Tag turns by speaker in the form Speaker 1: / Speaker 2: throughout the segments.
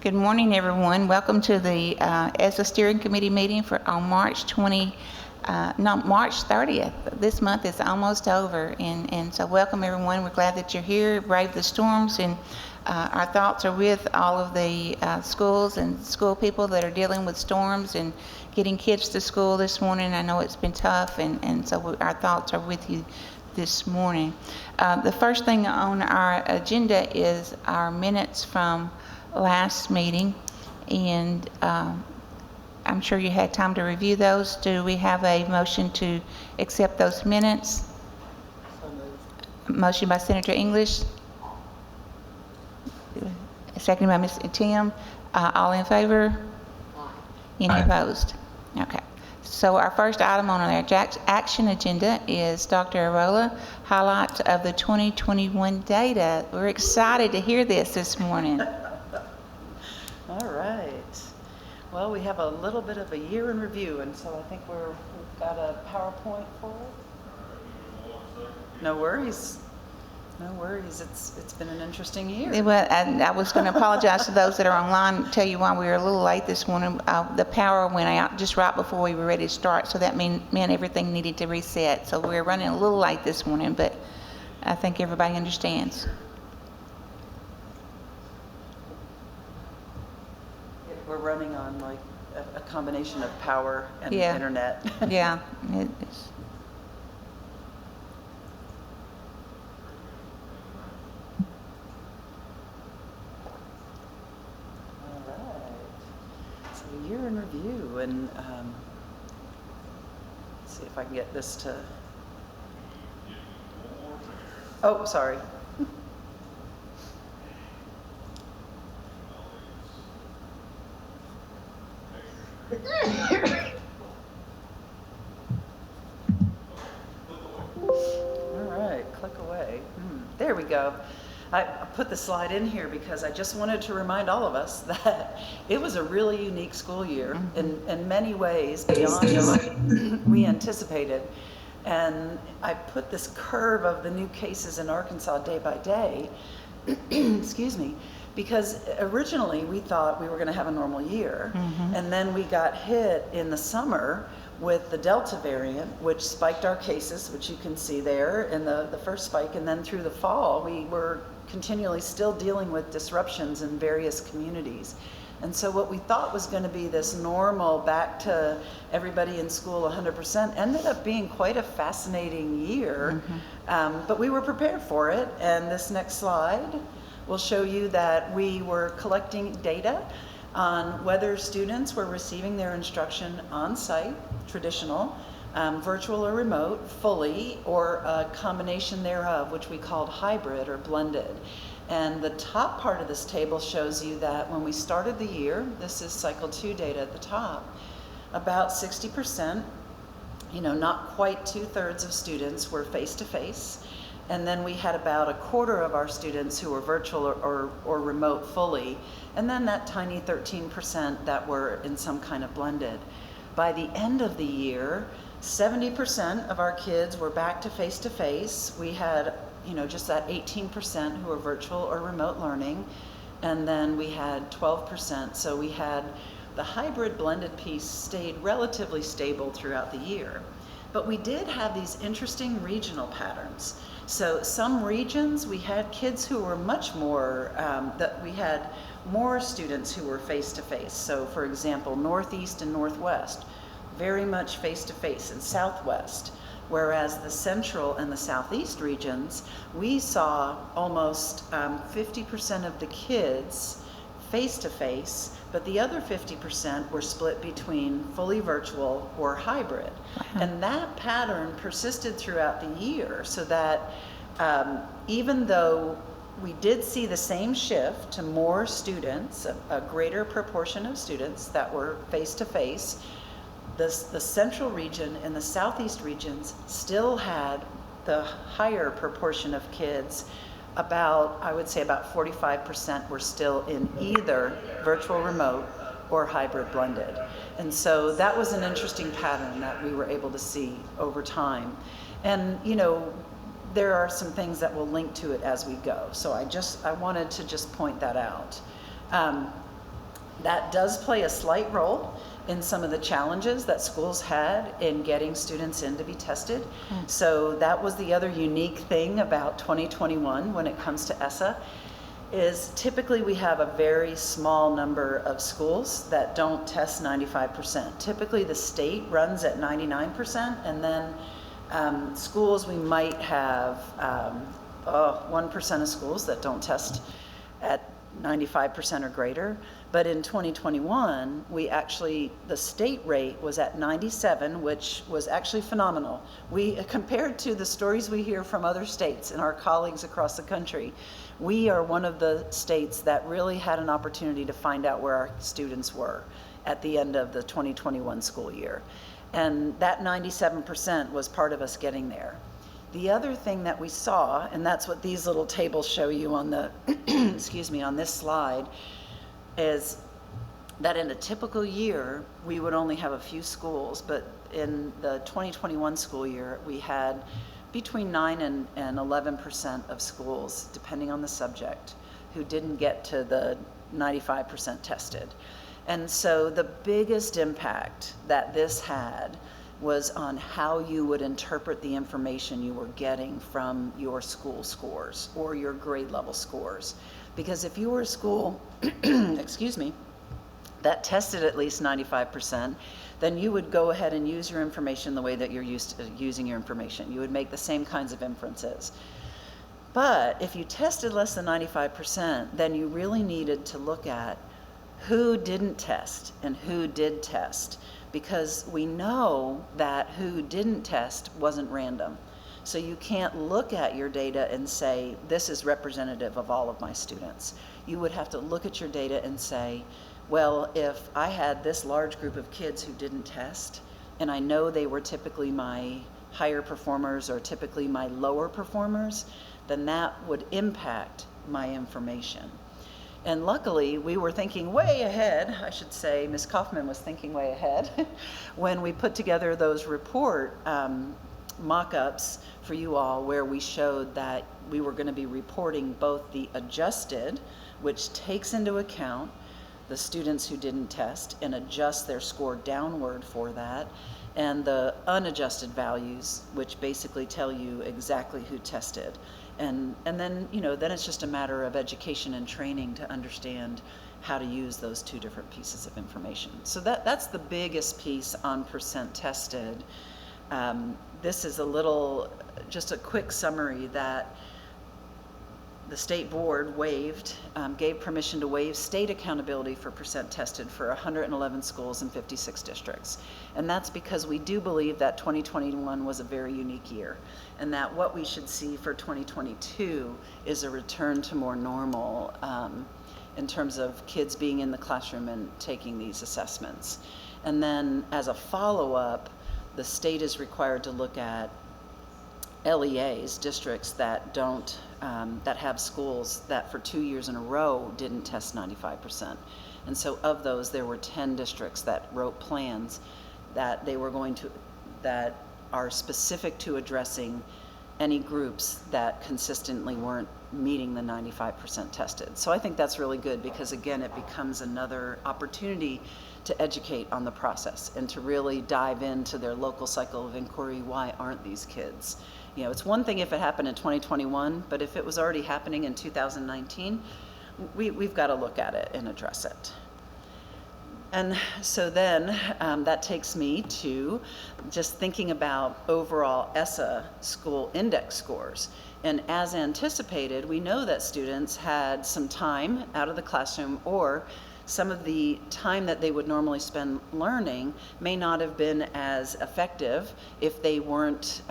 Speaker 1: Good morning, everyone. Welcome to the Essa Steering Committee meeting on March 30th. This month is almost over, and so welcome, everyone. We're glad that you're here, brave the storms, and our thoughts are with all of the schools and school people that are dealing with storms and getting kids to school this morning. I know it's been tough, and so our thoughts are with you this morning. The first thing on our agenda is our minutes from last meeting, and I'm sure you had time to review those. Do we have a motion to accept those minutes? Motion by Senator English, seconded by Ms. Tim. All in favor? Any opposed? Okay. So our first item on our action agenda is Dr. Arola, highlights of the 2021 data. We're excited to hear this morning.
Speaker 2: All right. Well, we have a little bit of a year in review, and so I think we've got a PowerPoint for it. No worries. No worries. It's been an interesting year.
Speaker 1: Well, I was going to apologize to those that are online, tell you why we were a little late this morning. The power went out just right before we were ready to start, so that meant everything needed to reset. So we're running a little late this morning, but I think everybody understands.
Speaker 2: We're running on like a combination of power and internet.
Speaker 1: Yeah. It's,
Speaker 2: all right. So a year in review, and let's see if I can get this to. Oh, sorry. All right, click away. There we go. I put the slide in here because I just wanted to remind all of us that it was a really unique school year in many ways beyond what we anticipated. And I put this curve of the new cases in Arkansas day by day, excuse me, because originally we thought we were going to have a normal year, and then we got hit in the summer with the Delta variant, which spiked our cases, which you can see there in the first spike, and then through the fall we were continually still dealing with disruptions in various communities. And so what we thought was going to be this normal back to everybody in school 100% ended up being quite a fascinating year, but we were prepared for it. And this next slide will show you that we were collecting data on whether students were receiving their instruction on site, traditional, virtual or remote, fully, or a combination thereof, which we called hybrid or blended. And the top part of this table shows you that when we started the year, this is cycle 2 data at the top, about 60%, not quite 2/3 of students were face-to-face. And then we had about a quarter of our students who were virtual or remote fully, and then that tiny 13% that were in some kind of blended. By the end of the year, 70% of our kids were back to face-to-face. We had, just that 18% who were virtual or remote learning, and then we had 12%. So we had the hybrid blended piece stayed relatively stable throughout the year. But we did have these interesting regional patterns. So some regions, we had kids who were much more, that we had more students who were face-to-face. So for example, Northeast and Northwest, very much face-to-face, and Southwest. Whereas the Central and the Southeast regions, we saw almost 50% of the kids face-to-face, but the other 50% were split between fully virtual or hybrid. And that pattern persisted throughout the year, so that even though we did see the same shift to more students, a greater proportion of students that were face-to-face, the Central region and the Southeast regions still had the higher proportion of kids. I would say about 45% were still in either virtual remote or hybrid blended. And so that was an interesting pattern that we were able to see over time. And there are some things that will link to it as we go. So I wanted to just point that out. That does play a slight role in some of the challenges that schools had in getting students in to be tested. So that was the other unique thing about 2021 when it comes to Essa, is typically we have a very small number of schools that don't test 95%. Typically the state runs at 99%, and then schools, we might have 1% of schools that don't test at 95% or greater. But in 2021, the state rate was at 97, which was actually phenomenal. Compared to the stories we hear from other states and our colleagues across the country, we are one of the states that really had an opportunity to find out where our students were at the end of the 2021 school year. And that 97% was part of us getting there. The other thing that we saw, and that's what these little tables show you on the, excuse me, on this slide, is that in a typical year, we would only have a few schools, but in the 2021 school year, we had between 9 and 11% of schools, depending on the subject, who didn't get to the 95% tested. And so the biggest impact that this had was on how you would interpret the information you were getting from your school scores or your grade level scores. Because if you were a school, excuse me, that tested at least 95%, then you would go ahead and use your information the way that you're used to using your information. You would make the same kinds of inferences. But if you tested less than 95%, then you really needed to look at who didn't test and who did test, because we know that who didn't test wasn't random. So you can't look at your data and say, this is representative of all of my students. You would have to look at your data and say, well, if I had this large group of kids who didn't test, and I know they were typically my higher performers or typically my lower performers, then that would impact my information. And luckily, we were thinking way ahead. I should say Ms. Kaufman was thinking way ahead when we put together those report mock-ups for you all, where we showed that we were going to be reporting both the adjusted, which takes into account the students who didn't test and adjust their score downward for that, and the unadjusted values, which basically tell you exactly who tested. And then, then it's just a matter of education and training to understand how to use those two different pieces of information. So that's the biggest piece on percent tested. This is just a quick summary that the state board gave permission to waive state accountability for percent tested for 111 schools in 56 districts. And that's because we do believe that 2021 was a very unique year, and that what we should see for 2022 is a return to more normal in terms of kids being in the classroom and taking these assessments. And then as a follow-up, the state is required to look at LEAs, districts that don't, that have schools that for 2 years in a row didn't test 95%. And so of those, there were 10 districts that wrote plans that they were that are specific to addressing any groups that consistently weren't meeting the 95% tested. So I think that's really good, because again, it becomes another opportunity to educate on the process and to really dive into their local cycle of inquiry. Why aren't these kids? It's one thing if it happened in 2021, but if it was already happening in 2019, we've got to look at it and address it. And so then that takes me to just thinking about overall Essa school index scores. And as anticipated, we know that students had some time out of the classroom, or some of the time that they would normally spend learning may not have been as effective if they weren't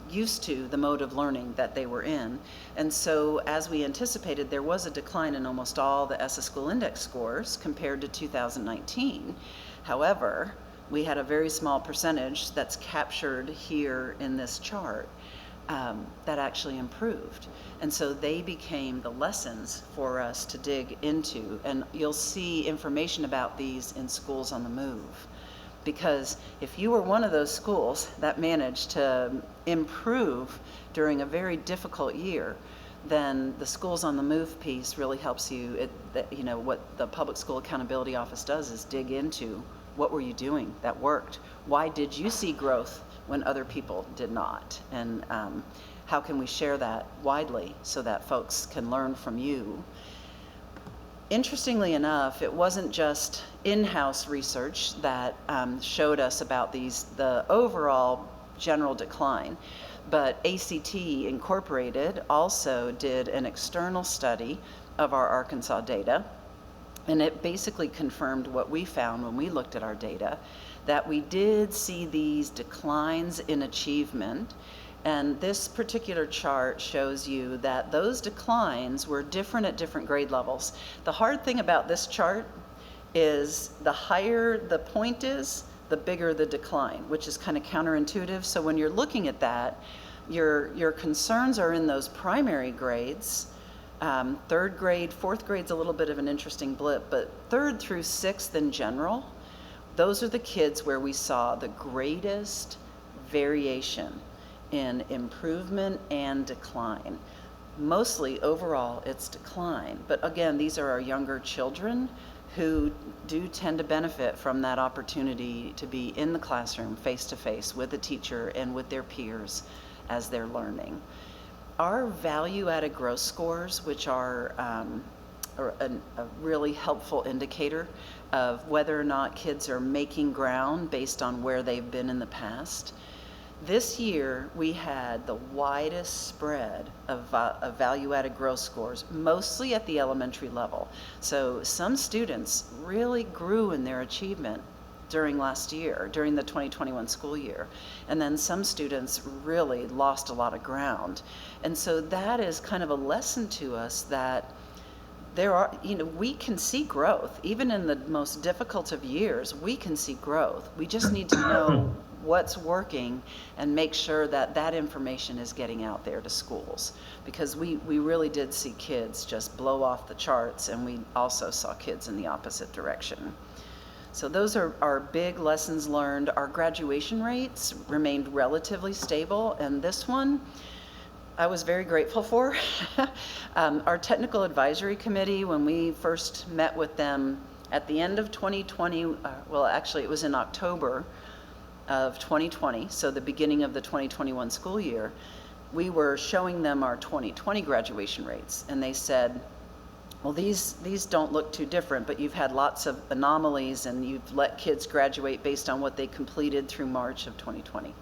Speaker 2: used to the mode of learning that they were in. And so as we anticipated, there was a decline in almost all the Essa school index scores compared to 2019. However, we had a very small percentage that's captured here in this chart that actually improved. And so they became the lessons for us to dig into. And you'll see information about these in Schools on the Move. Because if you were one of those schools that managed to improve during a very difficult year, then the Schools on the Move piece really helps you. What the Public School Accountability Office does is dig into what were you doing that worked? Why did you see growth when other people did not? And how can we share that widely so that folks can learn from you? Interestingly enough, it wasn't just in-house research that showed us about the overall general decline, but ACT Incorporated also did an external study of our Arkansas data, and it basically confirmed what we found when we looked at our data, that we did see these declines in achievement. And this particular chart shows you that those declines were different at different grade levels. The hard thing about this chart is the higher the point is, the bigger the decline, which is kind of counterintuitive. So when you're looking at that, your concerns are in those primary grades. Third grade, fourth grade's a little bit of an interesting blip, but third through sixth in general, those are the kids where we saw the greatest variation in improvement and decline. Mostly overall it's decline, but again, these are our younger children who do tend to benefit from that opportunity to be in the classroom face to face with a teacher and with their peers as they're learning. Our value-added growth scores, which are a really helpful indicator of whether or not kids are making ground based on where they've been in the past. This year, we had the widest spread of value-added growth scores, mostly at the elementary level. So some students really grew in their achievement during last year, during the 2021 school year. And then some students really lost a lot of ground. And so that is kind of a lesson to us that we can see growth. Even in the most difficult of years, we can see growth. We just need to know what's working and make sure that that information is getting out there to schools, because we really did see kids just blow off the charts, and we also saw kids in the opposite direction. So those are our big lessons learned. Our graduation rates remained relatively stable, and this one I was very grateful for. Our technical advisory committee, when we first met with them at the end of 2020, well actually it was in October of 2020, so the beginning of the 2021 school year, we were showing them our 2020 graduation rates, and they said, well, these don't look too different, but you've had lots of anomalies and you've let kids graduate based on what they completed through March of 2020.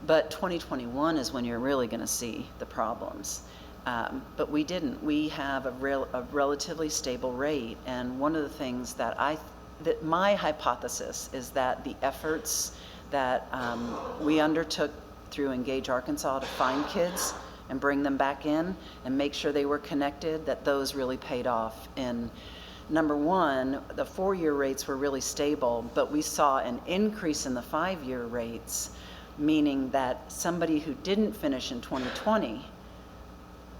Speaker 2: But 2021 is when you're really going to see the problems. But we didn't. We have a relatively stable rate, and one of the things that my hypothesis is that the efforts that we undertook through Engage Arkansas to find kids and bring them back in and make sure they were connected, that those really paid off. And number one, the 4-year rates were really stable, but we saw an increase in the 5-year rates, meaning that somebody who didn't finish in 2020,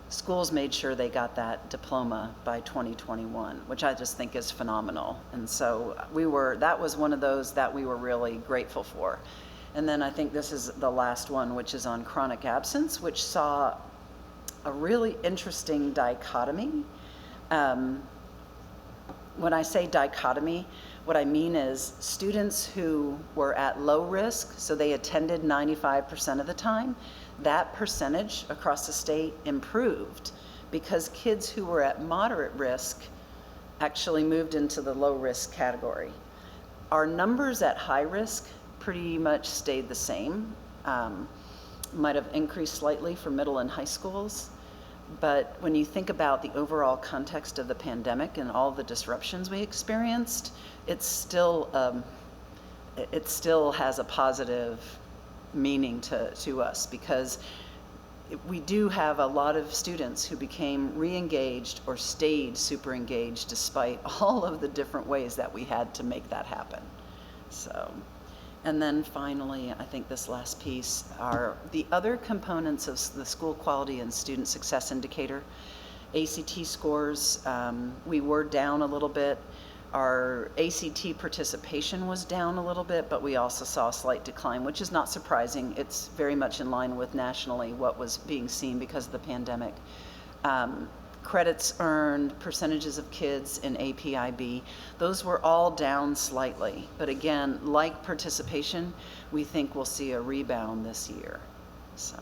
Speaker 2: schools made sure they got that diploma by 2021, which I just think is phenomenal. And so that was one of those that we were really grateful for. And then I think this is the last one, which is on chronic absence, which saw a really interesting dichotomy. When I say dichotomy, what I mean is students who were at low risk, so they attended 95% of the time, that percentage across the state improved because kids who were at moderate risk actually moved into the low risk category. Our numbers at high risk pretty much stayed the same. Might have increased slightly for middle and high schools, but when you think about the overall context of the pandemic and all the disruptions we experienced, it still has a positive meaning to us, because we do have a lot of students who became re-engaged or stayed super engaged despite all of the different ways that we had to make that happen. So, and then finally, I think this last piece are the other components of the school quality and student success indicator. ACT scores, we were down a little bit. Our ACT participation was down a little bit, but we also saw a slight decline, which is not surprising. It's very much in line with nationally what was being seen because of the pandemic. credits earned, percentages of kids in APIB, those were all down slightly. But again, like participation, we think we'll see a rebound this year. So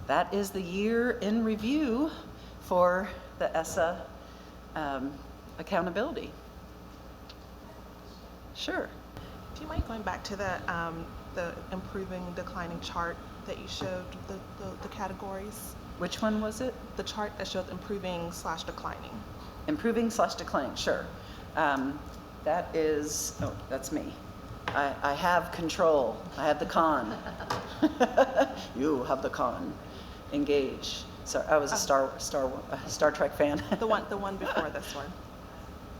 Speaker 2: that is the year in review for the Essa accountability. Sure.
Speaker 3: Do you mind going back to the improving declining chart that you showed the categories?
Speaker 2: Which one was it?
Speaker 3: The chart that showed improving/declining.
Speaker 2: Improving/declining, sure. That is, oh, that's me. I have control. I have the con. You have the con. Engage. Sorry, I was a Star Trek fan.
Speaker 3: The one before this one.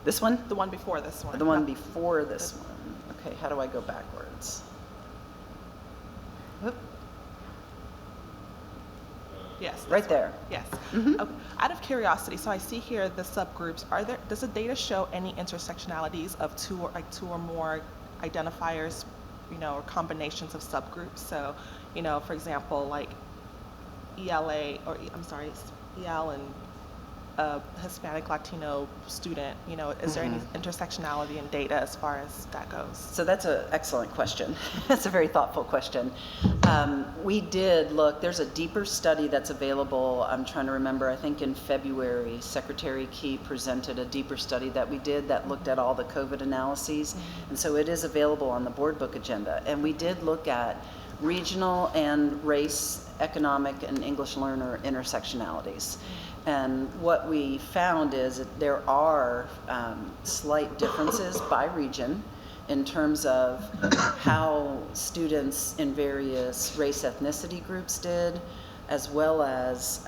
Speaker 2: This one?
Speaker 3: The one before this one.
Speaker 2: The one before this one. Okay, how do I go backwards? Whoop.
Speaker 3: Yes.
Speaker 2: Right there.
Speaker 3: Yes.
Speaker 2: Mm-hmm.
Speaker 3: Okay. Out of curiosity, so I see here the subgroups. Does the data show any intersectionalities of two or more identifiers, or combinations of subgroups? So, for example, like ELA, or I'm sorry, EL and Hispanic Latino student, is there any intersectionality in data as far as that goes?
Speaker 2: So that's an excellent question. That's a very thoughtful question. We did look, there's a deeper study that's available. I'm trying to remember, I think in February, Secretary Key presented a deeper study that we did that looked at all the COVID analyses. And so it is available on the board book agenda. And we did look at regional and race, economic, and English learner intersectionalities. And what we found is that there are slight differences by region in terms of how students in various race ethnicity groups did, as well as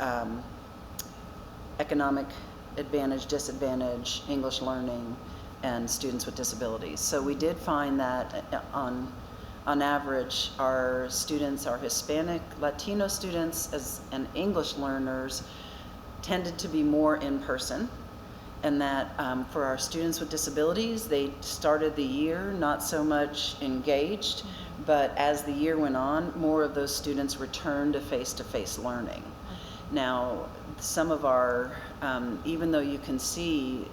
Speaker 2: economic advantage, disadvantage, English learning, and students with disabilities. So we did find that on average, our students, our Hispanic, Latino students and English learners tended to be more in person, and that for our students with disabilities, they started the year not so much engaged, but as the year went on, more of those students returned to face-to-face learning. Now, some of our, even though you can see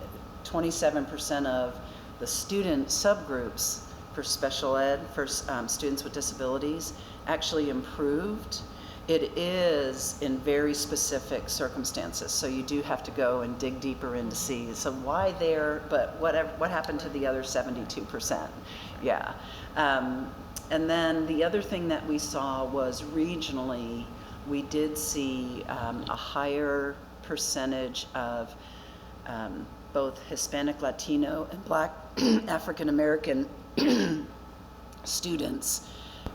Speaker 2: 27% of the student subgroups for special ed, for students with disabilities, actually improved. It is in very specific circumstances, so you do have to go and dig deeper in to see. So why there, but what happened to the other 72%? Yeah. And then the other thing that we saw was regionally, we did see a higher percentage of both Hispanic, Latino, and Black African American students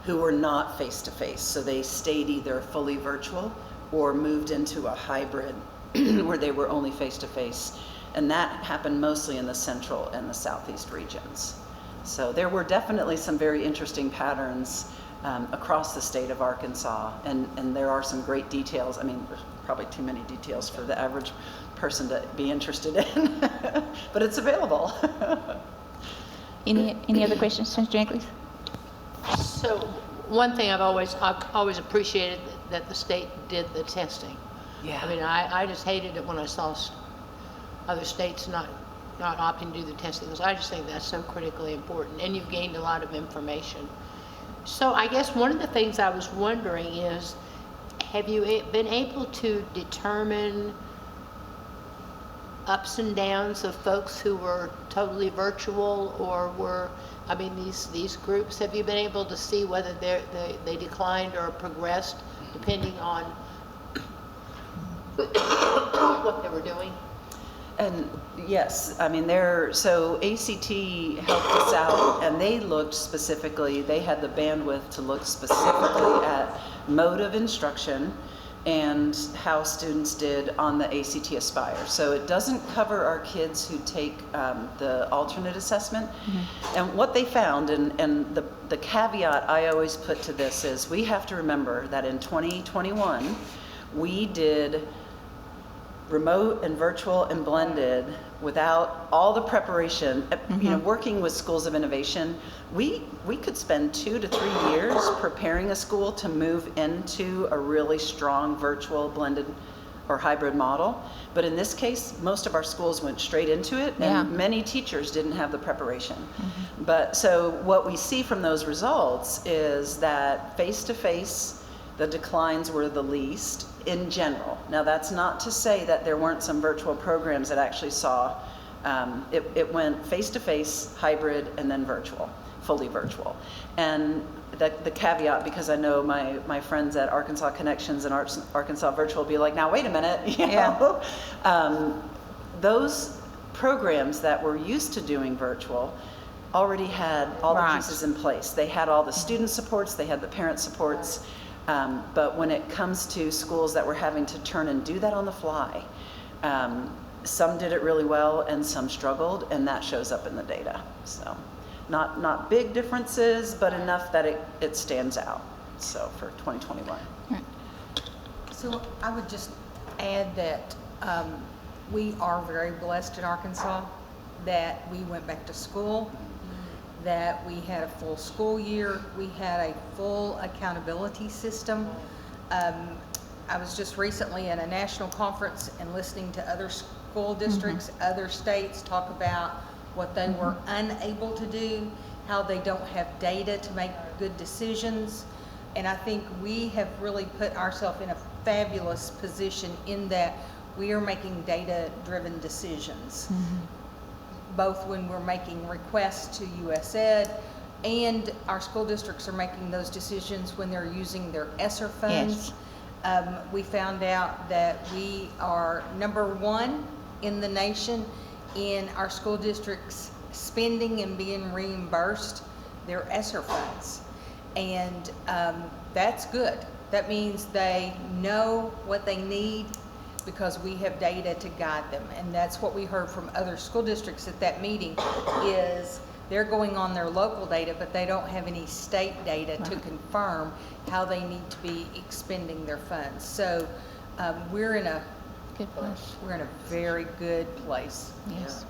Speaker 2: who were not face-to-face. So they stayed either fully virtual or moved into a hybrid where they were only face-to-face. And that happened mostly in the central and the southeast regions. So there were definitely some very interesting patterns across the state of Arkansas. And there are some great details. I mean, there's probably too many details for the average person to be interested in, but it's available.
Speaker 1: Any other questions, Mr. Jenkins?
Speaker 4: So one thing I've always appreciated that the state did the testing.
Speaker 2: Yeah.
Speaker 4: I mean, I just hated it when I saw other states not opting to do the testing, because I just think that's so critically important, and you've gained a lot of information. So I guess one of the things I was wondering is, have you been able to determine ups and downs of folks who were totally virtual or were, I mean, these groups, have you been able to see whether they declined or progressed depending on what they were doing?
Speaker 2: And yes, I mean, so ACT helped us out, and they looked specifically, they had the bandwidth to look specifically at mode of instruction and how students did on the ACT Aspire. So it doesn't cover our kids who take the alternate assessment. Mm-hmm. And what they found, and the caveat I always put to this is, we have to remember that in 2021, we did remote and virtual and blended without all the preparation. Mm-hmm. You know, working with schools of innovation, we could spend 2 to 3 years preparing a school to move into a really strong virtual blended or hybrid model. But in this case, most of our schools went straight into it, and
Speaker 1: Yeah.
Speaker 2: many teachers didn't have the preparation. But so what we see from those results is that face-to-face, the declines were the least in general. Now, that's not to say that there weren't some virtual programs that actually saw, it went face-to-face, hybrid, and then virtual, fully virtual. And the caveat, because I know my friends at Arkansas Connections and Arkansas Virtual will be like, now wait a minute, you know? Those programs that were used to doing virtual already had all the pieces in place. They had all the student supports, they had the parent supports, but when it comes to schools that were having to turn and do that on the fly, some did it really well and some struggled, and that shows up in the data. So not big differences, but enough that it stands out. So for 2021.
Speaker 5: So I would just add that we are very blessed in Arkansas that we went back to school, that we had a full school year, we had a full accountability system. I was just recently in a national conference and listening to other school districts, other states talk about what they were unable to do, how they don't have data to make good decisions. And I think we have really put ourselves in a fabulous position in that we are making data-driven decisions, both when we're making requests to US Ed, and our school districts are making those decisions when they're using their ESSER funds. We found out that we are #1 in the nation in our school districts spending and being reimbursed their ESSER funds. And that's good. That means they know what they need because we have data to guide them. And that's what we heard from other school districts at that meeting, is they're going on their local data, but they don't have any state data to confirm how they need to be expending their funds. So we're in a
Speaker 1: Good place.
Speaker 5: we're in a very good place.
Speaker 1: Yes.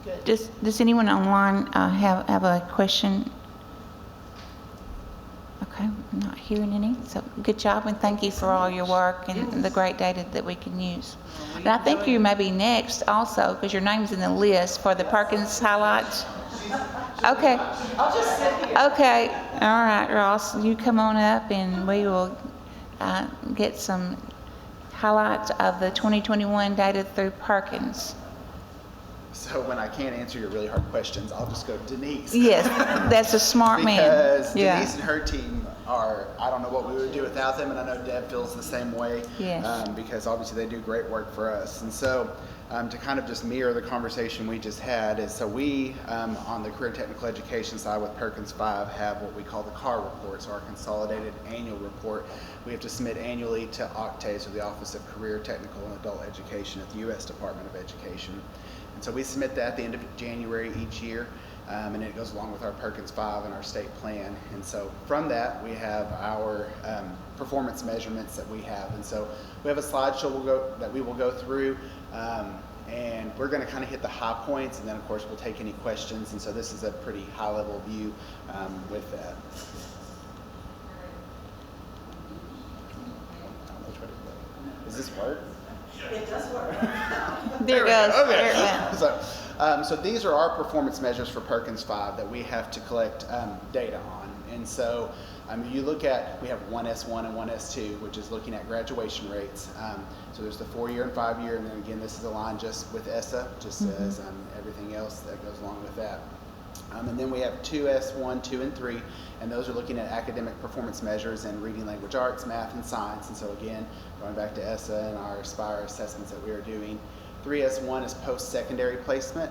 Speaker 4: Good.
Speaker 1: Does anyone online have a question? Okay, I'm not hearing any. So good job, and thank you for all your work and the great data that we can use. And I think you may be next also, because your name's in the list for the Perkins highlights. Okay.
Speaker 2: I'll just sit here.
Speaker 1: Okay. All right, Ross, you come on up and we will get some highlights of the 2021 data through Perkins.
Speaker 6: So when I can't answer your really hard questions, I'll just go Denise.
Speaker 1: Yes, that's a smart man.
Speaker 6: Because
Speaker 1: Yeah.
Speaker 6: Denise and her team are, I don't know what we would do without them, and I know Deb feels the same way.
Speaker 1: Yes.
Speaker 6: Because obviously they do great work for us. And so to kind of just mirror the conversation we just had is, so we, on the career technical education side with Perkins 5, have what we call the CAR report, so our Consolidated Annual Report. We have to submit annually to OCTAE, so the Office of Career Technical and Adult Education at the U.S. Department of Education. And so we submit that at the end of January each year, and it goes along with our Perkins 5 and our state plan. And so from that, we have our performance measurements that we have. And so we have a slideshow that we will go through, and we're going to kind of hit the high points, and then of course we'll take any questions. And so this is a pretty high-level view with that. I don't know which way to go. Does this work?
Speaker 2: It does work.
Speaker 1: There it goes.
Speaker 6: Okay.
Speaker 1: There it went.
Speaker 6: So these are our performance measures for Perkins 5 that we have to collect data on. And so you look at, we have 1S1 and 1S2, which is looking at graduation rates. So there's the 4-year and 5-year, and then again, this is aligned just with Essa, just as everything else that goes along with that. And then we have 2S1, 2, and 3, and those are looking at academic performance measures in reading, language arts, math, and science. And so again, going back to Essa and our Aspire assessments that we are doing. 3S1 is post-secondary placement,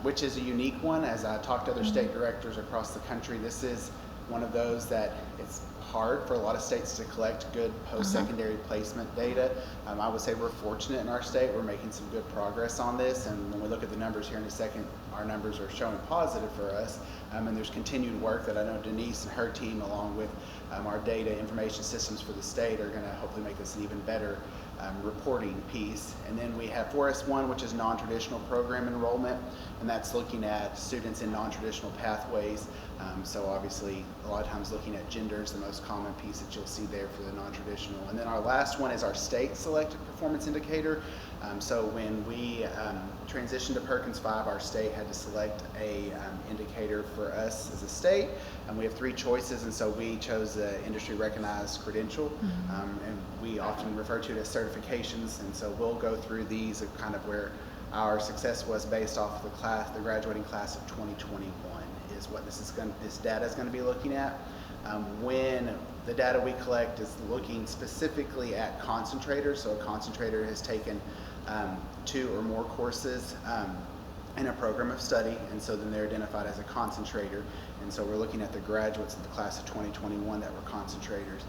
Speaker 6: which is a unique one. As I talked to other state directors across the country, this is one of those that it's hard for a lot of states to collect good post-secondary placement data. I would say we're fortunate in our state. We're making some good progress on this, and when we look at the numbers here in a second, our numbers are showing positive for us, and there's continued work that I know Denise and her team, along with our data information systems for the state, are going to hopefully make this an even better reporting piece. And then we have 4S1, which is non-traditional program enrollment, and that's looking at students in non-traditional pathways. So obviously, a lot of times looking at gender is the most common piece that you'll see there for the non-traditional. And then our last one is our state-selected performance indicator. So when we transitioned to Perkins 5, our state had to select a indicator for us as a state. And we have 3 choices, and so we chose the industry-recognized credential. And we often refer to it as certifications, and so we'll go through these of kind of where our success was based off of the graduating class of 2021 is what this data is going to be looking at. When the data we collect is looking specifically at concentrators, so a concentrator has taken 2 or more courses in a program of study, and so then they're identified as a concentrator. And so we're looking at the graduates of the class of 2021 that were concentrators.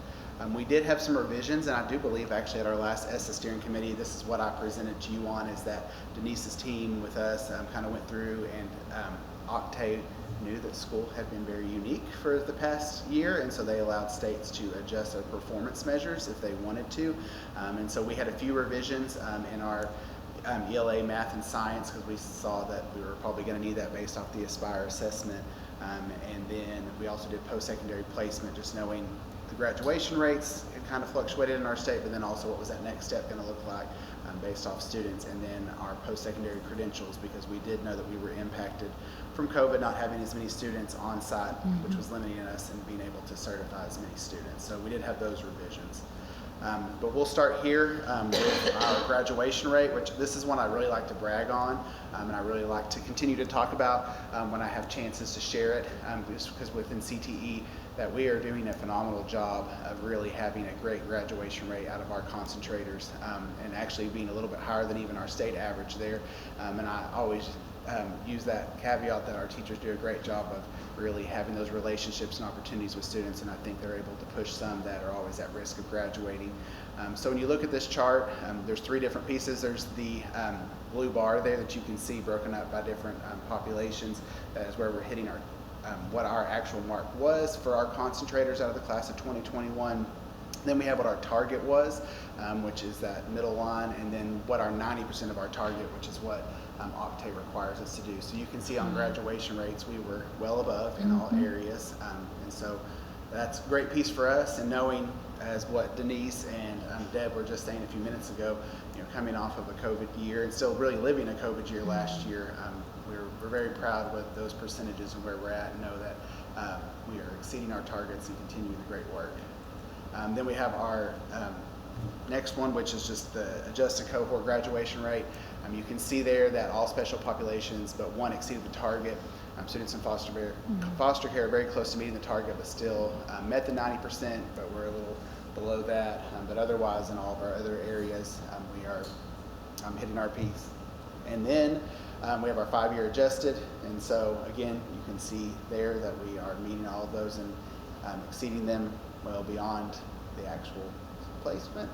Speaker 6: We did have some revisions, and I do believe actually at our last Essa steering committee, this is what I presented to you on, is that Denise's team with us kind of went through, and Octave knew that school had been very unique for the past year, and so they allowed states to adjust their performance measures if they wanted to. And so we had a few revisions in our ELA math and science, because we saw that we were probably going to need that based off the Aspire assessment. And then we also did post-secondary placement, just knowing the graduation rates had kind of fluctuated in our state, but then also what was that next step going to look like based off students, and then our post-secondary credentials, because we did know that we were impacted from COVID, not having as many students on site, which was limiting us in being able to certify as many students. So we did have those revisions. But we'll start here with our graduation rate, which this is one I really like to brag on, and I really like to continue to talk about when I have chances to share it, just because within CTE that we are doing a phenomenal job of really having a great graduation rate out of our concentrators, and actually being a little bit higher than even our state average there. And I always use that caveat that our teachers do a great job of really having those relationships and opportunities with students, and I think they're able to push some that are always at risk of graduating. So when you look at this chart, there's 3 different pieces. There's the blue bar there that you can see broken up by different populations. That is where we're hitting our what our actual mark was for our concentrators out of the class of 2021. Then we have what our target was, which is that middle line, and then what our 90% of our target, which is what Octave requires us to do. So you can see on graduation rates, we were well above in all areas. And so that's a great piece for us, and knowing, as what Denise and Deb were just saying a few minutes ago, coming off of a COVID year and still really living a COVID year last year, we're very proud with those percentages and where we're at, and know that we are exceeding our targets and continuing the great work. Then we have our next one, which is just the adjusted cohort graduation rate. You can see there that all special populations but one exceeded the target. Students in foster care are very close to meeting the target, but still met the 90%, but we're a little below that. But otherwise, in all of our other areas, we are hitting our piece. And then we have our 5-year adjusted, and so again, you can see there that we are meeting all of those and exceeding them well beyond the actual placement.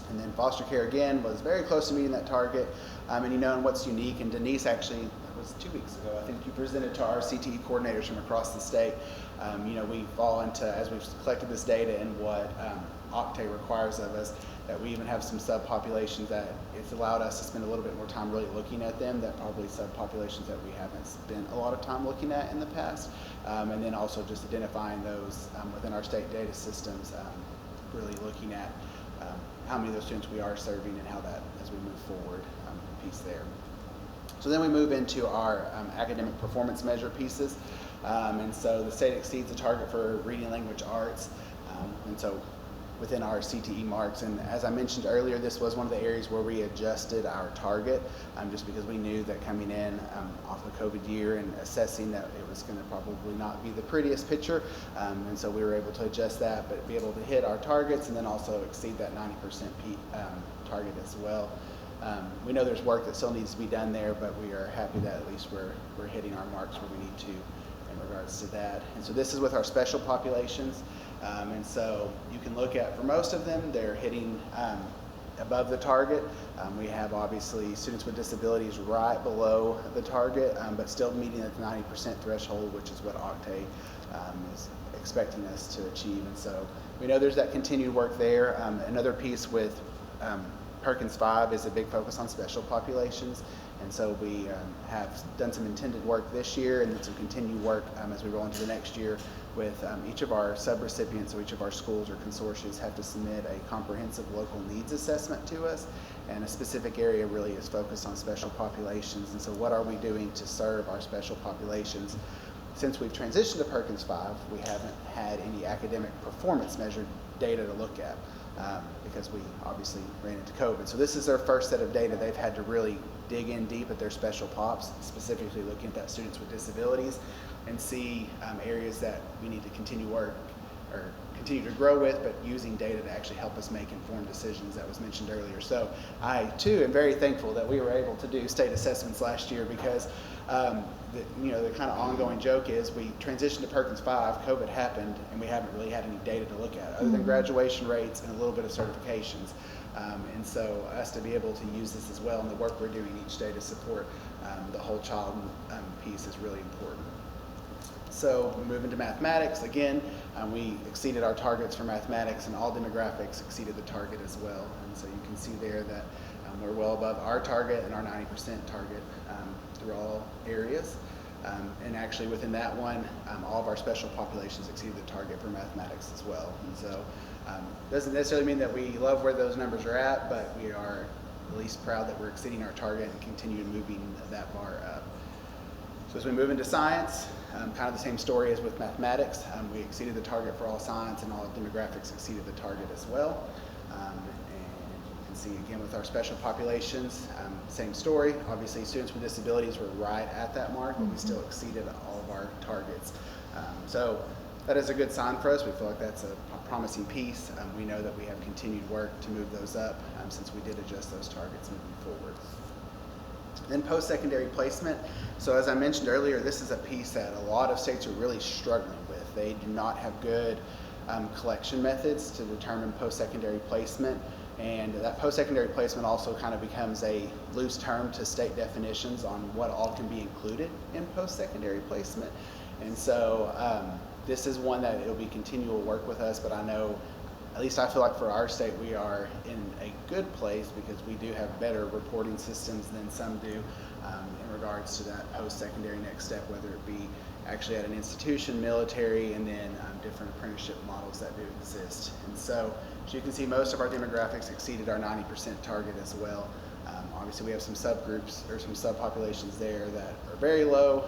Speaker 6: And then foster care again was very close to meeting that target. And what's unique, and Denise actually, it was 2 weeks ago, I think you presented to our CTE coordinators from across the state. We fall into, as we've collected this data and what Octave requires of us, that we even have some subpopulations that it's allowed us to spend a little bit more time really looking at them, that probably subpopulations that we haven't spent a lot of time looking at in the past. And then also just identifying those within our state data systems, really looking at how many of those students we are serving and how that, as we move forward, piece there. So then we move into our academic performance measure pieces. And so the state exceeds the target for reading, language, arts. And so within our CTE marks, and as I mentioned earlier, this was one of the areas where we adjusted our target, just because we knew that coming in off a COVID year and assessing that it was going to probably not be the prettiest picture, and so we were able to adjust that, but be able to hit our targets and then also exceed that 90% target as well. We know there's work that still needs to be done there, but we are happy that at least we're hitting our marks where we need to in regards to that. And so this is with our special populations. And so you can look at, for most of them, they're hitting above the target. We have obviously students with disabilities right below the target, but still meeting at the 90% threshold, which is what Octave is expecting us to achieve. And so we know there's that continued work there. Another piece with Perkins 5 is a big focus on special populations, and so we have done some intended work this year and then some continued work as we roll into the next year with each of our subrecipients, so each of our schools or consortia have to submit a comprehensive local needs assessment to us, and a specific area really is focused on special populations. And so what are we doing to serve our special populations? Since we've transitioned to Perkins 5, we haven't had any academic performance measured data to look at because we obviously ran into COVID. So this is their first set of data. They've had to really dig in deep at their special pops, specifically looking at that students with disabilities, and see areas that we need to continue to grow with, but using data to actually help us make informed decisions that was mentioned earlier. So I too am very thankful that we were able to do state assessments last year because the kind of ongoing joke is we transitioned to Perkins 5, COVID happened, and we haven't really had any data to look at other than graduation rates and a little bit of certifications. And so us to be able to use this as well in the work we're doing each day to support the whole child piece is really important. So we move into mathematics. Again, we exceeded our targets for mathematics, and all demographics exceeded the target as well. And so you can see there that we're well above our target and our 90% target through all areas. And actually within that one, all of our special populations exceeded the target for mathematics as well. And so doesn't necessarily mean that we love where those numbers are at, but we are at least proud that we're exceeding our target and continue moving that bar up. So as we move into science, kind of the same story as with mathematics. We exceeded the target for all science, and all demographics exceeded the target as well. And you can see again with our special populations, same story. Obviously students with disabilities were right at that mark, but we still exceeded all of our targets. So that is a good sign for us. We feel like that's a promising piece. We know that we have continued work to move those up since we did adjust those targets moving forward. Then post-secondary placement. So as I mentioned earlier, this is a piece that a lot of states are really struggling with. They do not have good collection methods to determine post-secondary placement. And that post-secondary placement also kind of becomes a loose term to state definitions on what all can be included in post-secondary placement. And so this is one that it'll be continual work with us, but I know, at least I feel like for our state, we are in a good place because we do have better reporting systems than some do in regards to that post-secondary next step, whether it be actually at an institution, military, and then different apprenticeship models that do exist. And so, as you can see, most of our demographics exceeded our 90% target as well. Obviously, we have some subgroups or some subpopulations there that are very low.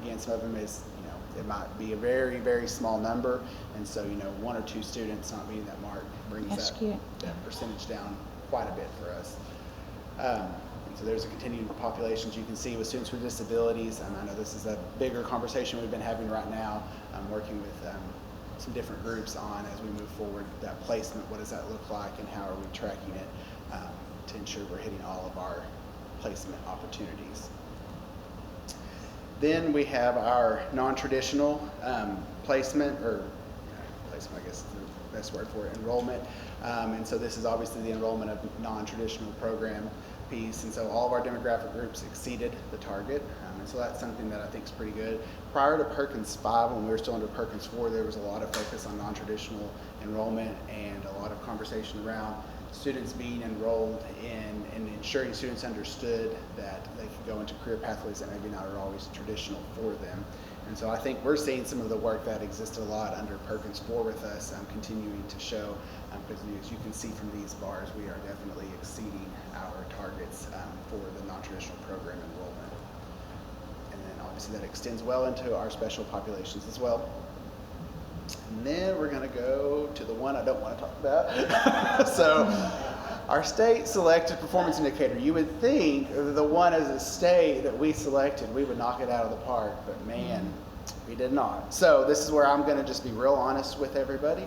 Speaker 6: Again, some of them is, it might be a very, very small number, and so one or two students not meeting that mark brings that percentage down quite a bit for us. And so there's a continued populations you can see with students with disabilities, and I know this is a bigger conversation we've been having right now. I'm working with some different groups on as we move forward that placement. What does that look like, and how are we tracking it to ensure we're hitting all of our placement opportunities. Then we have our non-traditional placement, or placement, I guess is the best word for it, enrollment. And so this is obviously the enrollment of non-traditional program piece. And so all of our demographic groups exceeded the target. And so that's something that I think is pretty good. Prior to Perkins 5, when we were still under Perkins 4, there was a lot of focus on non-traditional enrollment and a lot of conversation around students being enrolled in and ensuring students understood that they could go into career pathways that maybe not are always traditional for them. And so I think we're seeing some of the work that existed a lot under Perkins 4 with us continuing to show, because as you can see from these bars, we are definitely exceeding our targets for the non-traditional program enrollment. And then obviously that extends well into our special populations as well. And then we're going to go to the one I don't want to talk about. So our state selected performance indicator. You would think the one as a state that we selected, we would knock it out of the park, but man, we did not. So this is where I'm going to just be real honest with everybody.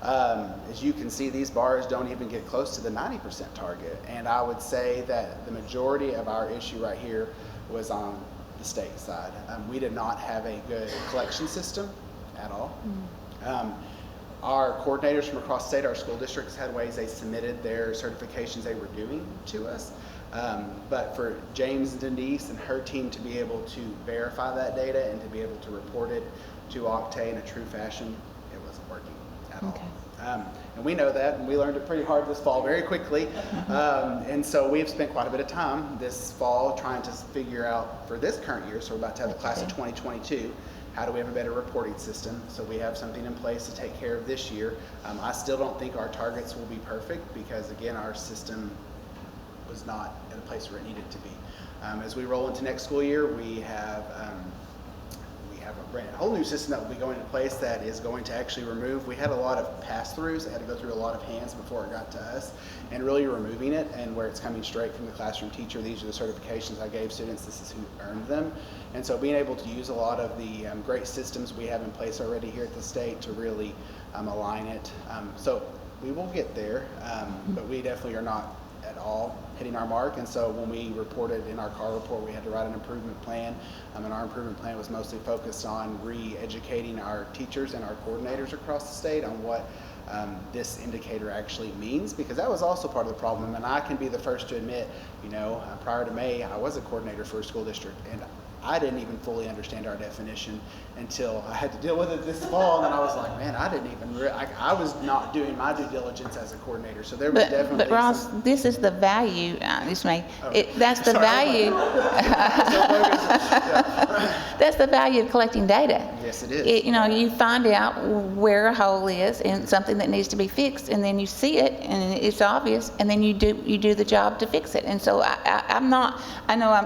Speaker 6: As you can see, these bars don't even get close to the 90% target. And I would say that the majority of our issue right here was on the state side. We did not have a good collection system at all. Our coordinators from across the state, our school districts, had ways they submitted their certifications they were doing to us. But for James and Denise and her team to be able to verify that data and to be able to report it to Octane in a true fashion, it wasn't working at all. And we know that, and we learned it pretty hard this fall very quickly. And so we've spent quite a bit of time this fall trying to figure out for this current year, so we're about to have the class of 2022, how do we have a better reporting system? So we have something in place to take care of this year. I still don't think our targets will be perfect because, again, our system was not at a place where it needed to be. As we roll into next school year, we have a whole new system that will be going into place that is going to actually remove, we had a lot of pass-throughs that had to go through a lot of hands before it got to us, and really removing it, and where it's coming straight from the classroom teacher. These are the certifications I gave students, this is who earned them. And so being able to use a lot of the great systems we have in place already here at the state to really align it. So we will get there, but we definitely are not at all hitting our mark. And so when we reported in our CAR report, we had to write an improvement plan, and our improvement plan was mostly focused on re-educating our teachers and our coordinators across the state on what this indicator actually means, because that was also part of the problem. And I can be the first to admit, prior to May, I was a coordinator for a school district, and I didn't even fully understand our definition until I had to deal with it this fall, and then I was like, man, I didn't even I was not doing my due diligence as a coordinator. So there was definitely.
Speaker 1: But Ross, this is the value. That's the
Speaker 6: Sorry.
Speaker 1: value. That's the value of collecting data.
Speaker 6: Yes, it is.
Speaker 1: You find out where a hole is and something that needs to be fixed, and then you see it and it's obvious, and then you do the job to fix it. And so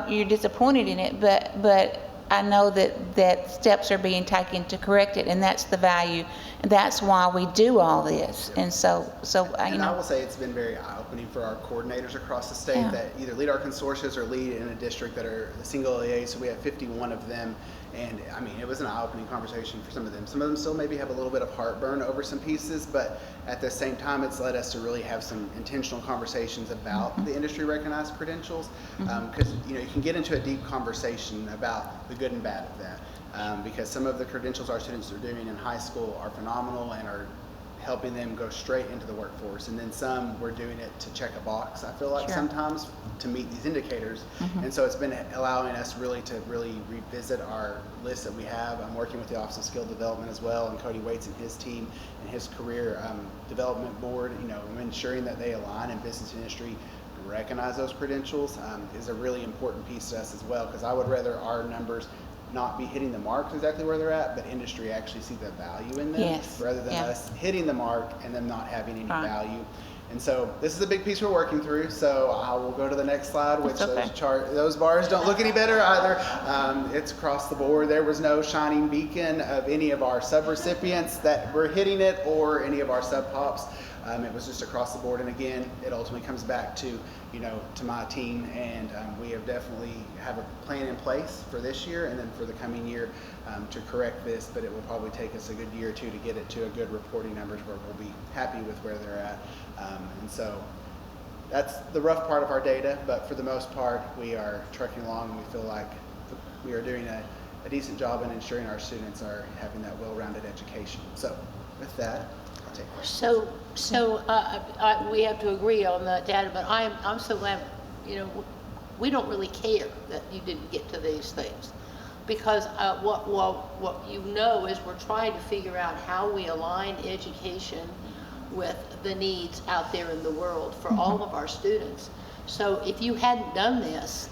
Speaker 1: you're disappointed in it, but I know that steps are being taken to correct it, and that's the value, and that's why we do all this. And so
Speaker 6: I will say it's been very eye-opening for our coordinators across the state that either lead our consortiums or lead in a district that are single EA. So we have 51 of them, and I mean, it was an eye-opening conversation for some of them. Some of them still maybe have a little bit of heartburn over some pieces, but at the same time, it's led us to really have some intentional conversations about the industry-recognized credentials, because you can get into a deep conversation about the good and bad of that, because some of the credentials our students are doing in high school are phenomenal and are helping them go straight into the workforce, and then some we're doing it to check a box, I feel like sometimes, to meet these indicators. And so it's been allowing us really to revisit our list that we have. I'm working with the Office of Skill Development as well, and Cody Waits and his team and his career development board, ensuring that they align in business and industry recognize those credentials is a really important piece to us as well, because I would rather our numbers not be hitting the mark exactly where they're at, but industry actually see the value in them, rather than us hitting the mark and them not having any value. And so this is a big piece we're working through. So I will go to the next slide, which those bars don't look any better either. It's across the board. There was no shining beacon of any of our sub-recipients that were hitting it or any of our sub-pops. It was just across the board, and again, it ultimately comes back to, to my team, and we have definitely have a plan in place for this year and then for the coming year to correct this, but it will probably take us a good year or two to get it to a good reporting numbers where we'll be happy with where they're at. And so that's the rough part of our data, but for the most part, we are trucking along, and we feel like we are doing a decent job in ensuring our students are having that well-rounded education. So with that, I'll take questions.
Speaker 4: So we have to agree on that data, but I'm so glad, we don't really care that you didn't get to these things, because what is we're trying to figure out how we align education with the needs out there in the world for all of our students. So if you hadn't done this,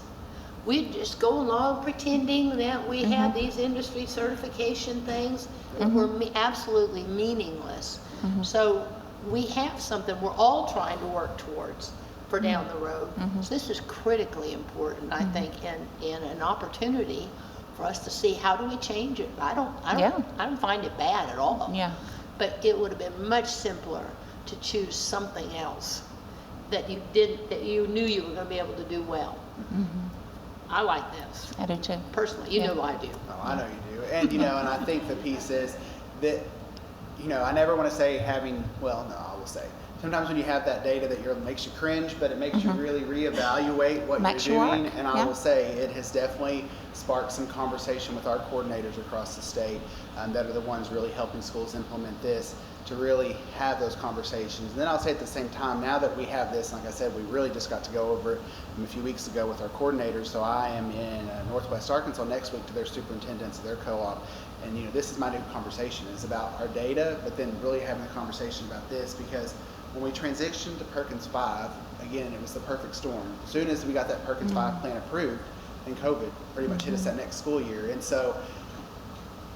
Speaker 4: we'd just go along pretending that we had these industry certification things that were absolutely meaningless. So we have something we're all trying to work towards for down the road. So this is critically important, I think, and an opportunity for us to see how do we change it. I don't find it bad at all. But it would have been much simpler to choose something else that you knew you were going to be able to do well. I like this.
Speaker 1: I do too.
Speaker 4: Personally, you know I do.
Speaker 6: Oh, I know you do. And, and I think the piece is that, I never want to say I will say, sometimes when you have that data that makes you cringe, but it makes you really reevaluate what you're doing. And I will say it has definitely sparked some conversation with our coordinators across the state that are the ones really helping schools implement this. to really have those conversations. And then I'll say at the same time, now that we have this, like I said, we really just got to go over it a few weeks ago with our coordinators. So I am in Northwest Arkansas next week to their superintendents, their co-op. And this is my new conversation. It's about our data, but then really having a conversation about this, because when we transitioned to Perkins 5, again, it was the perfect storm. As soon as we got that Perkins 5 plan approved, then COVID pretty much hit us that next school year. And so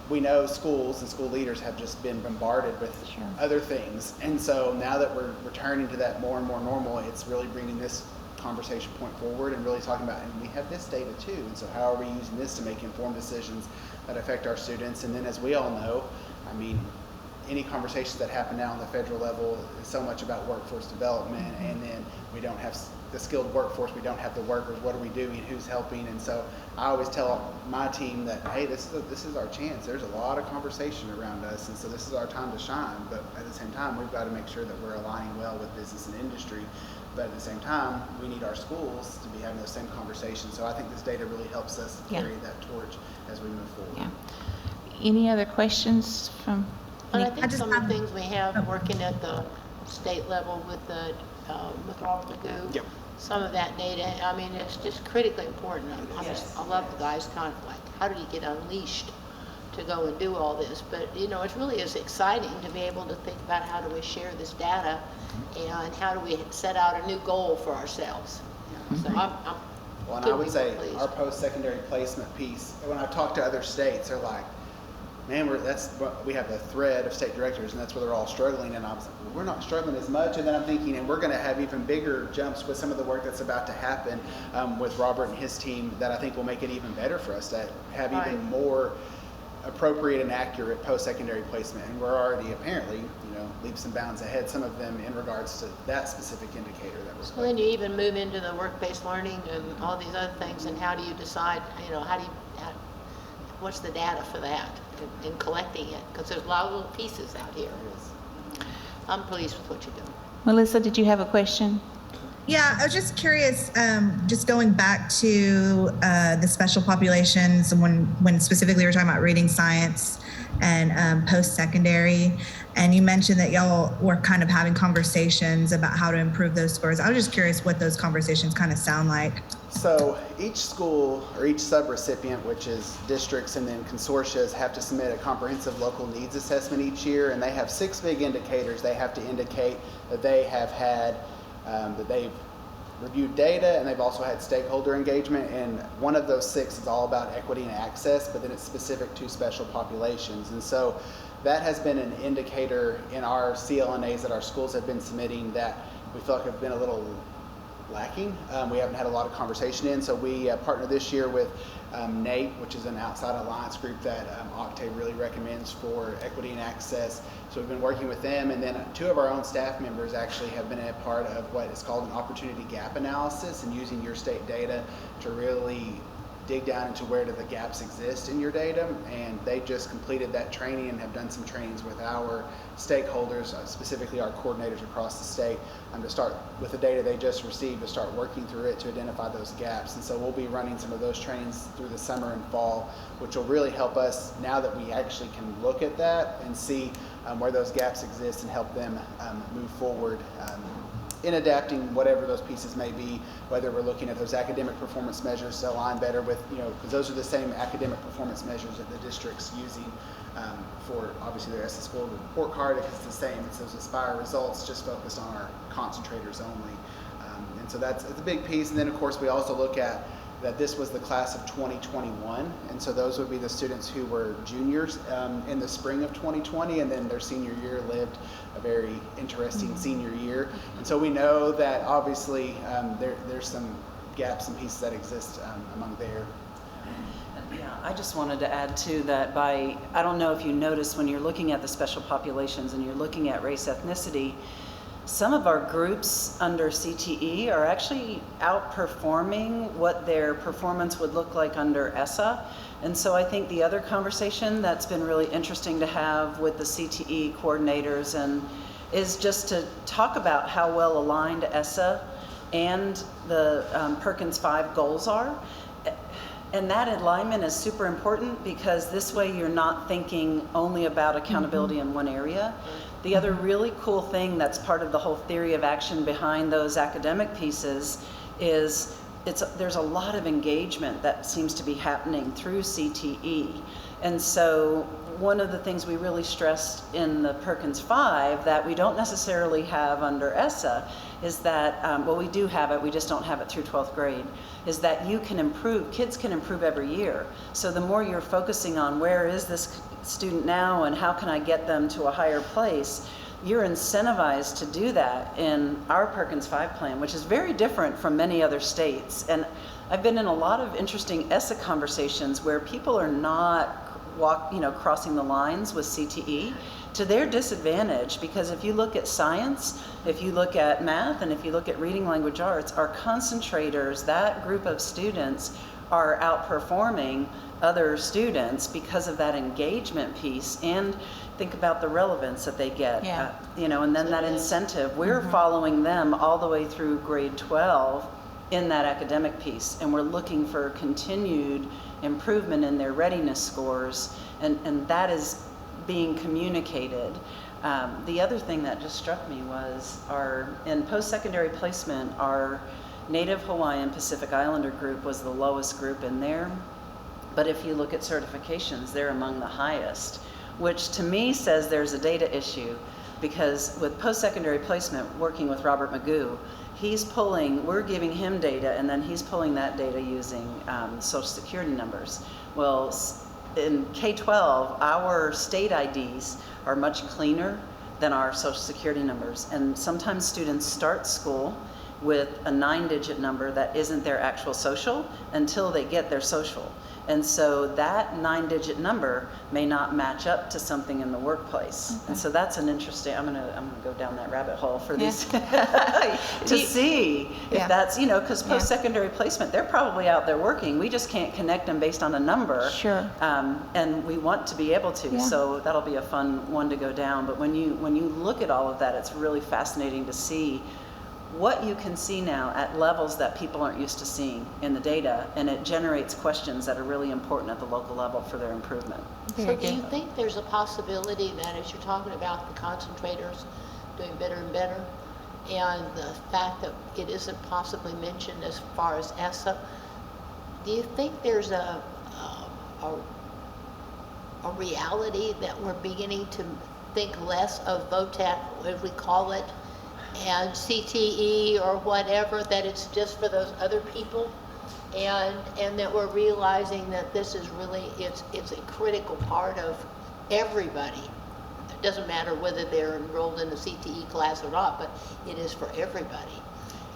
Speaker 6: we know schools and school leaders have just been bombarded with other things. And so now that we're returning to that more and more normal, it's really bringing this conversation point forward and really talking about, and we have this data too. And so how are we using this to make informed decisions that affect our students? And then, as we all know, I mean, any conversations that happen now on the federal level is so much about workforce development, and then we don't have the skilled workforce, we don't have the workers. What are we doing? Who's helping? And so I always tell my team that, hey, this is our chance. There's a lot of conversation around us, and so this is our time to shine. But at the same time, we've got to make sure that we're aligning well with business and industry. But at the same time, we need our schools to be having those same conversations. So I think this data really helps us carry that torch as we move forward.
Speaker 1: Yeah. Any other questions from?
Speaker 4: And I think some of the things we have working at the state level with the with Robert Magoo,
Speaker 6: Yep.
Speaker 4: some of that data, I mean, it's just critically important. I love the guys kind of like, how did he get unleashed to go and do all this? But it really is exciting to be able to think about how do we share this data and how do we set out a new goal for ourselves. So I'm
Speaker 6: Well, and I would say
Speaker 4: pleased.
Speaker 6: our post-secondary placement piece, when I talk to other states, they're like, man, we have a thread of state directors, and that's where they're all struggling. And I was like, well, we're not struggling as much. And then I'm thinking, and we're going to have even bigger jumps with some of the work that's about to happen with Robert and his team, that I think will make it even better for us to have even more appropriate and accurate post-secondary placement. And we're already apparently, leaps and bounds ahead, some of them in regards to that specific indicator that was.
Speaker 4: So then you even move into the work-based learning and all these other things, and how do you decide, what's the data for that and collecting it? Because there's a lot of little pieces out here. I'm pleased with what you're doing.
Speaker 1: Melissa, did you have a question?
Speaker 7: Yeah, I was just curious, just going back to the special populations, and when specifically we're talking about reading science and post-secondary, and you mentioned that y'all were kind of having conversations about how to improve those scores. I was just curious what those conversations kind of sound like.
Speaker 6: So each school or each subrecipient, which is districts and then consortia, have to submit a comprehensive local needs assessment each year, and they have 6 big indicators. They have to indicate that they have had, that they've reviewed data, and they've also had stakeholder engagement, and one of those 6 is all about equity and access, but then it's specific to special populations. And so that has been an indicator in our CLNAs that our schools have been submitting that we feel like have been a little lacking. We haven't had a lot of conversation in, so we partnered this year with NAPE, which is an outside alliance group that Octave really recommends for equity and access. So we've been working with them, and then 2 of our own staff members actually have been a part of what is called an opportunity gap analysis, and using your state data to really dig down into where do the gaps exist in your data. And they just completed that training and have done some trainings with our stakeholders, specifically our coordinators across the state, to start with the data they just received, to start working through it to identify those gaps. And so we'll be running some of those trainings through the summer and fall, which will really help us now that we actually can look at that and see where those gaps exist and help them move forward in adapting whatever those pieces may be, whether we're looking at those academic performance measures to align better with, because those are the same academic performance measures that the district's using for obviously their Essa score report card. It's the same. It's those Aspire results, just focused on our concentrators only. And so that's a big piece. And then of course we also look at that this was the class of 2021, and so those would be the students who were juniors in the spring of 2020, and then their senior year lived a very interesting senior year. And so we know that obviously there's some gaps and pieces that exist among there.
Speaker 2: Yeah, I just wanted to add too that I don't know if you notice when you're looking at the special populations and you're looking at race ethnicity, some of our groups under CTE are actually outperforming what their performance would look like under Essa. And so I think the other conversation that's been really interesting to have with the CTE coordinators is just to talk about how well aligned Essa and the Perkins 5 goals are. And that alignment is super important, because this way you're not thinking only about accountability in one area. The other really cool thing that's part of the whole theory of action behind those academic pieces is there's a lot of engagement that seems to be happening through CTE. And so one of the things we really stressed in the Perkins 5 that we don't necessarily have under Essa is that, well, we do have it, we just don't have it through 12th grade, is that you can improve, kids can improve every year. So the more you're focusing on where is this student now and how can I get them to a higher place, you're incentivized to do that in our Perkins 5 plan, which is very different from many other states. And I've been in a lot of interesting Essa conversations where people are not crossing the lines with CTE to their disadvantage, because if you look at science, if you look at math, and if you look at reading language arts, our concentrators, that group of students, are outperforming other students because of that engagement piece. And think about the relevance that they get,
Speaker 1: Yeah.
Speaker 2: And then that incentive. We're following them all the way through grade 12 in that academic piece, and we're looking for continued improvement in their readiness scores, and that is being communicated. The other thing that just struck me was in post-secondary placement, our Native Hawaiian Pacific Islander group was the lowest group in there, but if you look at certifications, they're among the highest, which to me says there's a data issue, because with post-secondary placement, working with Robert Magoo, we're giving him data, and then he's pulling that data using social security numbers. Well, in K-12, our state IDs are much cleaner than our social security numbers. And sometimes students start school with a 9-digit number that isn't their actual social until they get their social. And so that 9-digit number may not match up to something in the workplace. Okay. And so that's an interesting, I'm gonna go down that rabbit hole for these, to see if that's, because post-secondary placement, they're probably out there working. We just can't connect them based on a number.
Speaker 1: Sure.
Speaker 2: And we want to be able to, so that'll be a fun one to go down. But when you look at all of that, it's really fascinating to see what you can see now at levels that people aren't used to seeing in the data, and it generates questions that are really important at the local level for their improvement.
Speaker 4: So do you think there's a possibility that, as you're talking about the concentrators doing better and better, and the fact that it isn't possibly mentioned as far as Essa, do you think there's a reality that we're beginning to think less of VOTAC, as we call it, and CTE or whatever, that it's just for those other people, and that we're realizing that this is really, it's a critical part of everybody. It doesn't matter whether they're enrolled in a CTE class or not, but it is for everybody.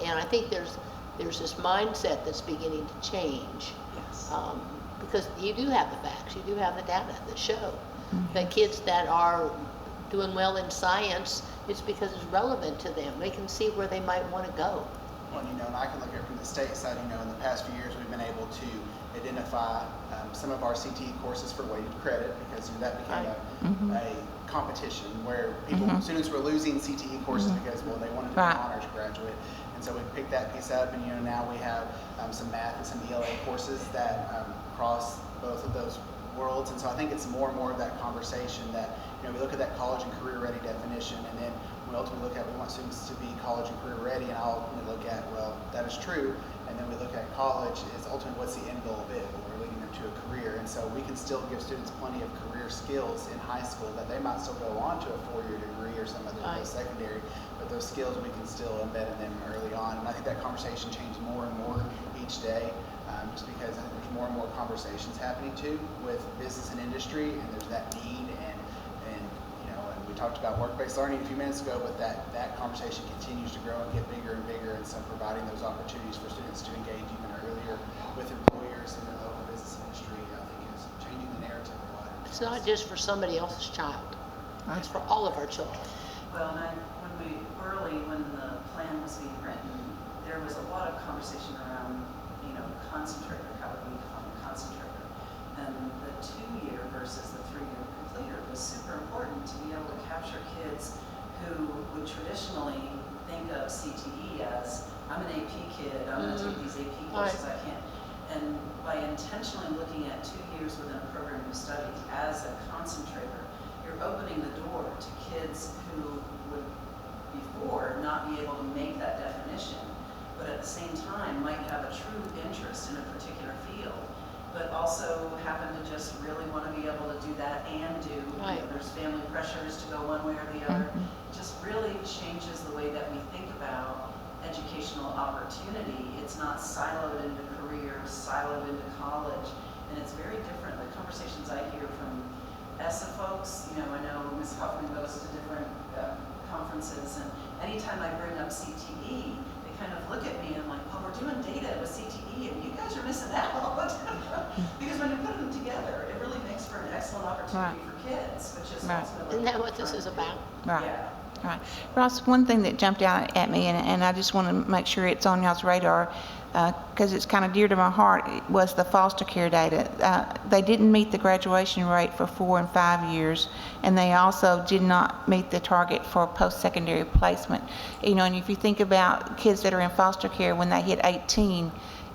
Speaker 4: And I think there's this mindset that's beginning to change.
Speaker 2: Yes.
Speaker 4: Because you do have the facts, you do have the data that show that kids that are doing well in science, it's because it's relevant to them. They can see where they might want to go.
Speaker 6: Well, and I can look at it from the state side. In the past few years, we've been able to identify some of our CTE courses for weighted credit, because that became a competition where students were losing CTE courses because, well, they wanted to be an honors graduate. And so we picked that piece up, and now we have some math and some ELA courses that cross both of those worlds. And so I think it's more and more of that conversation that, we look at that college and career ready definition, and then we ultimately look at, we want students to be college and career ready, and I'll ultimately look at, well, that is true. And then we look at college is ultimately what's the end goal of it, when we're leading them to a career. And so we can still give students plenty of career skills in high school that they might still go on to a 4-year degree or some other post-secondary, but those skills we can still embed in them early on. And I think that conversation changes more and more each day, just because I think there's more and more conversations happening too with business and industry, and there's that need, and we talked about work-based learning a few minutes ago, but that conversation continues to grow and get bigger and bigger, and so providing those opportunities for students to engage even earlier with employers in the local business industry, I think is changing the narrative a lot.
Speaker 4: It's not just for somebody else's child. It's for all of our children.
Speaker 2: Well, and when the plan was being written, there was a lot of conversation around, concentrator, how do we define a concentrator? And the 2-year versus the 3-year completer was super important to be able to capture kids who would traditionally think of CTE as, I'm an AP kid, I'm going to take these AP courses, I can't. And by intentionally looking at 2 years within a program of study as a concentrator, you're you're opening the door to kids who would before not be able to make that definition, but at the same time might have a true interest in a particular field, but also happen to just really want to be able to do that and do,
Speaker 4: Right.
Speaker 2: there's family pressures to go one way or the other. It just really changes the way that we think about educational opportunity. It's not siloed into careers, siloed into college, and it's very different. The conversations I hear from Essa folks, I know Ms. Huffman goes to different conferences, and anytime I bring up CTE, they kind of look at me and I'm like, well, we're doing data with CTE and you guys are missing out. Because when you put them together, it really makes for an excellent opportunity for kids, which is ultimately
Speaker 4: Isn't that what this is about?
Speaker 1: Right.
Speaker 2: Yeah.
Speaker 1: Right. Ross, one thing that jumped out at me, and I just want to make sure it's on y'all's radar, because it's kind of dear to my heart, was the foster care data. They didn't meet the graduation rate for 4 and 5 years, and they also did not meet the target for post-secondary placement. And if you think about kids that are in foster care when they hit 18,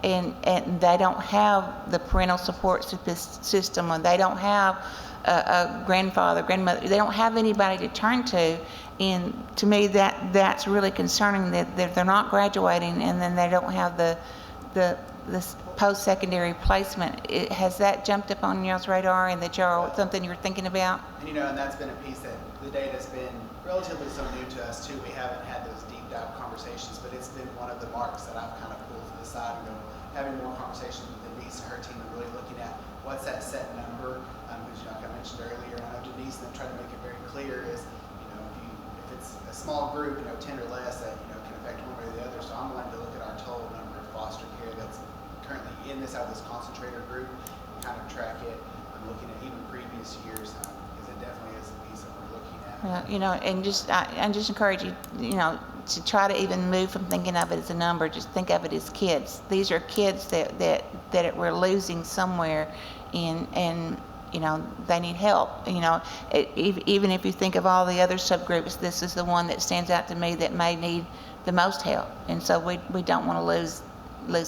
Speaker 1: and they don't have the parental support system, or they don't have a grandfather, grandmother, they don't have anybody to turn to. And to me, that's really concerning, that they're not graduating and then they don't have the post-secondary placement. Has that jumped up on y'all's radar, and that y'all something you're thinking about?
Speaker 6: And and that's been a piece that the data's been relatively so new to us too. We haven't had those deep dive conversations, but it's been one of the marks that I've kind of pulled to the side and go, having more conversations with Denise and her team, and really looking at what's that set number, because like I mentioned earlier, and I know Denise and them tried to make it very clear, is if it's a small group, 10 or less, that can affect one way or the other. So I'm wanting to look at our total number of foster care that's currently in this concentrator group, and kind of track it. I'm looking at even previous years, because it definitely is a piece that we're looking at.
Speaker 1: And I just encourage you, to try to even move from thinking of it as a number. Just think of it as kids. These are kids that we're losing somewhere, and they need help. Even if you think of all the other subgroups, this is the one that stands out to me that may need the most help, and so we don't want to lose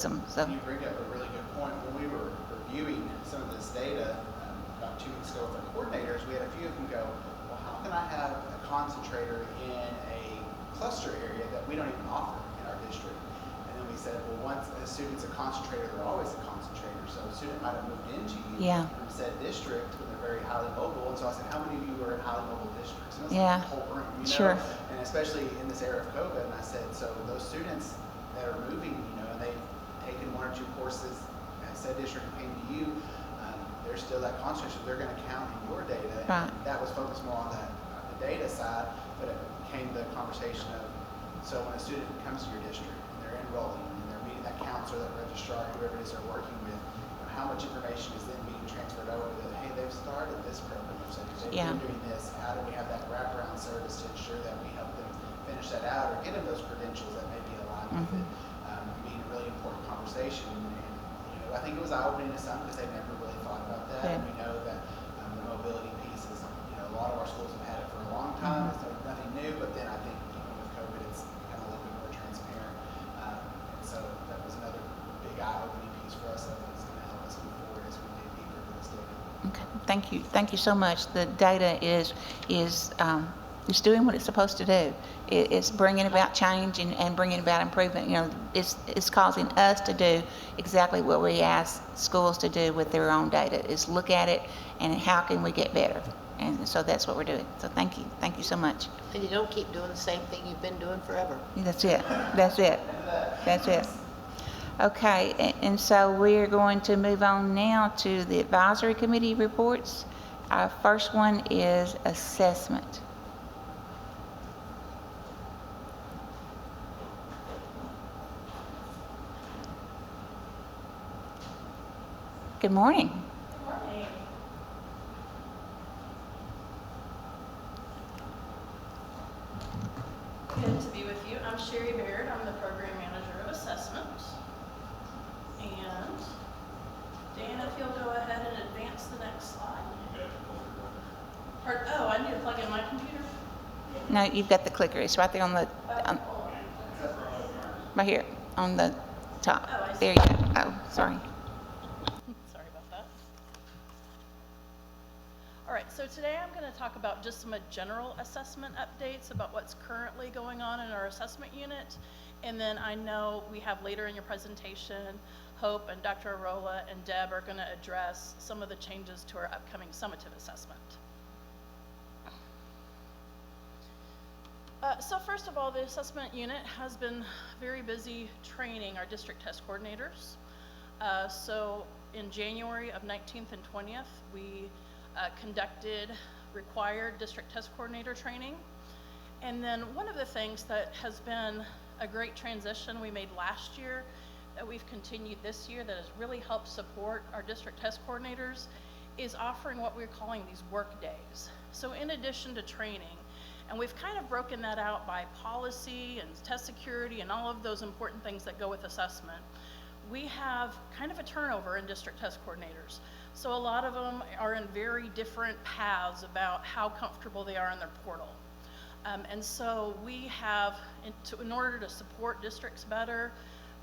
Speaker 1: them. So
Speaker 6: You bring up a really good point. When we were reviewing some of this data about 2 weeks ago with our coordinators, we had a few of them go, well, how can I have a concentrator in a cluster area that we don't even offer in our district? And then we said, well, once a student's a concentrator, they're always a concentrator. So a student might have moved into you from said district when they're very highly mobile. And so I said, how many of you are in highly mobile districts? And it was the whole room,
Speaker 1: Sure.
Speaker 6: And especially in this era of COVID. And I said, so those students that are moving, and they've taken 1 or 2 courses at said district and came to you, there's still that concentration. They're going to count in your data.
Speaker 1: Right.
Speaker 6: And that was focused more on the data side, but it became the conversation of, so when a student comes to your district and they're enrolling and they're meeting that counselor, that registrar, whoever it is they're working with, how much information is then being transferred over that, hey, they've started this program, so they've been doing this, how do we have that wraparound service to ensure that we help them finish that out or get them those credentials that may be aligned with it, being a really important conversation. And I think it was eye-opening to some because they never really thought about that. And we know that the mobility piece is, a lot of our schools have had it for a long time. It's nothing new, but then I think with COVID, it's become a little bit more transparent. And so that was another big eye-opening piece for us that is going to help us move forward as we dig deeper into this data.
Speaker 1: okay, thank you so much. The data is doing what it's supposed to do. It's bringing about change and bringing about improvement. It's causing us to do exactly what we ask schools to do with their own data, is look at it and how can we get better. And so that's what we're doing. So thank you so much.
Speaker 4: And you don't keep doing the same thing you've been doing forever.
Speaker 1: That's it. Okay, and so we're going to move on now to the advisory committee reports. Our first one is assessment. Good morning.
Speaker 8: Good morning. Good to be with you. I'm Sherry Baird. I'm the program manager of assessment. And Dan, if you'll go ahead and advance the next slide. Oh, I need to plug in my computer.
Speaker 1: No, you've got the clicker. It's right there on the, right here on the top.
Speaker 8: Oh, I see.
Speaker 1: There you go. Oh, sorry.
Speaker 8: Sorry about that. All right, so today I'm going to talk about just some general assessment updates about what's currently going on in our assessment unit. And then I know we have later in your presentation, Hope and Dr. Arola and Deb are going to address some of the changes to our upcoming summative assessment. So first of all, the assessment unit has been very busy training our district test coordinators. So in January of 19th and 20th, we conducted required district test coordinator training. And then one of the things that has been a great transition we made last year that we've continued this year that has really helped support our district test coordinators is offering what we're calling these work days. So in addition to training, and we've kind of broken that out by policy and test security and all of those important things that go with assessment, we have kind of a turnover in district test coordinators. So a lot of them are in very different paths about how comfortable they are in their portal. And so we have, in order to support districts better,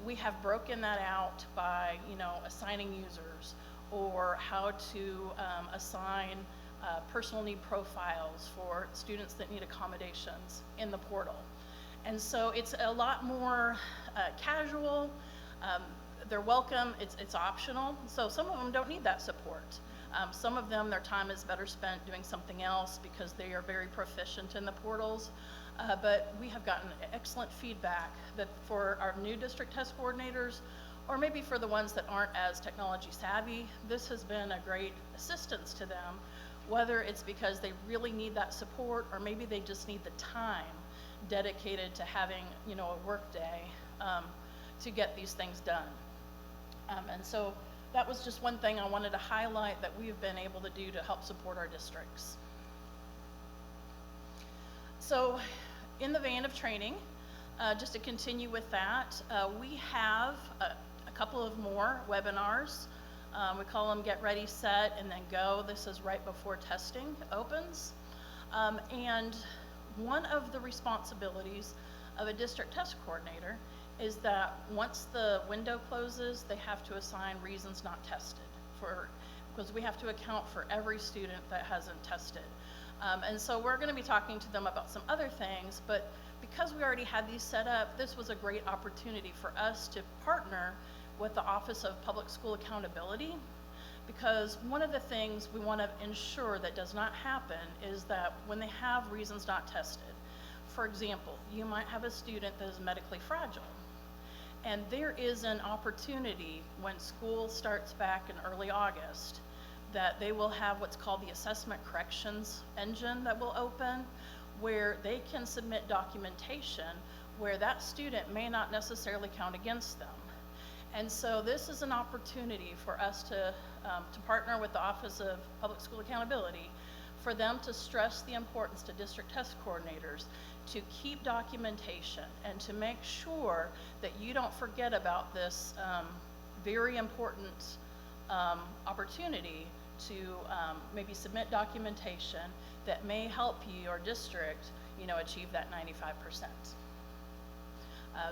Speaker 8: we have broken that out by, assigning users or how to assign personal need profiles for students that need accommodations in the portal. And so it's a lot more casual. They're welcome, it's optional. So some of them don't need that support. Some of them, their time is better spent doing something else because they are very proficient in the portals. But we have gotten excellent feedback that for our new district test coordinators, or maybe for the ones that aren't as technology savvy, this has been a great assistance to them, whether it's because they really need that support or maybe they just need the time dedicated to having, a work day to get these things done. And so that was just one thing I wanted to highlight that we've been able to do to help support our districts. So in the vein of training, just to continue with that, we have a couple of more webinars. We call them Get Ready, Set, and then Go. This is right before testing opens. And one of the responsibilities of a district test coordinator is that once the window closes, they have to assign reasons not tested because we have to account for every student that hasn't tested. And so we're going to be talking to them about some other things, but because we already had these set up, this was a great opportunity for us to partner with the Office of Public School Accountability, because one of the things we want to ensure that does not happen is that when they have reasons not tested, for example, you might have a student that is medically fragile, and there is an opportunity when school starts back in early August that they will have what's called the assessment corrections engine that will open, where they can submit documentation where that student may not necessarily count against them. And so this is an opportunity for us to partner with the Office of Public School Accountability for them to stress the importance to district test coordinators to keep documentation and to make sure that you don't forget about this very important opportunity to maybe submit documentation that may help you, your district, achieve that 95%.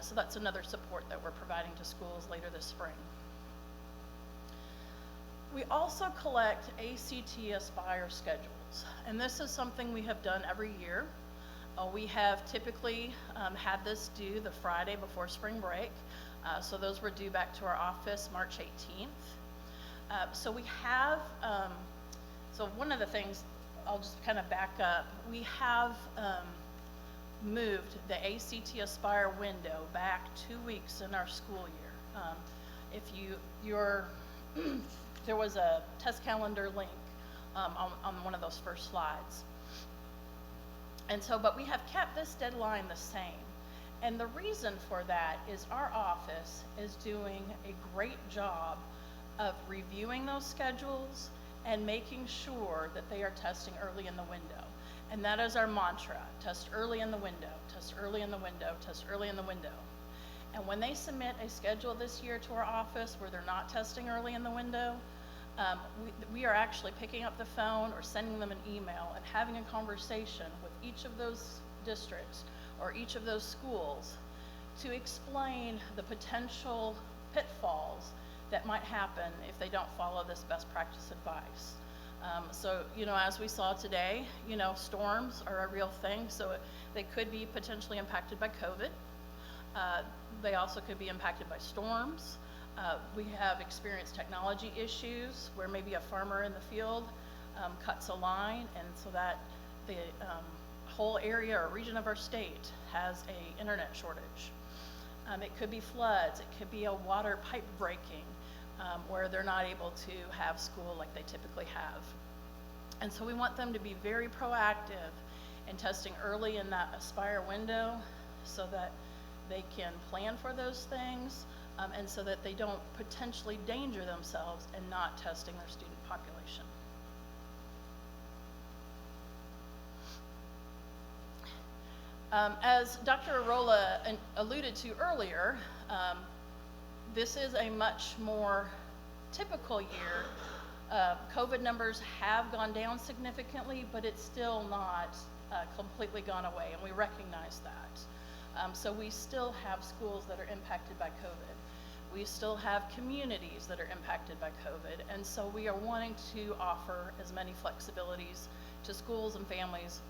Speaker 8: So that's another support that we're providing to schools later this spring. We also collect ACT Aspire schedules, and this is something we have done every year. We have typically had this due the Friday before spring break, so those were due back to our office March 18th. So we have, so one of the things, I'll just kind of back up, we have moved the ACT Aspire window back 2 weeks in our school year. If there was a test calendar link on one of those first slides. And so, but we have kept this deadline the same. And the reason for that is our office is doing a great job of reviewing those schedules and making sure that they are testing early in the window. And that is our mantra: test early in the window, test early in the window, test early in the window. And when they submit a schedule this year to our office where they're not testing early in the window, we are actually picking up the phone or sending them an email and having a conversation with each of those districts or each of those schools to explain the potential pitfalls that might happen if they don't follow this best practice advice. So, as we saw today, storms are a real thing, so they could be potentially impacted by COVID. They also could be impacted by storms. We have experienced technology issues where maybe a farmer in the field cuts a line, and so that the whole area or region of our state has a internet shortage. It could be floods, it could be a water pipe breaking where they're not able to have school like they typically have. And so we want them to be very proactive in testing early in that Aspire window so that they can plan for those things and so that they don't potentially danger themselves in not testing their student population. As Dr. Arola alluded to earlier, this is a much more typical year. COVID numbers have gone down significantly, but it's still not completely gone away, and we recognize that. So we still have schools that are impacted by COVID. We still have communities that are impacted by COVID, and so we are wanting to offer as many flexibilities to schools and families,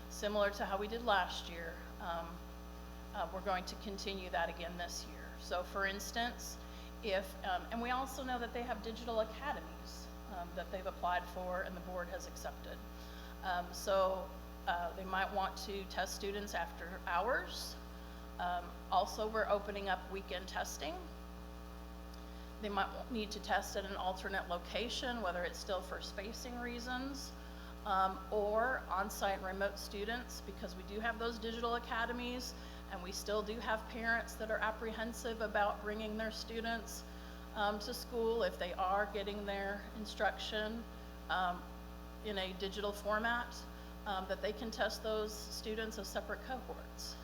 Speaker 8: similar to how we did last year. We're going to continue that again this year. So for instance, and we also know that they have digital academies that they've applied for and the board has accepted. So they might want to test students after hours. Also, we're opening up weekend testing. They might need to test at an alternate location, whether it's still for spacing reasons, or on-site and remote students, because we do have those digital academies, and we still do have parents that are apprehensive about bringing their students to school if they are getting their instruction in a digital format, that they can test those students as separate cohorts.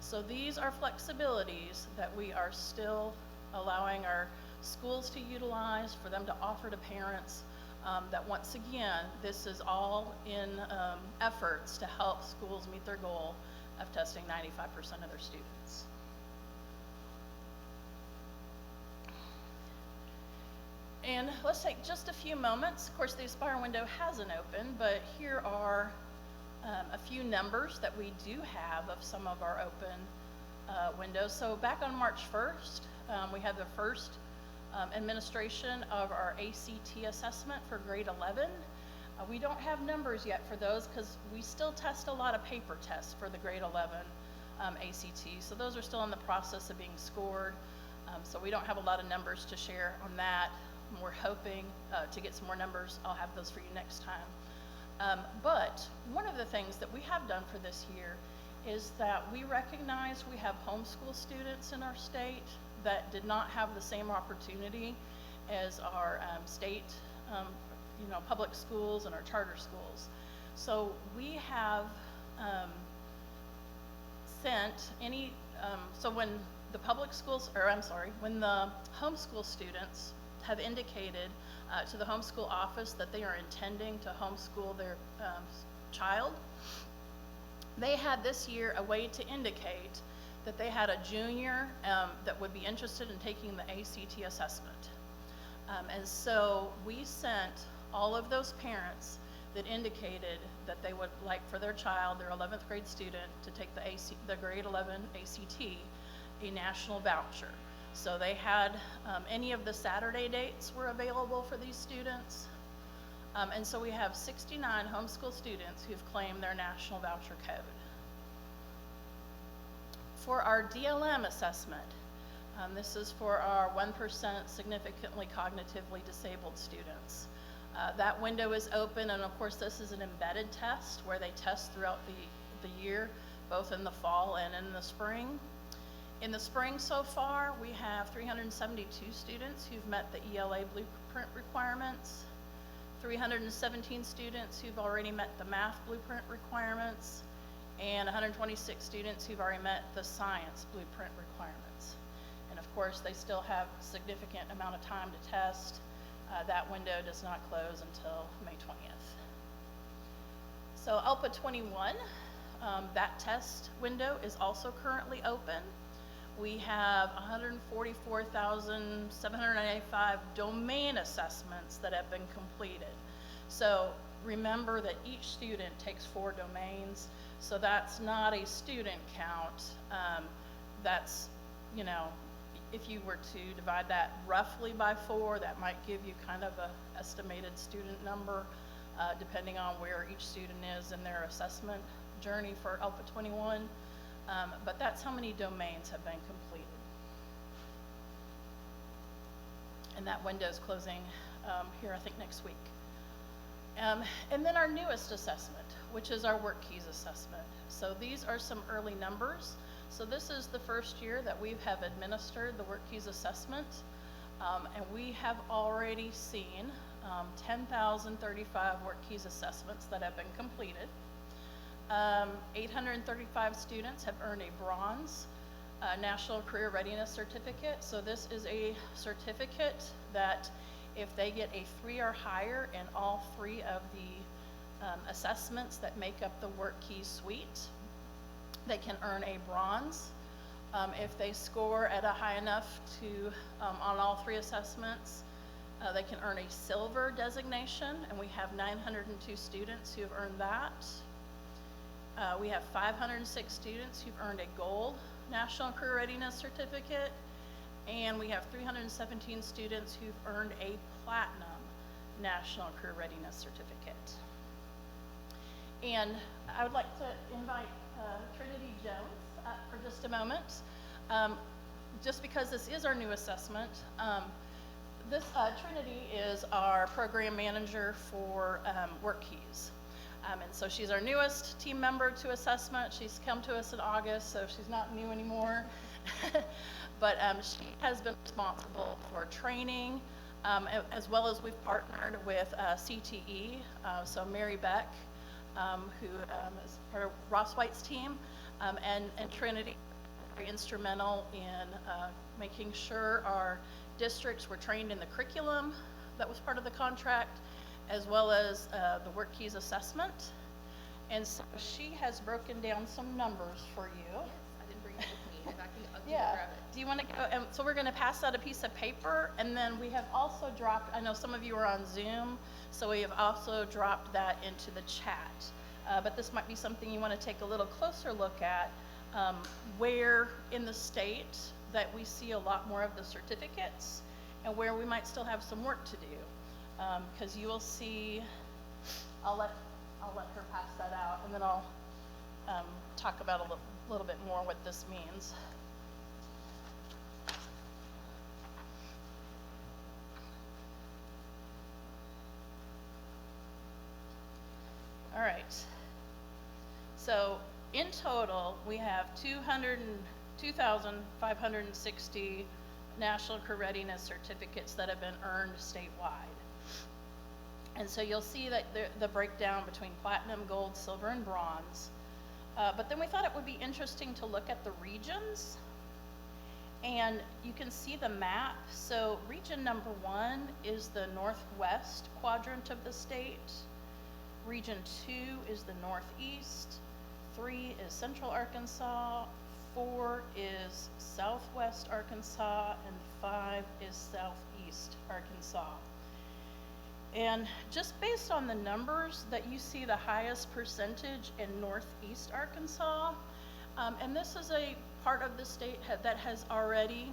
Speaker 8: So these are flexibilities that we are still allowing our schools to utilize, for them to offer to parents, that once again, this is all in efforts to help schools meet their goal of testing 95% of their students. And let's take just a few moments. Of course, the Aspire window hasn't opened, but here are a few numbers that we do have of some of our open windows. So back on March 1st, we had the first administration of our ACT assessment for grade 11. We don't have numbers yet for those because we still test a lot of paper tests for the grade 11 ACT. So those are still in the process of being scored. So we don't have a lot of numbers to share on that. We're hoping to get some more numbers. I'll have those for you next time. But one of the things that we have done for this year is that we recognize we have homeschool students in our state that did not have the same opportunity as our state public schools and our charter schools. So we have sent any, so when the public schools, or I'm sorry, when the homeschool students have indicated to the homeschool office that they are intending to homeschool their child, they had this year a way to indicate that they had a junior that would be interested in taking the ACT assessment. And so we sent all of those parents that indicated that they would like for their child, their 11th grade student, to take the grade 11 ACT, a national voucher. So they had, any of the Saturday dates were available for these students. And so we have 69 homeschool students who've claimed their national voucher code. For our Dlm assessment, this is for our 1% significantly cognitively disabled students. That window is open, and of course this is an embedded test where they test throughout the year, both in the fall and in the spring. In the spring so far, we have 372 students who've met the ELA blueprint requirements, 317 students who've already met the math blueprint requirements, and 126 students who've already met the science blueprint requirements. And of course, they still have a significant amount of time to test. That window does not close until May 20th. So ALPA 21, that test window is also currently open. we have 144,795 domain assessments that have been completed. So remember that each student takes 4 domains, so that's not a student count. That's, you know, if you were to divide that roughly by 4, that might give you kind of a estimated student number, depending on where each student is in their assessment journey for ALPA 21. But that's how many domains have been completed. And that window is closing here, I think, next week. And then our newest assessment, which is our Workkeys Assessment. So these are some early numbers. So this is the first year that we have administered the Workkeys Assessment, and we have already seen 10,035 Workkeys assessments that have been completed. 835 students have earned a bronze National Career Readiness Certificate. So this is a certificate that if they get a 3 or higher in all 3 of the assessments that make up the Workkeys suite, they can earn a bronze. If they score at a high enough to on all 3 assessments, they can earn a silver designation, and we have 902 students who have earned that. We have 506 students who've earned a gold National Career Readiness Certificate, and we have 317 students who've earned a platinum National Career Readiness Certificate. And I would like to invite Trinity Jones up for just a moment. Just because this is our new assessment, Trinity is our program manager for Workkeys. And so she's our newest team member to assessment. She's come to us in August, so she's not new anymore. But she has been responsible for training, as well as we've partnered with CTE, so Mary Beck, who is part of Ross White's team, and Trinity, very instrumental in making sure our districts were trained in the curriculum that was part of the contract, as well as the Workkeys Assessment. And so she has broken down some numbers for you.
Speaker 9: Yes, I didn't bring it with me. If I can, I'll
Speaker 8: Yeah.
Speaker 9: grab it.
Speaker 8: Do you want to go? So we're going to pass out a piece of paper, and then we have also dropped, I know some of you are on Zoom, so we have also dropped that into the chat. But this might be something you want to take a little closer look at, where in the state that we see a lot more of the certificates and where we might still have some work to do. Because you will see, I'll let her pass that out, and then I'll talk about a little bit more what this means. All right. So in total, we have 2,560 National Career Readiness certificates that have been earned statewide. And so you'll see that the breakdown between platinum, gold, silver, and bronze. But then we thought it would be interesting to look at the regions. And you can see the map. So region number 1 is the northwest quadrant of the state. Region 2 is the northeast. 3 is central Arkansas. 4 is southwest Arkansas, and 5 is southeast Arkansas. And just based on the numbers that you see the highest percentage in northeast Arkansas, and this is a part of the state that has already,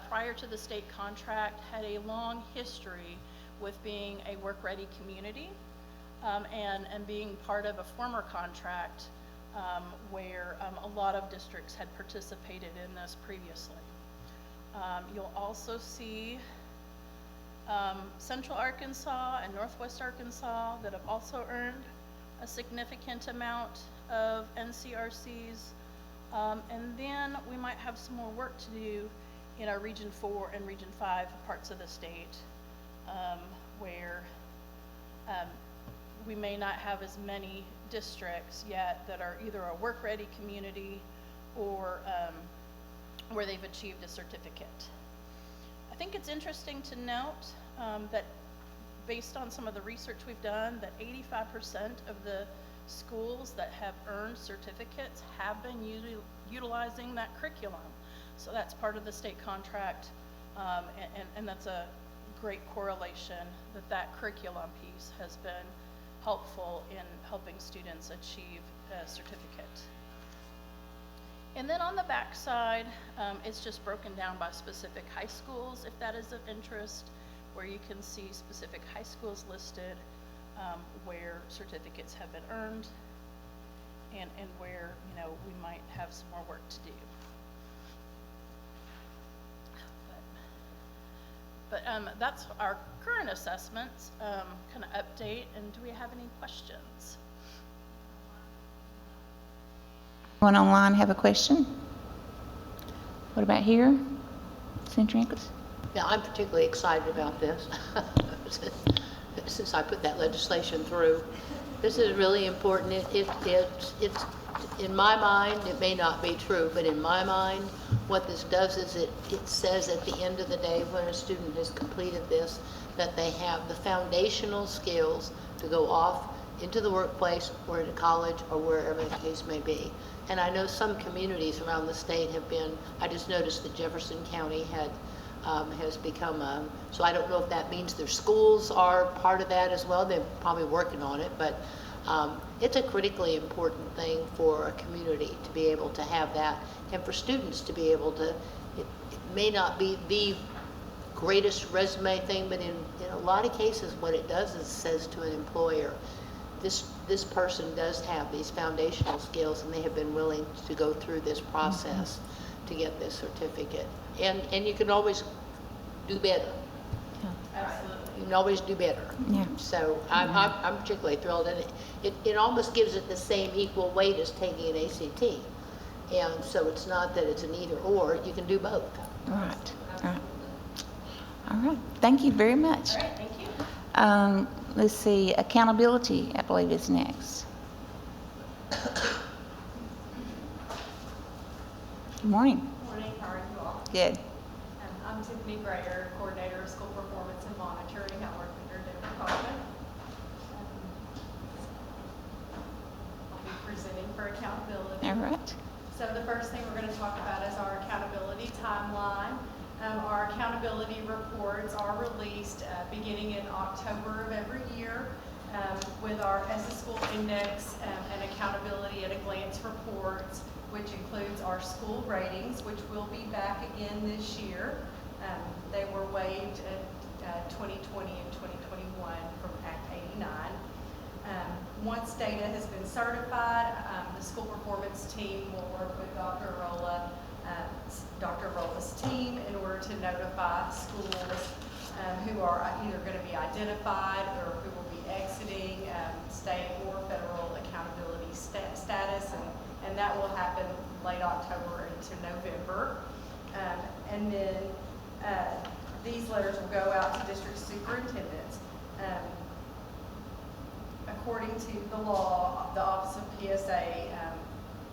Speaker 8: prior to the state contract, had a long history with being a work-ready community, and being part of a former contract where a lot of districts had participated in this previously. You'll also see Central Arkansas and Northwest Arkansas that have also earned a significant amount of NCRCs. And then we might have some more work to do in our Region 4 and Region 5 parts of the state, where we may not have as many districts yet that are either a work-ready community or where they've achieved a certificate. I think it's interesting to note that based on some of the research we've done, that 85% of the schools that have earned certificates have been utilizing that curriculum. So that's part of the state contract, and that's a great correlation that curriculum piece has been helpful in helping students achieve a certificate. And then on the back side, it's just broken down by specific high schools, if that is of interest, where you can see specific high schools listed, where certificates have been earned, and where, you know, we might have some more work to do. But that's our current assessments, kind of update. And do we have any questions?
Speaker 1: Anyone online have a question? What about here? Senator Incas?
Speaker 4: Yeah, I'm particularly excited about this since I put that legislation through. This is really important. It's in my mind, it may not be true, but in my mind, what this does is it says at the end of the day when a student has completed this, that they have the foundational skills to go off into the workplace or into college or wherever the case may be. And I know some communities around the state have been, I just noticed that Jefferson County has become, so I don't know if that means their schools are part of that as well. They're probably working on it, but it's a critically important thing for a community to be able to have that, and for students to be able to, it may not be the greatest resume thing, but in a lot of cases what it does is it says to an employer, this person does have these foundational skills and they have been willing to go through this process to get this certificate. And you can always do better.
Speaker 8: Absolutely.
Speaker 4: You can always do better.
Speaker 1: Yeah.
Speaker 4: So I'm particularly thrilled, and it almost gives it the same equal weight as taking an ACT. And so it's not that it's an either or, you can do both.
Speaker 1: Right. All right. Thank you very much.
Speaker 8: All right, thank you.
Speaker 1: Let's see, accountability, I believe, is next. Good morning.
Speaker 10: Morning, how are you all?
Speaker 1: Good.
Speaker 10: I'm Tiffany Grayer, Coordinator of School Performance and Monitoring. I work under Dlm Assessment. I'll be presenting for accountability.
Speaker 1: All right.
Speaker 10: So the first thing we're going to talk about is our accountability timeline. Our accountability reports are released beginning in October of every year with our Essa School Index and Accountability at a Glance reports, which includes our school ratings, which will be back again this year. They were waived at 2020 and 2021 from Act 89. Once data has been certified, the school performance team will work with Dr. Rolla's team in order to notify schools who are either going to be identified or who will be exiting state or federal accountability status, and that will happen late October into November. And then these letters will go out to district superintendents. According to the law, the Office of PSA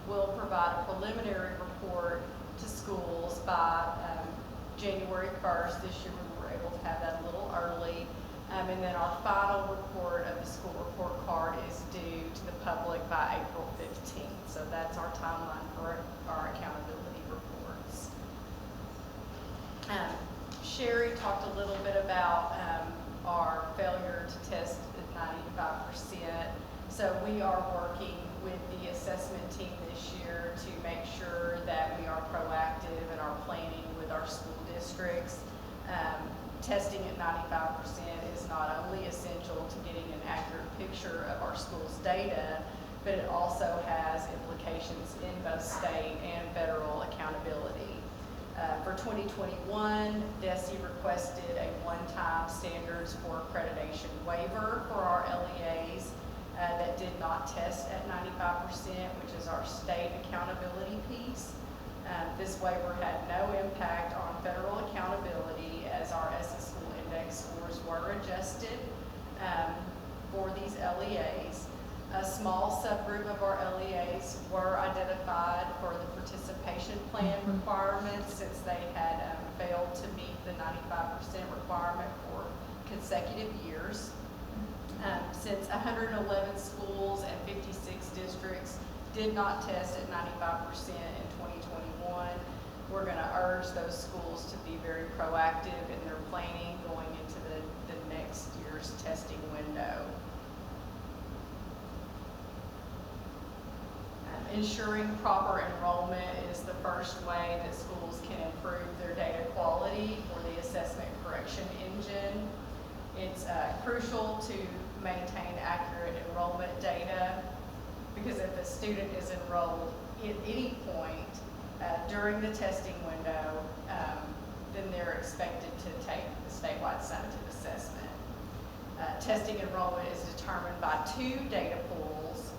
Speaker 10: will provide a preliminary report to schools by January 1st. This year we were able to have that a little early. And then our final report of the school report card is due to the public by April 15th. So that's our timeline for our accountability reports. Sherry talked a little bit about our failure to test at 95%. So we are working with the assessment team this year to make sure that we are proactive in our planning with our school districts. Testing at 95% is not only essential to getting an accurate picture of our school's data, but it also has implications in both state and federal accountability. For 2021, DESE requested a one-time standards for accreditation waiver for our LEAs that did not test at 95%, which is our state accountability piece. This waiver had no impact on federal accountability as our Essa School Index scores were adjusted for these LEAs. A small subgroup of our LEAs were identified for the participation plan requirements since they had failed to meet the 95% requirement for consecutive years. Since 111 schools and 56 districts did not test at 95% in 2021, we're going to urge those schools to be very proactive in their planning going into the next year's testing window. Ensuring proper enrollment is the first way that schools can improve their data quality for the assessment correction engine. It's crucial to maintain accurate enrollment data, because if a student is enrolled at any point during the testing window, then they're expected to take the statewide summative assessment. Testing enrollment is determined by 2 data pools.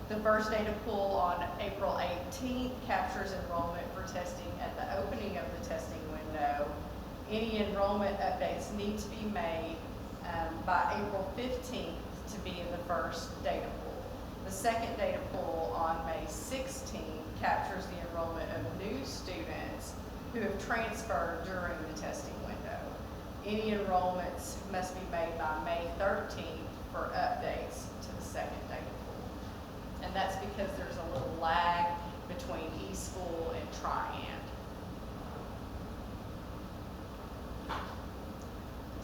Speaker 10: The first data pool on April 18th captures enrollment for testing at the opening of the testing window. Any enrollment updates need to be made by April 15th to be in the first data pool. The second data pool on May 16th captures the enrollment of new students who have transferred during the testing window. Any enrollments must be made by May 13th for updates to the second data pool. And that's because there's a little lag between eSchool and Triand.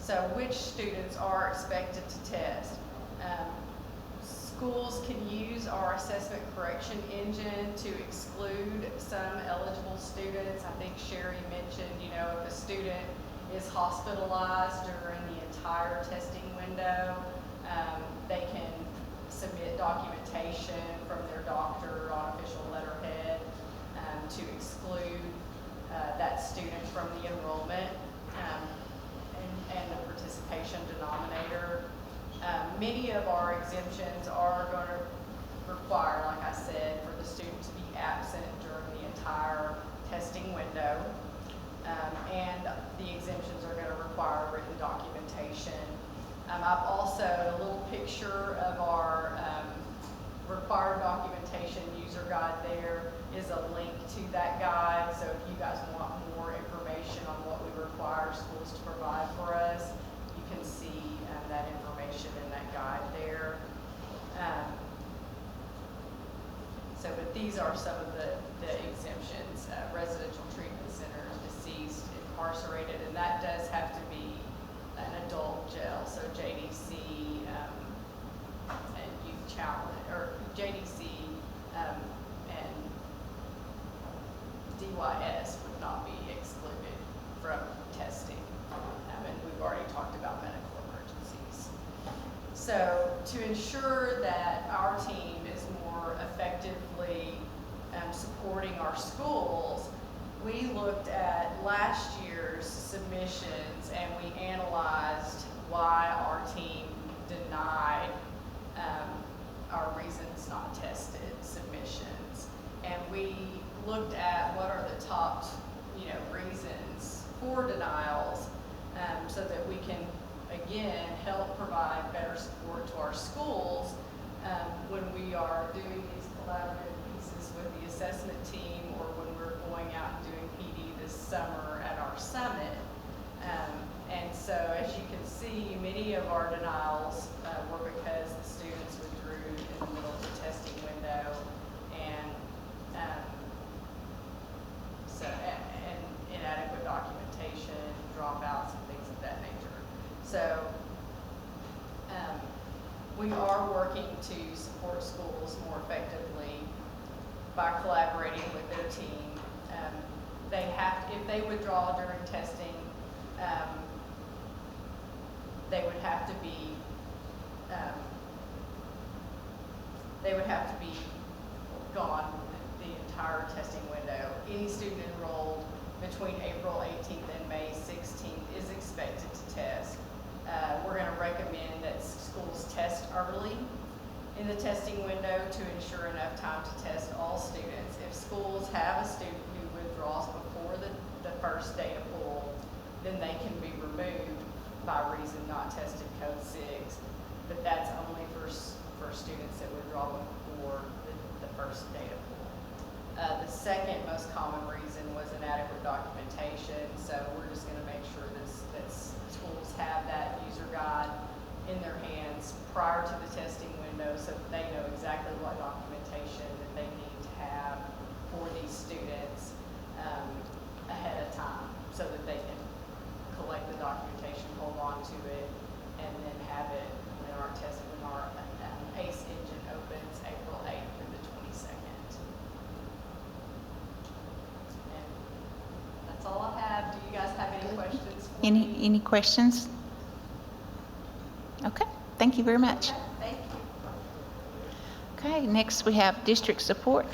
Speaker 10: So which students are expected to test? Schools can use our assessment correction engine to exclude some eligible students. I think Sherry mentioned, if a student is hospitalized during the entire testing window, they can submit documentation from their doctor on official letterhead to exclude that student from the enrollment and the participation denominator. Many of our exemptions are going to require, like I said, for the student to be absent during the entire testing window. And the exemptions are going to require written documentation. I've also, a little picture of our required documentation user guide. There is a link to that guide, so if you guys want more information on what we require schools to provide for us, you can see that information in that guide there. But these are some of the exemptions: residential treatment centers, deceased, incarcerated, and that does have to be an adult jail, so JDC and youth challenge, or JDC and DYS would not be excluded from testing. And we've already talked about medical emergencies. So to ensure that our team is more effectively supporting our schools, we looked at last year's submissions and we analyzed why our team denied our reasons not tested submissions. And we looked at what are the top reasons for denials, so that we can again help provide better support to our schools when we are doing these collaborative pieces with the assessment team, or when we're going out and doing PD this summer at our summit. And so as you can see, many of our denials were because the students withdrew in the middle of the testing window, and inadequate documentation, dropouts, and things of that nature. So we are working to support schools more effectively by collaborating with their team. If they withdraw during testing, they would have to be gone the entire testing window. Any student enrolled between April 18th and May 16th is expected to test. We're going to recommend that schools test early in the testing window to ensure enough time to test all students. If schools have a student who withdraws before the first data pool, then they can be removed by reason not tested code 6, but that's only for students that withdraw before the first data pool. The second most common reason was inadequate documentation, so we're just going to make sure that schools have that user guide in their hands prior to the testing window, so that they know exactly what documentation that they need to have for these students so that they can collect the documentation, hold on to it, and then have it when our ACE engine opens April 8th through the 22nd. And that's all I have. Do you guys have any questions for me?
Speaker 1: Any questions? Okay, thank you very much.
Speaker 10: Okay, thank you.
Speaker 1: Okay, next we have district support.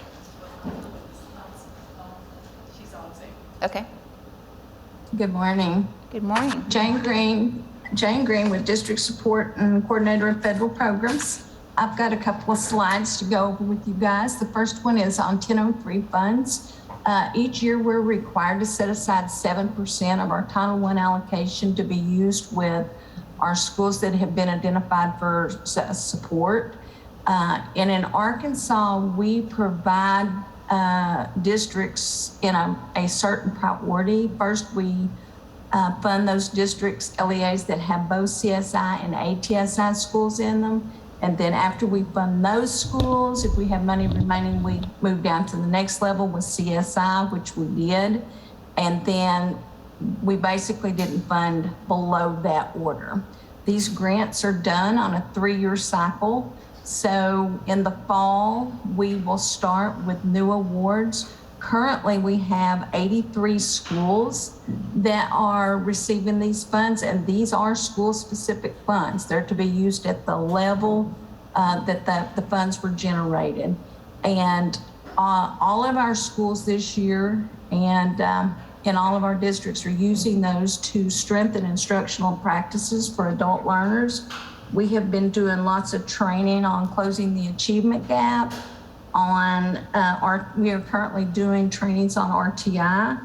Speaker 10: She's on Zoom.
Speaker 1: Okay,
Speaker 11: Good morning.
Speaker 1: good morning.
Speaker 11: Jane Green with District Support and Coordinator of Federal Programs. I've got a couple of slides to go over with you guys. The first one is on 1003 funds. Each year we're required to set aside 7% of our Title I allocation to be used with our schools that have been identified for support. And in Arkansas, we provide districts in a certain priority. First, we fund those districts, LEAs that have both CSI and ATSI schools in them. And then after we fund those schools, if we have money remaining, we move down to the next level with CSI, which we did. And then we basically didn't fund below that order. These grants are done on a 3-year cycle. So in the fall, we will start with new awards. Currently, we have 83 schools that are receiving these funds, and these are school-specific funds. They're to be used at the level that the funds were generated. And all of our schools this year and in all of our districts are using those to strengthen instructional practices for adult learners. We have been doing lots of training on closing the achievement gap. We are currently doing trainings on RTI.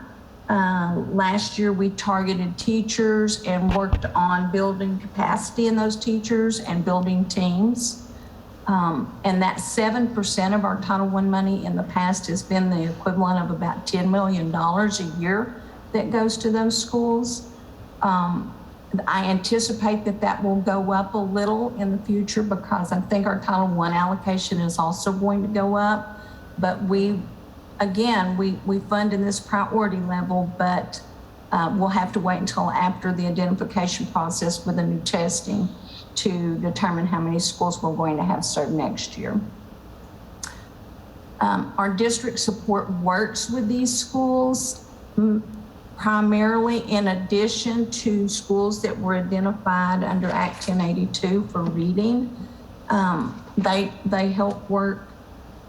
Speaker 11: Last year we targeted teachers and worked on building capacity in those teachers and building teams. And that 7% of our Title I money in the past has been the equivalent of about $10 million a year that goes to those schools. I anticipate that will go up a little in the future because I think our Title I allocation is also going to go up. But we fund in this priority level, but we'll have to wait until after the identification process with the new testing to determine how many schools we're going to have served next year. Our district support works with these schools primarily in addition to schools that were identified under Act 1082 for reading. They help work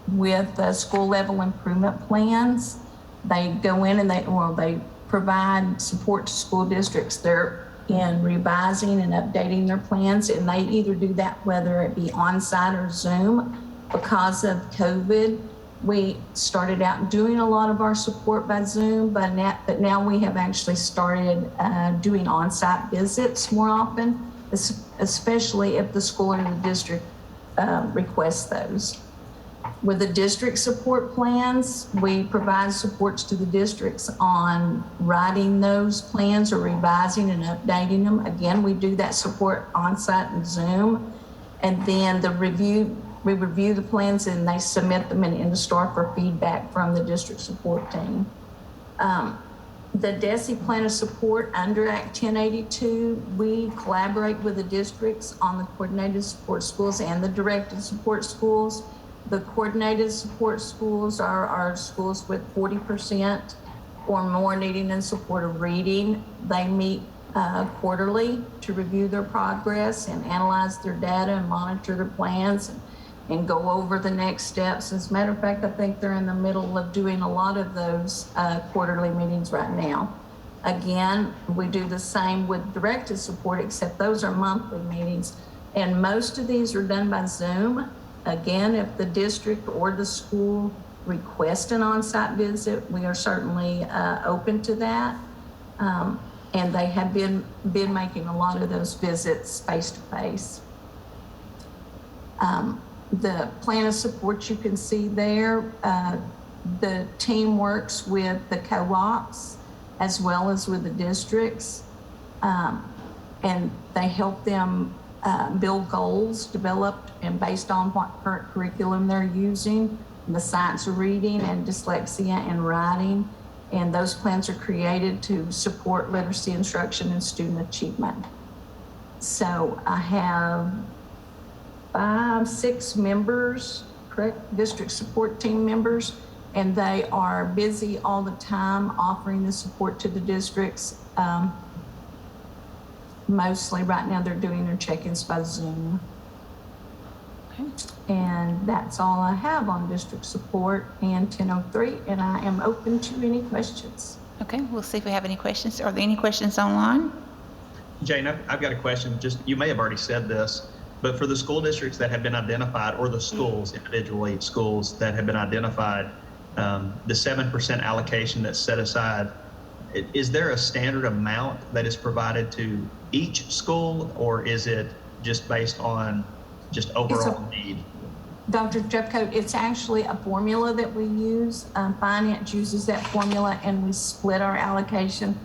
Speaker 11: with school level improvement plans. They go in and they provide support to school districts. They're in revising and updating their plans, and they either do that whether it be on-site or Zoom. Because of COVID, we started out doing a lot of our support by Zoom, but now we have actually started doing on-site visits more often, especially if the school or the district requests those. With the district support plans, we provide supports to the districts on writing those plans or revising and updating them. Again, we do that support on-site and Zoom. And then we review the plans and they submit them in InduStar for feedback from the district support team. The DESE plan of support under Act 1082, we collaborate with the districts on the coordinated support schools and the directed support schools. The coordinated support schools are our schools with 40% or more needing and support of reading. They meet quarterly to review their progress and analyze their data and monitor their plans and go over the next steps. As a matter of fact, I think they're in the middle of doing a lot of those quarterly meetings right now. Again, we do the same with directed support, except those are monthly meetings. And most of these are done by Zoom. Again, if the district or the school request an on-site visit, we are certainly open to that. And they have been making a lot of those visits face-to-face. The plan of support you can see there, the team works with the co-ops as well as with the districts, and they help them build goals developed and based on what current curriculum they're using, the science of reading and dyslexia and writing. And those plans are created to support literacy instruction and student achievement. So I have 5, 6 members, correct, district support team members, and they are busy all the time offering the support to the districts. Mostly right now they're doing their check-ins by Zoom.
Speaker 1: Okay.
Speaker 11: And that's all I have on district support and 1003, and I am open to any questions.
Speaker 1: Okay, we'll see if we have any questions. Are there any questions online?
Speaker 12: Jane, I've got a question. Just, you may have already said this, but for the school districts that have been identified, or the schools individually, schools that have been identified, the 7% allocation that's set aside, is there a standard amount that is provided to each school, or is it just based on just overall need?
Speaker 11: Dr. Jeffcoat, it's actually a formula that we use. Finance uses that formula, and we split our allocation.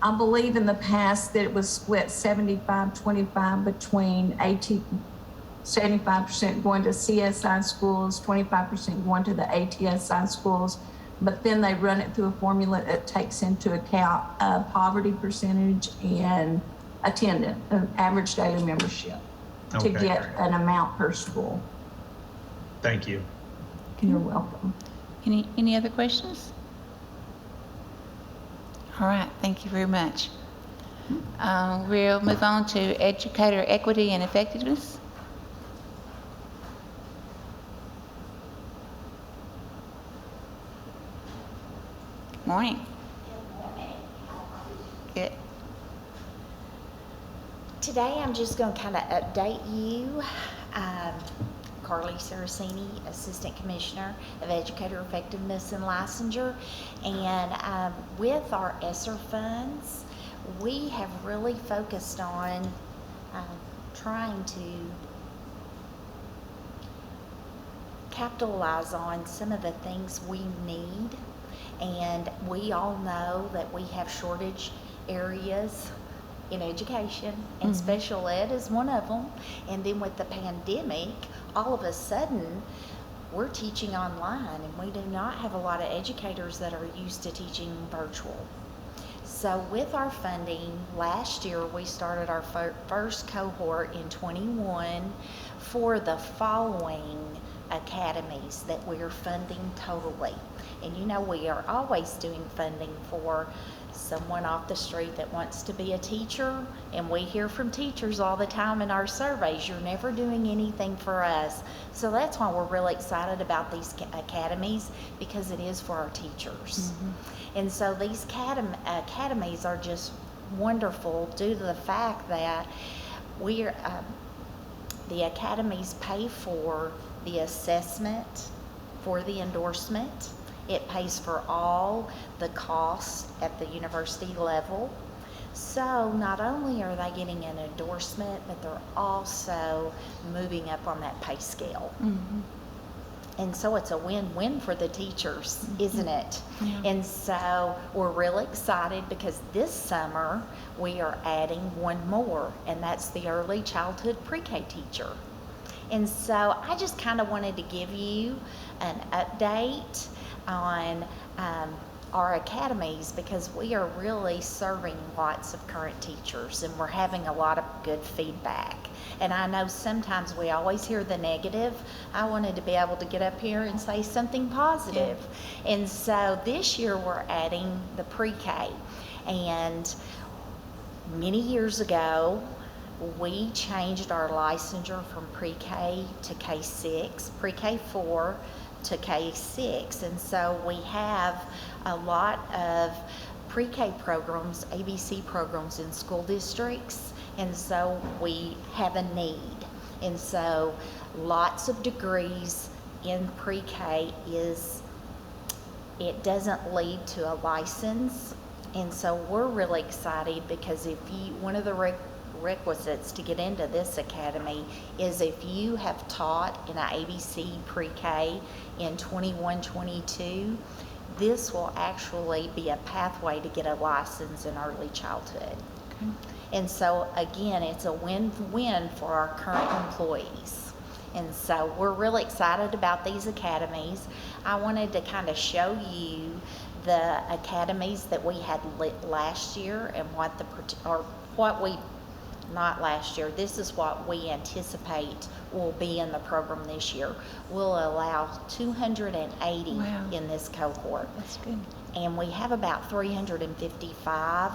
Speaker 11: I believe in the past that it was split 75-25 between 75% going to CSI schools, 25% going to the ATSI schools. But then they run it through a formula that takes into account poverty percentage and attendance, average daily membership, to get an amount per school.
Speaker 12: Thank you.
Speaker 11: You're welcome.
Speaker 1: Any other questions? All right, thank you very much. We'll move on to educator equity and effectiveness. Morning. Good.
Speaker 13: Today I'm just going to kind of update you. Carly Saraceni, Assistant Commissioner of Educator Effectiveness and Licensure. And with our ESSER funds, we have really focused on trying to capitalize on some of the things we need. And we all know that we have shortage areas in education, and special ed is one of them. And then with the pandemic, all of a sudden, we're teaching online, and we do not have a lot of educators that are used to teaching virtual. So with our funding, last year we started our first cohort in 21 for the following academies that we are funding totally. And you know, we are always doing funding for someone off the street that wants to be a teacher, and we hear from teachers all the time in our surveys, you're never doing anything for us. So that's why we're really excited about these academies, because it is for our teachers. And so these academies are just wonderful due to the fact that we're the academies pay for the assessment, for the endorsement. It pays for all the costs at the university level. So not only are they getting an endorsement, but they're also moving up on that pay scale. And so it's a win-win for the teachers, isn't it? Yeah. And so we're really excited because this summer we are adding one more, and that's the early childhood pre-K teacher. And so I just kind of wanted to give you an update on our academies, because we are really serving lots of current teachers, and we're having a lot of good feedback. And I know sometimes we always hear the negative. I wanted to be able to get up here and say something positive. Yeah. And so this year we're adding the pre-K. And many years ago, we changed our licensure from pre-K to K6, pre-K 4 to K6. And so we have a lot of pre-K programs, ABC programs in school districts. And so we have a need. And so lots of degrees in pre-K it doesn't lead to a license. And so we're really excited, because one of the requisites to get into this academy is if you have taught in an ABC pre-K in 21-22, this will actually be a pathway to get a license in early childhood. Okay. And so again, it's a win-win for our current employees. And so we're really excited about these academies. I wanted to kind of show you the academies that we had last year and not last year, this is what we anticipate will be in the program this year. We'll allow 280
Speaker 1: Wow.
Speaker 13: in this cohort.
Speaker 1: That's good.
Speaker 13: And we have about 355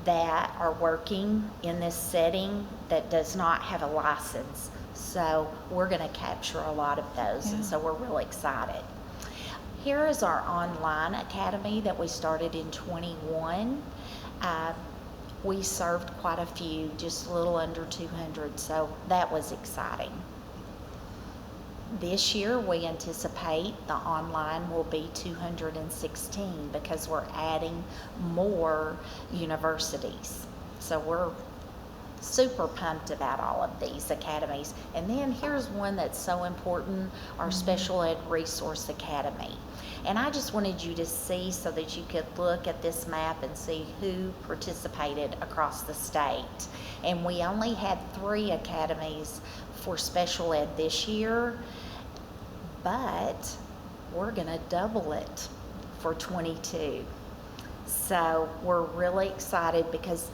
Speaker 13: that are working in this setting that does not have a license. So we're going to capture a lot of those, and so we're really excited. Here is our online academy that we started in 21. We served quite a few, just a little under 200, so that was exciting. This year, we anticipate the online will be 216 because we're adding more universities. So we're super pumped about all of these academies. And then here's one that's so important, our Special Ed Resource Academy. And I just wanted you to see so that you could look at this map and see who participated across the state. And we only had 3 academies for special ed this year, but we're gonna double it for 22. So we're really excited because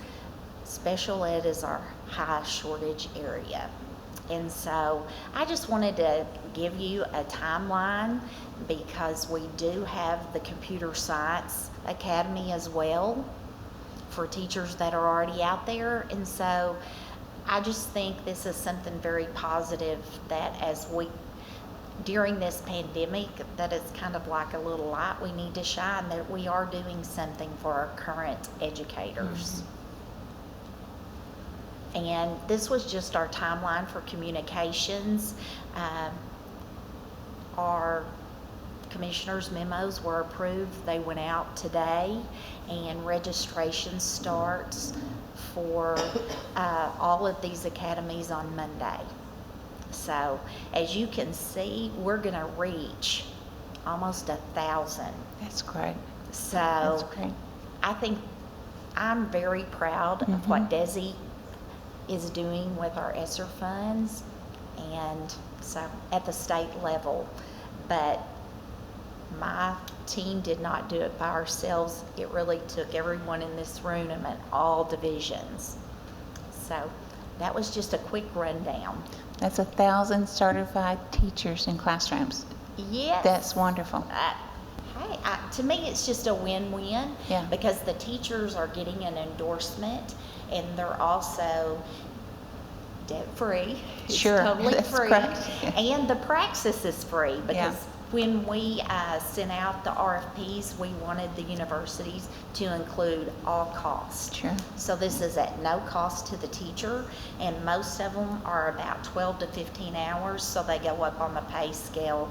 Speaker 13: special ed is our high shortage area. And so I just wanted to give you a timeline because we do have the Computer Science Academy as well for teachers that are already out there. And so I just think this is something very positive that as during this pandemic, that it's kind of like a little light we need to shine, that we are doing something for our current educators. And this was just our timeline for communications. Our commissioners' memos were approved. They went out today, and registration starts for all of these academies on Monday. So as you can see, we're going to reach almost 1,000.
Speaker 1: That's great.
Speaker 13: So
Speaker 1: That's great.
Speaker 13: I think I'm very proud of what Desi is doing with our ESSER funds, and so at the state level. But my team did not do it by ourselves. It really took everyone in this room and all divisions. So that was just a quick rundown.
Speaker 1: That's 1,000 certified teachers in classrooms.
Speaker 13: Yes.
Speaker 1: That's wonderful.
Speaker 13: Hey, to me, it's just a win-win
Speaker 1: Yeah.
Speaker 13: because the teachers are getting an endorsement, and they're also debt-free. It's
Speaker 1: Sure,
Speaker 13: totally
Speaker 1: that's
Speaker 13: free.
Speaker 1: correct.
Speaker 13: And the praxis is free because
Speaker 1: Yeah.
Speaker 13: when we sent out the RFPs, we wanted the universities to include all costs.
Speaker 1: Sure.
Speaker 13: So this is at no cost to the teacher, and most of them are about 12 to 15 hours, so they go up on the pay scale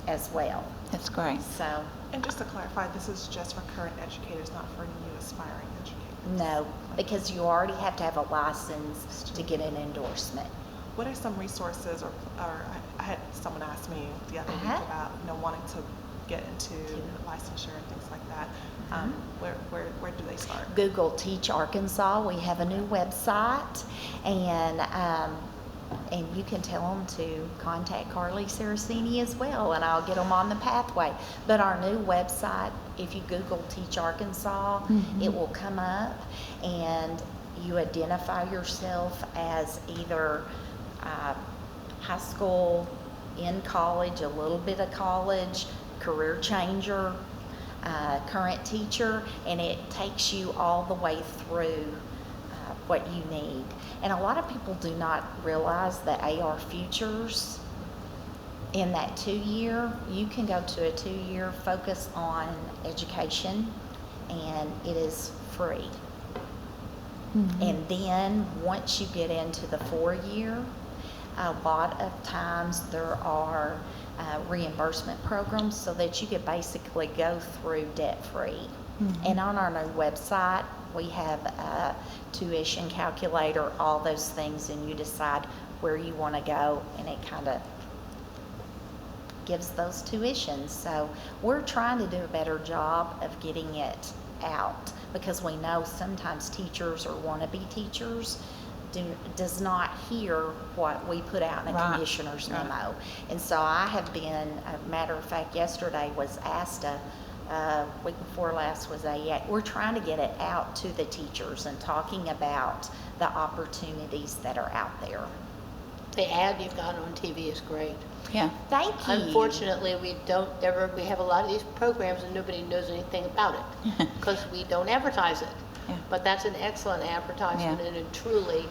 Speaker 13: as well.
Speaker 1: That's great.
Speaker 13: So,
Speaker 3: And just to clarify, this is just for current educators, not for new aspiring educators.
Speaker 13: no, because you already have to have a license to get an endorsement.
Speaker 3: What are some resources, or I had someone ask me the other week about, wanting to get into licensure and things like that. Where do they start?
Speaker 13: Google Teach Arkansas. We have a new website, and you can tell them to contact Carly Saraceni as well, and I'll get them on the pathway. But our new website, if you Google Teach Arkansas, it will come up, and you identify yourself as either high school, in college, a little bit of college, career changer, current teacher, and it takes you all the way through what you need. And a lot of people do not realize that AR Futures, in that 2-year, you can go to a 2-year focus on education, and it is free. And then once you get into the 4-year, a lot of times there are reimbursement programs so that you could basically go through debt-free. And on our new website, we have a tuition calculator, all those things, and you decide where you want to go, and it kind of gives those tuitions. So we're trying to do a better job of getting it out, because we know sometimes teachers or wannabe teachers does not hear what we put out in a commissioner's memo. And so I have been, a matter of fact, yesterday was asked to week before last was AEAC. We're trying to get it out to the teachers and talking about the opportunities that are out there.
Speaker 4: The ad you've got on TV is great.
Speaker 1: Yeah.
Speaker 13: Thank you.
Speaker 4: Unfortunately, we have a lot of these programs and nobody knows anything about it because we don't advertise it.
Speaker 1: Yeah.
Speaker 4: But that's an excellent advertisement,
Speaker 1: Yeah.
Speaker 4: and it truly,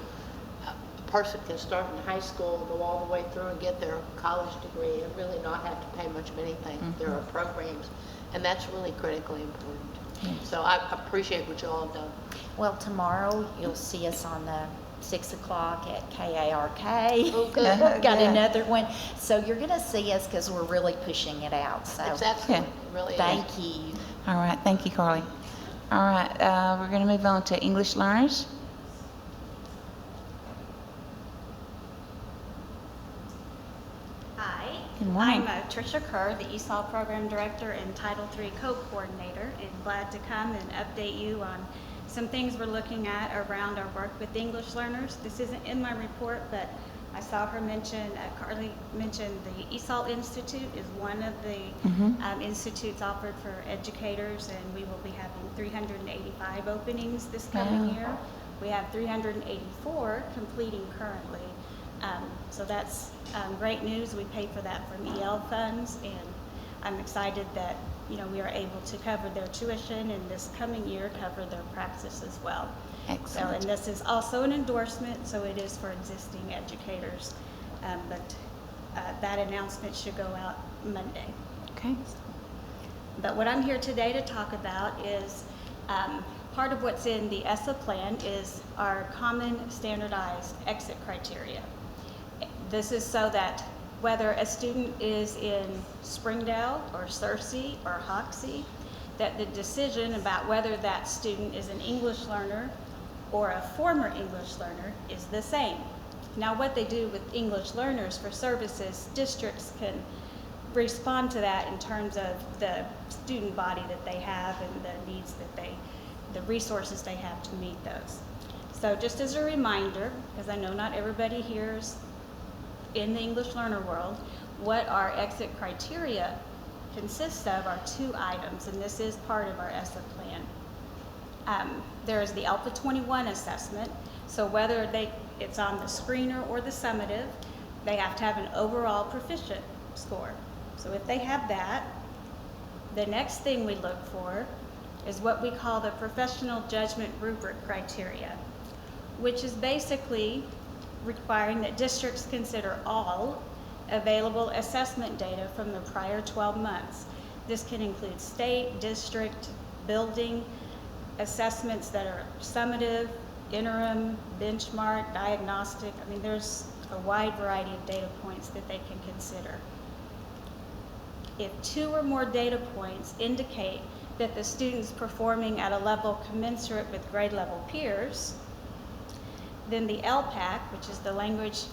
Speaker 4: a person can start in high school, go all the way through and get their college degree and really not have to pay much of anything. There are programs, and that's really critically important. So I appreciate what you all have done.
Speaker 13: Well, tomorrow you'll see us on the 6 o'clock at KARK.
Speaker 4: Oh, good.
Speaker 13: Got
Speaker 1: Yeah.
Speaker 13: another one. So you're going to see us because we're really pushing it out. So
Speaker 4: It's excellent, it really is.
Speaker 13: thank you.
Speaker 1: All right, thank you, Carly. All right, we're going to move on to English learners.
Speaker 14: Hi.
Speaker 1: Good morning.
Speaker 14: I'm Tricia Kerr, the Esau Program Director and Title III Co-Coordinator, and glad to come and update you on some things we're looking at around our work with English learners. This isn't in my report, but I saw her mention, Carly mentioned the Esau Institute is one of the institutes offered for educators, and we will be having 385 openings this coming year. We have 384 completing currently. So that's great news. We pay for that from EL funds, and I'm excited that we are able to cover their tuition and this coming year cover their praxis as well.
Speaker 1: Excellent.
Speaker 14: So, and this is also an endorsement, so it is for existing educators, but that announcement should go out Monday.
Speaker 1: Okay.
Speaker 14: But what I'm here today to talk about is part of what's in the Essa plan is our common standardized exit criteria. This is so that whether a student is in Springdale or Searcy or Hoxie, that the decision about whether that student is an English learner or a former English learner is the same. Now, what they do with English learners for services, districts can respond to that in terms of the student body that they have and the needs that the resources they have to meet those. So just as a reminder, because I know not everybody here is in the English learner world, what our exit criteria consists of are 2 items, and this is part of our Essa plan. There is the Alpha 21 assessment, so whether it's on the screener or the summative, they have to have an overall proficient score. So if they have that, the next thing we look for is what we call the professional judgment rubric criteria, which is basically requiring that districts consider all available assessment data from the prior 12 months. This can include state, district, building, assessments that are summative, interim, benchmark, diagnostic. I mean, there's a wide variety of data points that they can consider. If 2 or more data points indicate that the student's performing at a level commensurate with grade level peers, then the LPAC, which is the Language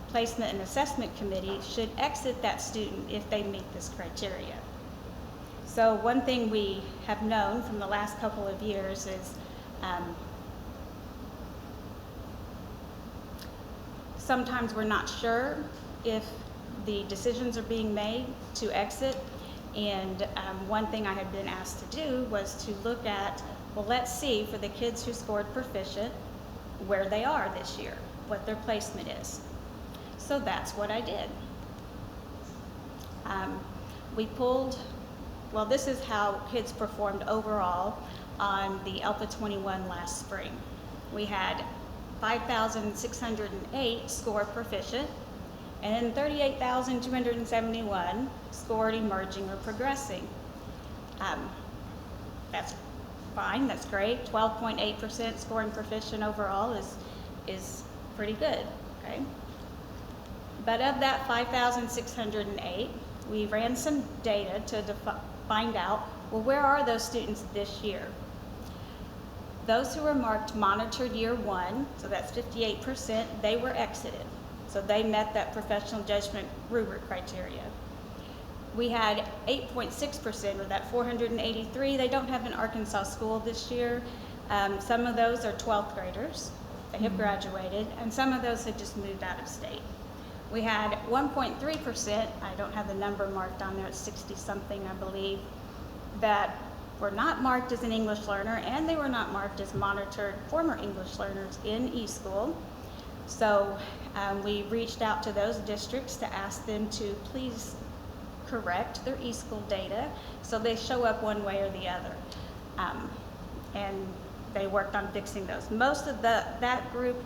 Speaker 14: Placement and Assessment Committee, should exit that student if they meet this criteria. So one thing we have known from the last couple of years is sometimes we're not sure if the decisions are being made to exit, and one thing I had been asked to do was to look at, well, let's see for the kids who scored proficient where they are this year, what their placement is. So that's what I did. We pulled, well, this is how kids performed overall on the Alpha 21 last spring. We had 5,608 score proficient, and 38,271 scored emerging or progressing. That's fine, that's great. 12.8% scoring proficient overall is pretty good, okay? But of that 5,608, we ran some data to find out, well, where are those students this year? Those who were marked monitored year 1, so that's 58%, they were exited. So they met that professional judgment rubric criteria. We had 8.6%, or that 483, they don't have an Arkansas school this year. Some of those are 12th graders. They have graduated, and some of those have just moved out of state. We had 1.3%, I don't have the number marked on there, it's 60-something, I believe, that were not marked as an English learner, and they were not marked as monitored former English learners in eSchool. So we reached out to those districts to ask them to please correct their eSchool data so they show up one way or the other. And they worked on fixing those. Most of that group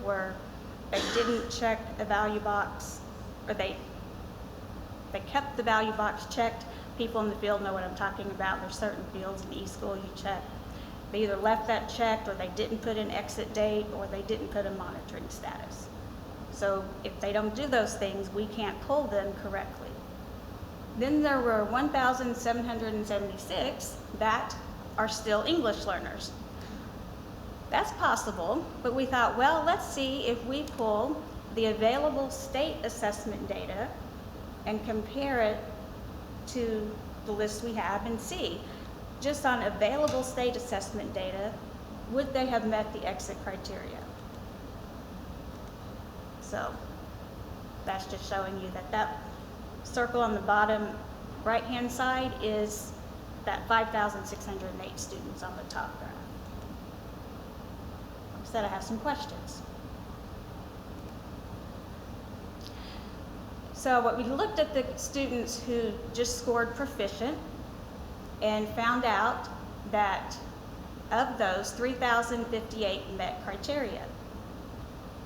Speaker 14: they didn't check a value box, or they kept the value box checked. People in the field know what I'm talking about. There's certain fields in eSchool you check. They either left that checked, or they didn't put an exit date, or they didn't put a monitoring status. So if they don't do those things, we can't pull them correctly. Then there were 1,776 that are still English learners. That's possible, but we thought, well, let's see if we pull the available state assessment data and compare it to the list we have and see, just on available state assessment data, would they have met the exit criteria? So that's just showing you that circle on the bottom right-hand side is that 5,608 students on the top graph. Instead, I have some questions. So what we looked at the students who just scored proficient and found out that of those, 3,058 met criteria.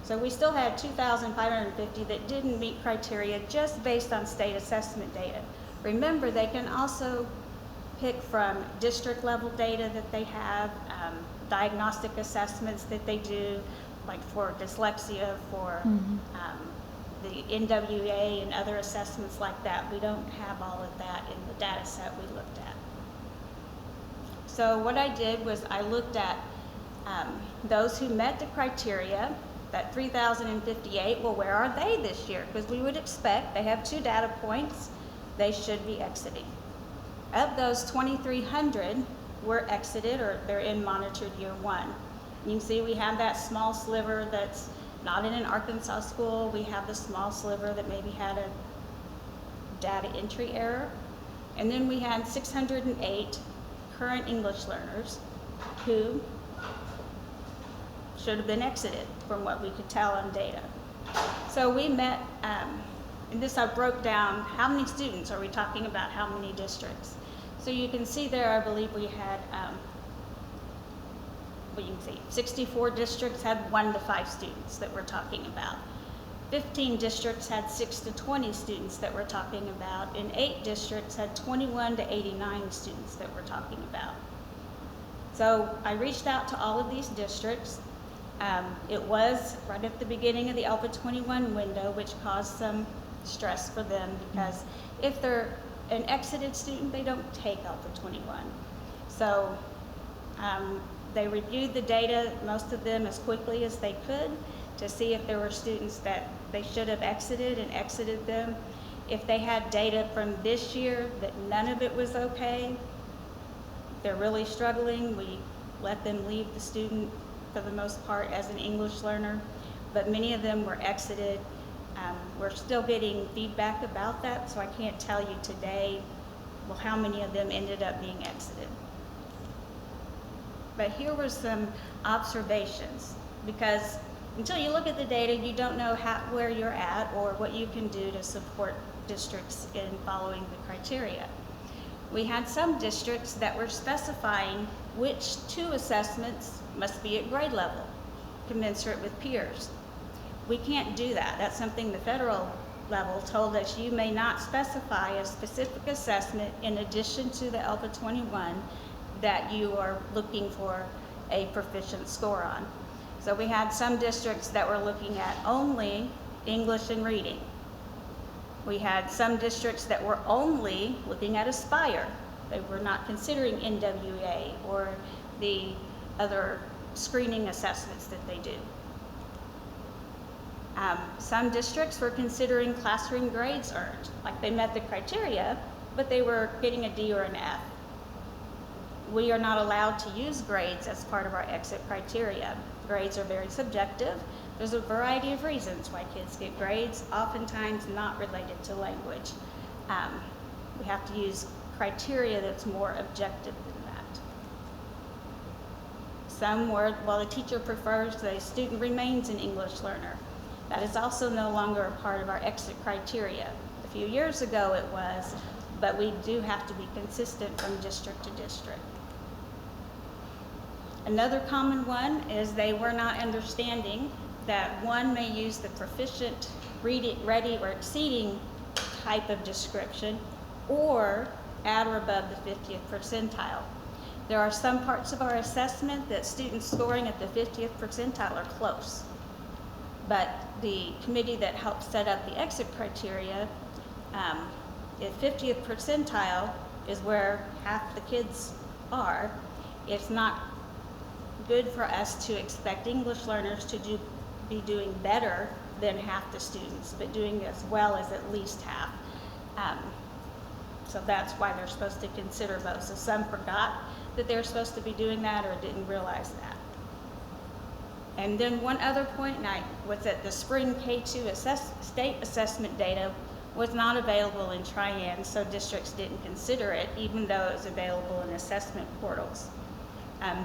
Speaker 14: So we still had 2,550 that didn't meet criteria just based on state assessment data. Remember, they can also pick from district level data that they have, diagnostic assessments that they do, like for dyslexia, for the NWA and other assessments like that. We don't have all of that in the data set we looked at. So what I did was I looked at those who met the criteria, that 3,058, well, where are they this year? Because we would expect, they have 2 data points, they should be exiting. Of those, 2,300 were exited, or they're in monitored year 1. You can see we have that small sliver that's not in an Arkansas school. We have the small sliver that maybe had a data entry error. And then we had 608 current English learners who should have been exited from what we could tell on data. So we met, and this I broke down, how many students are we talking about, how many districts? So you can see there, I believe we had, well, you can see 64 districts had 1 to 5 students that we're talking about. 15 districts had 6 to 20 students that we're talking about, and 8 districts had 21 to 89 students that we're talking about. So I reached out to all of these districts. It was right at the beginning of the ALPA 21 window, which caused some stress for them, because if they're an exited student, they don't take ALPA 21. So they reviewed the data, most of them as quickly as they could, to see if there were students that they should have exited and exited them. If they had data from this year that none of it was okay, they're really struggling, we let them leave the student for the most part as an English learner, but many of them were exited. We're still getting feedback about that, so I can't tell you today, well, how many of them ended up being exited. But here were some observations, because until you look at the data, you don't know where you're at or what you can do to support districts in following the criteria. We had some districts that were specifying which 2 assessments must be at grade level, commensurate with peers. We can't do that. That's something the federal level told us you may not specify a specific assessment in addition to the ALPA 21 that you are looking for a proficient score on. So we had some districts that were looking at only English and reading. We had some districts that were only looking at Aspire. They were not considering NWA or the other screening assessments that they do. Some districts were considering classroom grades earned, like they met the criteria, but they were getting a D or an F. We are not allowed to use grades as part of our exit criteria. Grades are very subjective. There's a variety of reasons why kids get grades, oftentimes not related to language. We have to use criteria that's more objective than that. Some were, well, the teacher prefers the student remains an English learner. That is also no longer a part of our exit criteria. A few years ago it was, but we do have to be consistent from district to district. Another common one is they were not understanding that one may use the proficient, ready, or exceeding type of description, or at or above the 50th percentile. There are some parts of our assessment that students scoring at the 50th percentile are close. But the committee that helped set up the exit criteria, if 50th percentile is where half the kids are, it's not good for us to expect English learners to be doing better than half the students, but doing as well as at least half. So that's why they're supposed to consider both. So some forgot that they're supposed to be doing that or didn't realize that. And then one other point, was that the spring K-2 state assessment data was not available in Trian, so districts didn't consider it, even though it was available in assessment portals.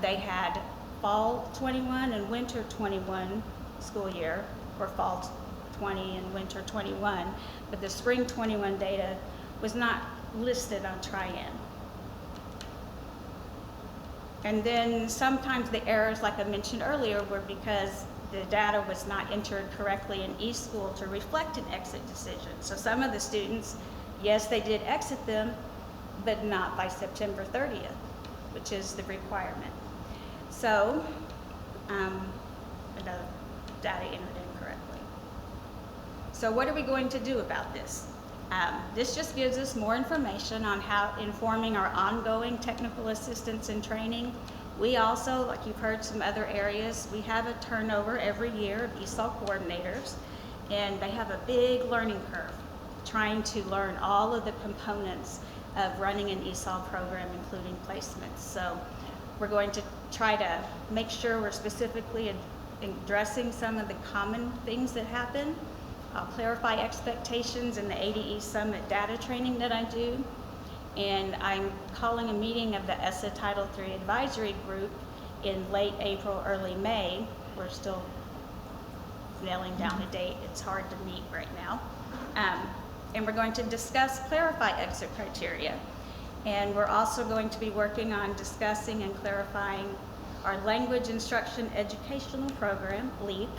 Speaker 14: They had fall 21 and winter 21 school year, or fall 20 and winter 21, but the spring 21 data was not listed on Trian. And then sometimes the errors, like I mentioned earlier, were because the data was not entered correctly in eSchool to reflect an exit decision. So some of the students, yes, they did exit them, but not by September 30th, which is the requirement. So, the data entered incorrectly. So what are we going to do about this? This just gives us more information on how informing our ongoing technical assistance and training. We also, like you've heard some other areas, we have a turnover every year of Esau coordinators, and they have a big learning curve trying to learn all of the components of running an Esau program, including placements. So we're going to try to make sure we're specifically addressing some of the common things that happen. I'll clarify expectations in the ADE Summit data training that I do. And I'm calling a meeting of the Essa Title III Advisory Group in late April, early May. We're still nailing down a date. It's hard to meet right now. And we're going to clarify exit criteria. And we're also going to be working on discussing and clarifying our language instruction educational program, LEAP,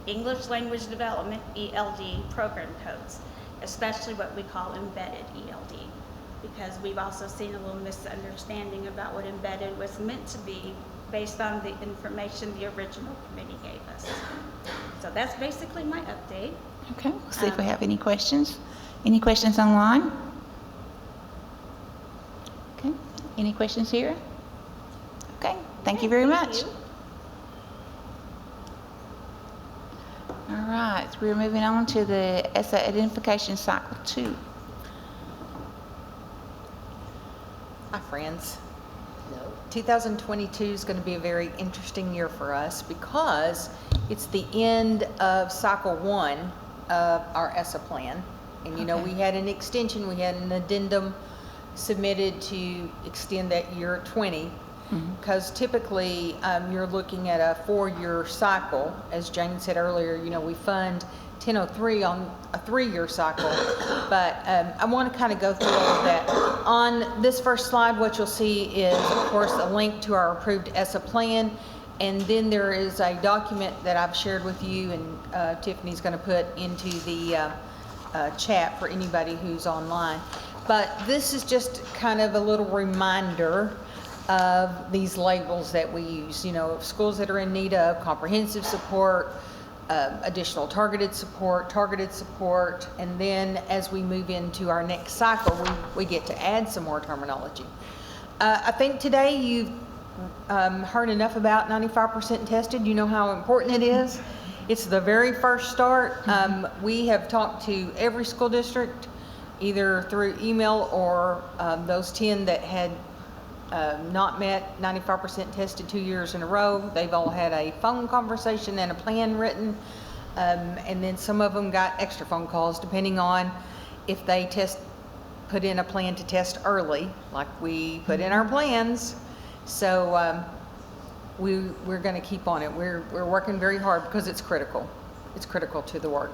Speaker 14: English Language Development, ELD program codes, especially what we call embedded ELD, because we've also seen a little misunderstanding about what embedded was meant to be based on the information the original committee gave us. So that's basically my update.
Speaker 1: Okay, we'll see if we have any questions. Any questions online? Okay, any questions here? Okay, thank you very much. All right, so we're moving on to the Essa Identification Cycle 2.
Speaker 15: Hi, friends. 2022 is going to be a very interesting year for us because it's the end of Cycle 1 of our Essa plan. And you know, we had an extension, we had an addendum submitted to extend that year 20. Because typically you're looking at a 4-year cycle. As Jane said earlier, you know, we fund 1003 on a 3-year cycle. But I want to kind of go through all of that. On this first slide, what you'll see is, of course, a link to our approved Essa plan. And then there is a document that I've shared with you, and Tiffany's going to put into the chat for anybody who's online. But this is just kind of a little reminder of these labels that we use, you know, schools that are in need of comprehensive support, additional targeted support, and then as we move into our next cycle, we get to add some more terminology. I think today you've heard enough about 95% tested. You know how important it is. It's the very first start. We have talked to every school district, either through email or those 10 that had not met 95% tested 2 years in a row. They've all had a phone conversation and a plan written, and then some of them got extra phone calls depending on if they test put in a plan to test early, like we put in our plans. So we're going to keep on it. We're working very hard because it's critical. It's critical to the work.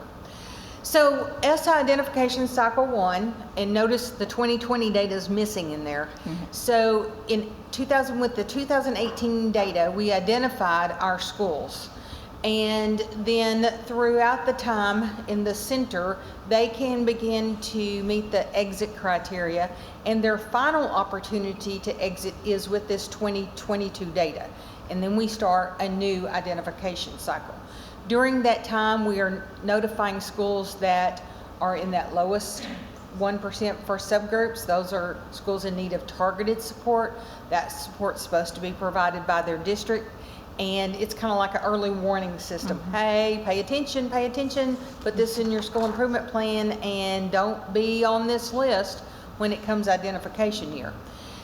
Speaker 15: So Essa identification cycle 1, and notice the 2020 data is missing in there. So with the 2018 data, we identified our schools. And then throughout the time in the center, they can begin to meet the exit criteria, and their final opportunity to exit is with this 2022 data. And then we start a new identification cycle. During that time, we are notifying schools that are in that lowest 1% for subgroups. Those are schools in need of targeted support. That support's supposed to be provided by their district. And it's kind of like an early warning system. Hey, pay attention, put this in your school improvement plan, and don't be on this list when it comes identification year.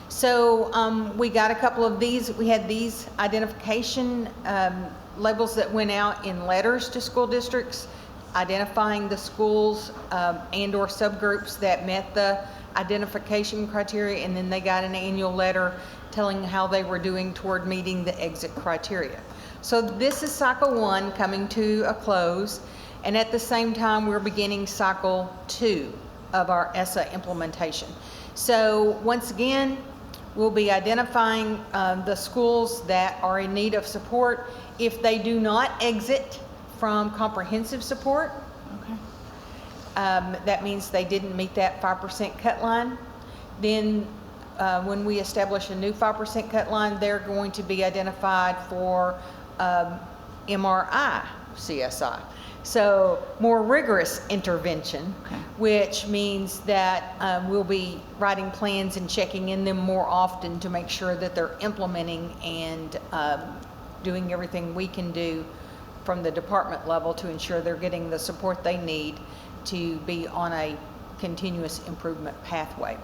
Speaker 15: So we got a couple of these. We had these identification labels that went out in letters to school districts, identifying the schools and or subgroups that met the identification criteria, and then they got an annual letter telling how they were doing toward meeting the exit criteria. So this is cycle 1 coming to a close, and at the same time we're beginning cycle 2 of our Essa implementation. So once again, we'll be identifying the schools that are in need of support. If they do not exit from comprehensive support, that means they didn't meet that 5% cut line. Then when we establish a new 5% cut line, they're going to be identified for MRI CSI. So more rigorous intervention, which means that we'll be writing plans and checking in them more often to make sure that they're implementing and doing everything we can do from the department level to ensure they're getting the support they need to be on a continuous improvement pathway.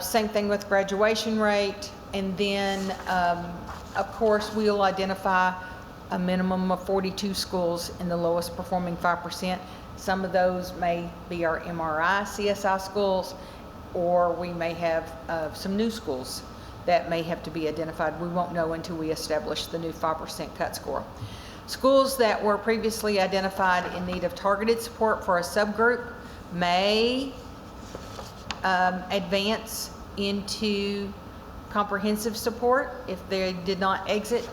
Speaker 15: Same thing with graduation rate, and then of course we'll identify a minimum of 42 schools in the lowest performing 5%. Some of those may be our MRI CSI schools, or we may have some new schools that may have to be identified. We won't know until we establish the new 5% cut score. Schools that were previously identified in need of targeted support for a subgroup may advance into comprehensive support if they did not exit.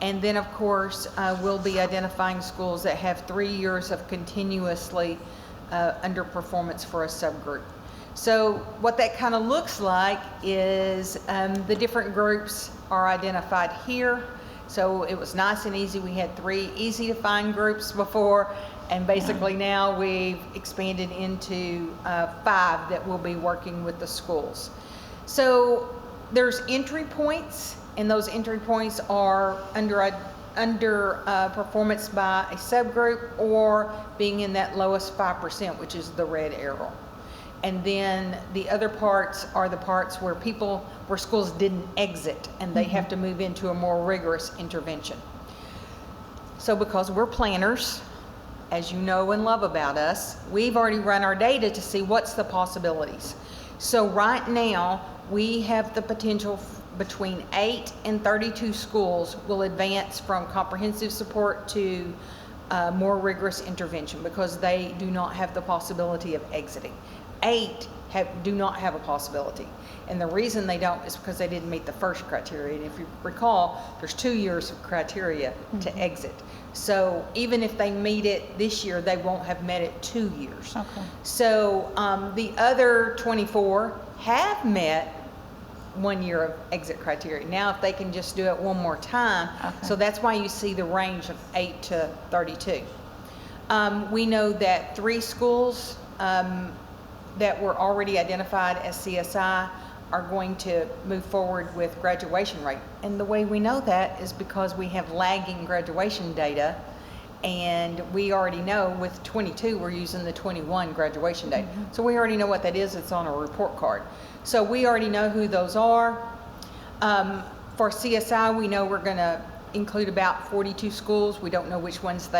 Speaker 15: And then of course we'll be identifying schools that have 3 years of continuously underperformance for a subgroup. So what that kind of looks like is the different groups are identified here. So it was nice and easy. We had 3 easy to find groups before, and basically now we've expanded into 5 that will be working with the schools. So there's entry points, and those entry points are under performance by a subgroup or being in that lowest 5%, which is the red arrow. And then the other parts are the parts where schools didn't exit and they have to move into a more rigorous intervention. So because we're planners, as you know and love about us, we've already run our data to see what's the possibilities. So right now, we have the potential between 8 and 32 schools will advance from comprehensive support to more rigorous intervention because they do not have the possibility of exiting. 8 do not have a possibility. And the reason they don't is because they didn't meet the first criteria. And if you recall, there's 2 years of criteria to exit. So even if they meet it this year, they won't have met it 2 years. So the other 24 have met 1 year of exit criteria. Now if they can just do it one more time, so that's why you see the range of 8 to 32. We know that 3 schools that were already identified as CSI are going to move forward with graduation rate. And the way we know that is because we have lagging graduation data, and we already know with 22 we're using the 21 graduation date. So we already know what that is. It's on a report card. So we already know who those are. For CSI, we know we're going to include about 42 schools. We don't know which ones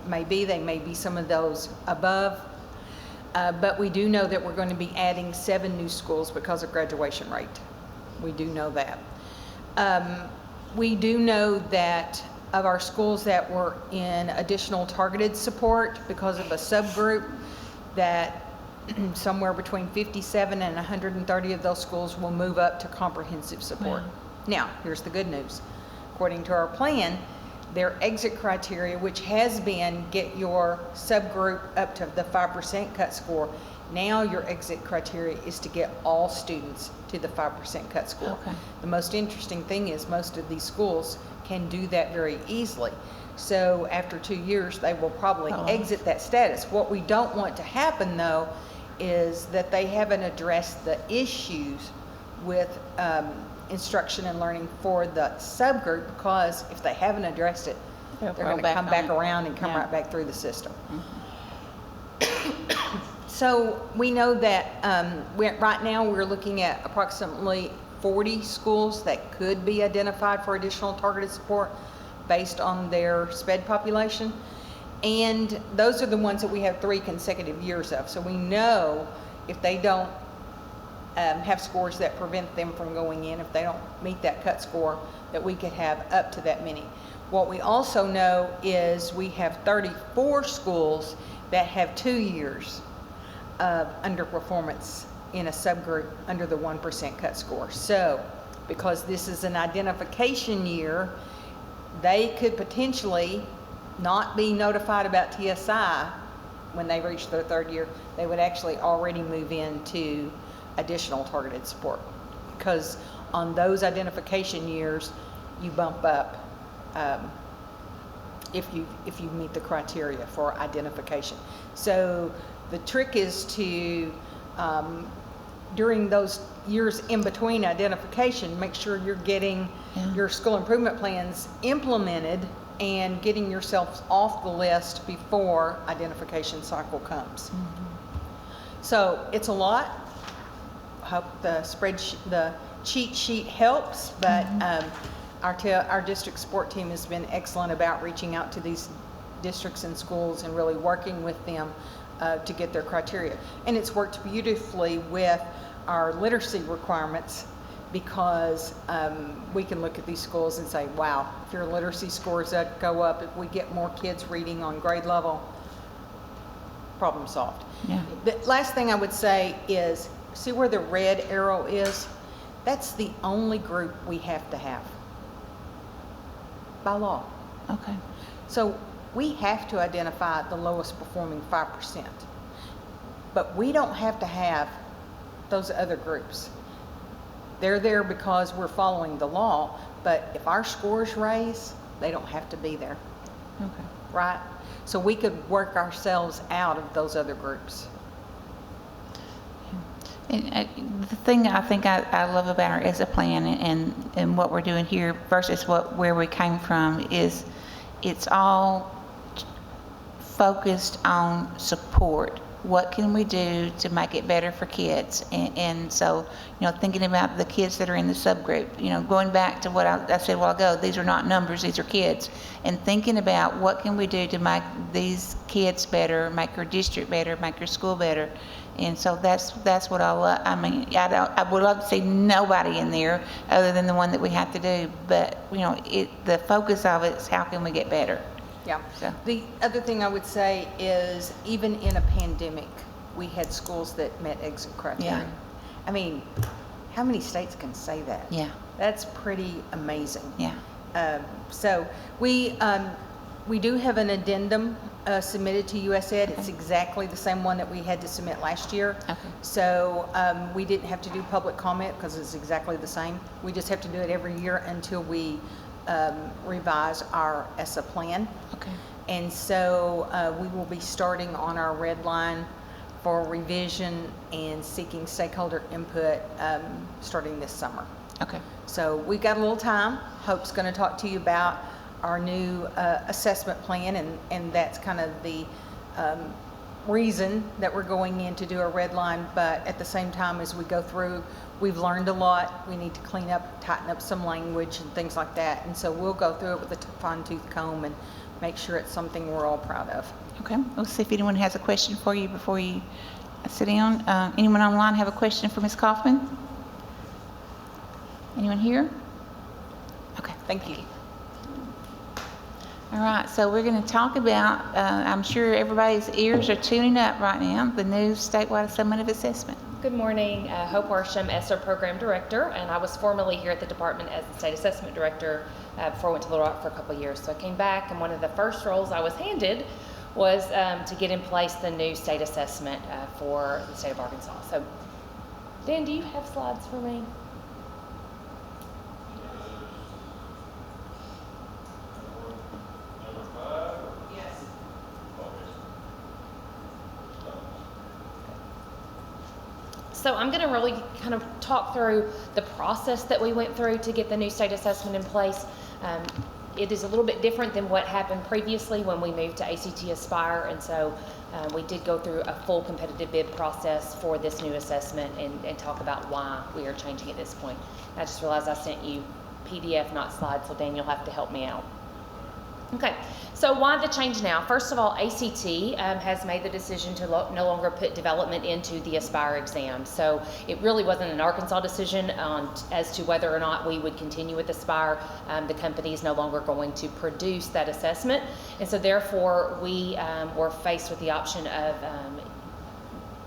Speaker 15: may be. They may be some of those above. But we do know that we're going to be adding 7 new schools because of graduation rate. We do know that. We do know that of our schools that were in additional targeted support because of a subgroup, that somewhere between 57 and 130 of those schools will move up to comprehensive support. Now, here's the good news. According to our plan, their exit criteria, which has been get your subgroup up to the 5% cut score, now your exit criteria is to get all students to the 5% cut score.
Speaker 1: Okay.
Speaker 15: The most interesting thing is most of these schools can do that very easily. So after 2 years, they will probably exit that status. What we don't want to happen, though, is that they haven't addressed the issues with instruction and learning for the subgroup, because if they haven't addressed it, they're going to come back around and come right back through the system. So we know that right now we're looking at approximately 40 schools that could be identified for additional targeted support based on their SPED population. And those are the ones that we have 3 consecutive years of. So we know if they don't have scores that prevent them from going in, if they don't meet that cut score, that we could have up to that many. What we also know is we have 34 schools that have 2 years of underperformance in a subgroup under the 1% cut score. So because this is an identification year, they could potentially not be notified about TSI when they reach their 3rd year. They would actually already move into additional targeted support, because on those identification years you bump up if you meet the criteria for identification. So the trick is to during those years in between identification, make sure you're getting your school improvement plans implemented and getting yourselves off the list before identification cycle comes. So it's a lot. Hope the the cheat sheet helps, but our district support team has been excellent about reaching out to these districts and schools and really working with them to get their criteria. And it's worked beautifully with our literacy requirements, because we can look at these schools and say, wow, if your literacy scores go up, if we get more kids reading on grade level, problem solved.
Speaker 1: Yeah.
Speaker 15: The last thing I would say is, see where the red arrow is? That's the only group we have to have by law.
Speaker 1: Okay.
Speaker 15: So we have to identify the lowest performing 5%, but we don't have to have those other groups. They're there because we're following the law, but if our scores raise, they don't have to be there.
Speaker 1: Okay.
Speaker 15: Right? So we could work ourselves out of those other groups.
Speaker 1: And the thing I think I love about our Essa plan and what we're doing here versus where we came from is it's all focused on support. What can we do to make it better for kids? And so, thinking about the kids that are in the subgroup, going back to what I said a while ago, these are not numbers, these are kids. And thinking about what can we do to make these kids better, make your district better, make your school better. And so that's what I love. I mean, I would love to see nobody in there other than the one that we have to do. But, the focus of it is how can we get better?
Speaker 15: Yeah.
Speaker 1: So.
Speaker 15: The other thing I would say is, even in a pandemic, we had schools that met exit criteria.
Speaker 1: Yeah.
Speaker 15: I mean, how many states can say that?
Speaker 1: Yeah.
Speaker 15: That's pretty amazing.
Speaker 1: Yeah.
Speaker 15: So we do have an addendum submitted to USED.
Speaker 1: Okay.
Speaker 15: It's exactly the same one that we had to submit last year.
Speaker 1: Okay.
Speaker 15: So we didn't have to do public comment because it's exactly the same. We just have to do it every year until we revise our Essa plan.
Speaker 1: Okay.
Speaker 15: And so we will be starting on our red line for revision and seeking stakeholder input starting this summer.
Speaker 1: Okay.
Speaker 15: So we've got a little time. Hope's going to talk to you about our new assessment plan, and that's kind of the reason that we're going in to do a red line. But at the same time, as we go through, we've learned a lot. We need to clean up, tighten up some language and things like that. And so we'll go through it with a fine-tooth comb and make sure it's something we're all proud of.
Speaker 1: Okay. We'll see if anyone has a question for you before you sit down. Anyone online have a question for Ms. Kaufman? Anyone here? Okay,
Speaker 3: Thank you.
Speaker 1: All right, so we're going to talk about, I'm sure everybody's ears are tuning up right now, the new statewide summative assessment.
Speaker 16: Good morning, Hope Worsham, Essa Program Director, and I was formerly here at the department as the State Assessment Director before I went to Little Rock for a couple of years. So I came back, and one of the first roles I was handed was to get in place the new state assessment for the state of Arkansas. So, Dan, do you have slides for me? So I'm going to really kind of talk through the process that we went through to get the new state assessment in place. It is a little bit different than what happened previously when we moved to ACT Aspire, and so we did go through a full competitive bid process for this new assessment and talk about why we are changing at this point. I just realized I sent you PDF, not slides, so Dan, you'll have to help me out. Okay, so why the change now? First of all, ACT has made the decision to no longer put development into the Aspire exam. So it really wasn't an Arkansas decision as to whether or not we would continue with Aspire. The company is no longer going to produce that assessment. And so therefore, we were faced with the option of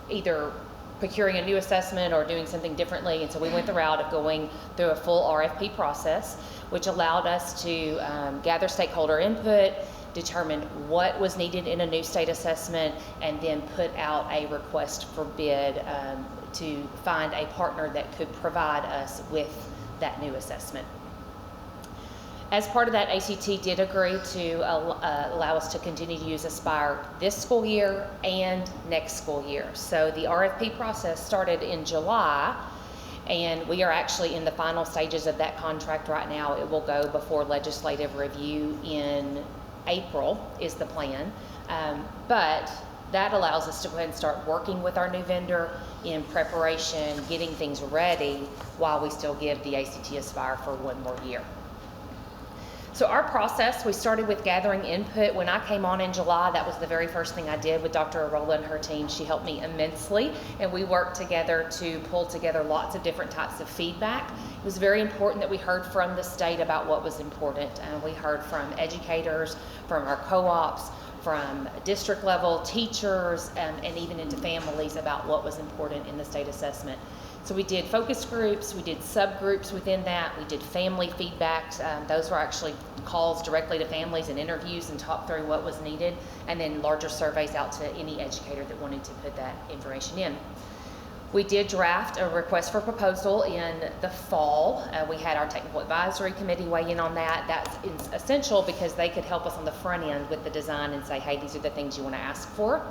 Speaker 16: either procuring a new assessment or doing something differently. And so we went the route of going through a full RFP process, which allowed us to gather stakeholder input, determine what was needed in a new state assessment, and then put out a request for bid to find a partner that could provide us with that new assessment. As part of that, ACT did agree to allow us to continue to use Aspire this school year and next school year. So the RFP process started in July, and we are actually in the final stages of that contract right now. It will go before legislative review in April is the plan. But that allows us to go ahead and start working with our new vendor in preparation, getting things ready while we still give the ACT Aspire for one more year. So our process, we started with gathering input. When I came on in July, that was the very first thing I did with Dr. Arola and her team. She helped me immensely, and we worked together to pull together lots of different types of feedback. It was very important that we heard from the state about what was important. We heard from educators, from our co-ops, from district level teachers, and even into families about what was important in the state assessment. So we did focus groups, we did subgroups within that, we did family feedbacks. Those were actually calls directly to families and interviews and talk through what was needed, and then larger surveys out to any educator that wanted to put that information in. We did draft a request for proposal in the fall. We had our technical advisory committee weigh in on that. That's essential because they could help us on the front end with the design and say, hey, these are the things you want to ask for.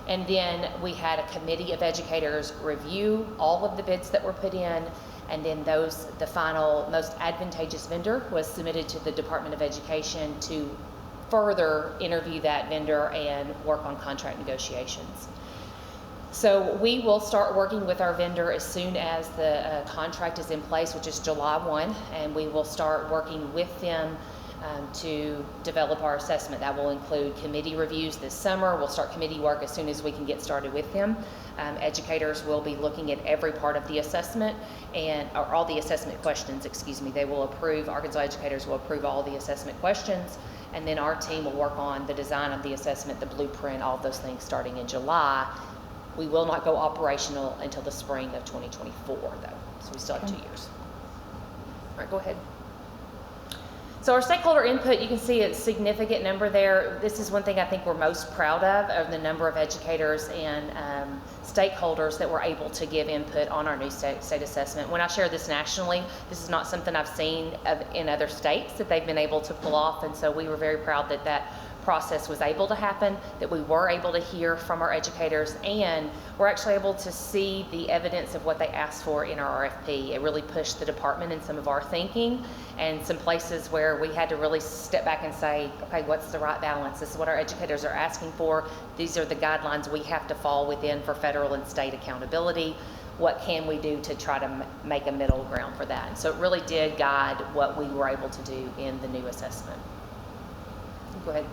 Speaker 16: And then we had a committee of educators review all of the bids that were put in, and then the final most advantageous vendor was submitted to the Department of Education to further interview that vendor and work on contract negotiations. So we will start working with our vendor as soon as the contract is in place, which is July 1, and we will start working with them to develop our assessment. That will include committee reviews this summer. We'll start committee work as soon as we can get started with them. Educators will be looking at every part of the assessment or all the assessment questions, excuse me. They will approve, Arkansas educators will approve all the assessment questions, and then our team will work on the design of the assessment, the blueprint, all of those things starting in July. We will not go operational until the spring of 2024 though, so we still have 2 years. All right, go ahead. So our stakeholder input, you can see a significant number there. This is one thing I think we're most proud of the number of educators and stakeholders that were able to give input on our new state assessment. When I share this nationally, this is not something I've seen in other states that they've been able to pull off, and so we were very proud that that process was able to happen, that we were able to hear from our educators, and we're actually able to see the evidence of what they asked for in our RFP. It really pushed the department in some of our thinking and some places where we had to really step back and say, okay, what's the right balance? This is what our educators are asking for. These are the guidelines we have to fall within for federal and state accountability. What can we do to try to make a middle ground for that? And so it really did guide what we were able to do in the new assessment. Go ahead.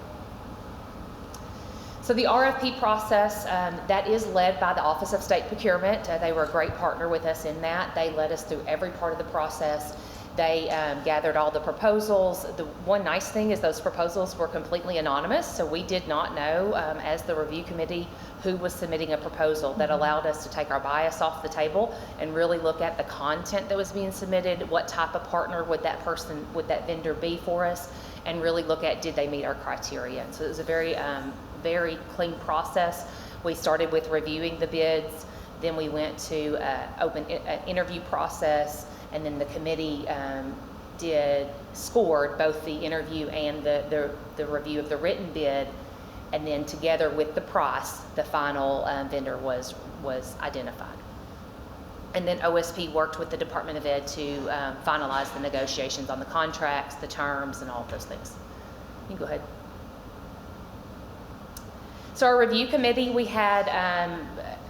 Speaker 16: So the RFP process, that is led by the Office of State Procurement. They were a great partner with us in that. They led us through every part of the process. They gathered all the proposals. The one nice thing is those proposals were completely anonymous, so we did not know as the review committee who was submitting a proposal. That allowed us to take our bias off the table and really look at the content that was being submitted, what type of partner would that vendor be for us, and really look at did they meet our criteria. And so it was a very clean process. We started with reviewing the bids, then we went to open interview process, and then the committee scored both the interview and the review of the written bid, and then together with the price, the final vendor was identified. And then OSP worked with the Department of Ed to finalize the negotiations on the contracts, the terms, and all of those things. You can go ahead. So our review committee, we had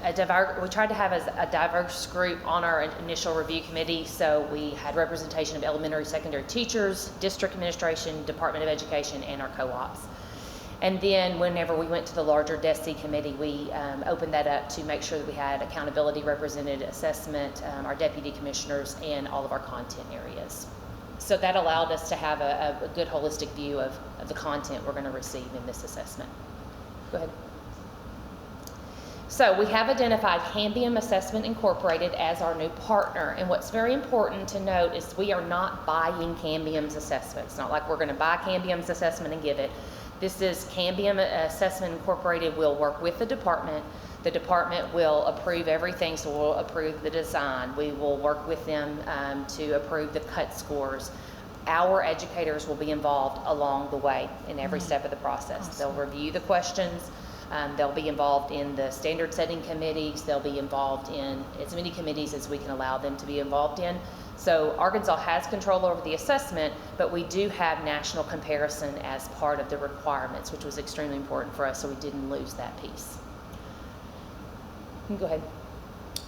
Speaker 16: we tried to have a diverse group on our initial review committee. So we had representation of elementary, secondary teachers, district administration, Department of Education, and our co-ops. And then whenever we went to the larger DESE committee, we opened that up to make sure that we had accountability represented, assessment, our deputy commissioners, and all of our content areas. So that allowed us to have a good holistic view of the content we're going to receive in this assessment. Go ahead. So we have identified Dlm Assessment Incorporated as our new partner. And what's very important to note is we are not buying Dlm's assessment. It's not like we're going to buy Dlm's assessment and give it. This is Dlm Assessment Incorporated will work with the department. The department will approve everything, so we'll approve the design. We will work with them to approve the cut scores. Our educators will be involved along the way in every step of the process. Awesome. They'll review the questions. They'll be involved in the standard setting committees. They'll be involved in as many committees as we can allow them to be involved in. So Arkansas has control over the assessment, but we do have national comparison as part of the requirements, which was extremely important for us, so we didn't lose that piece. You can go ahead.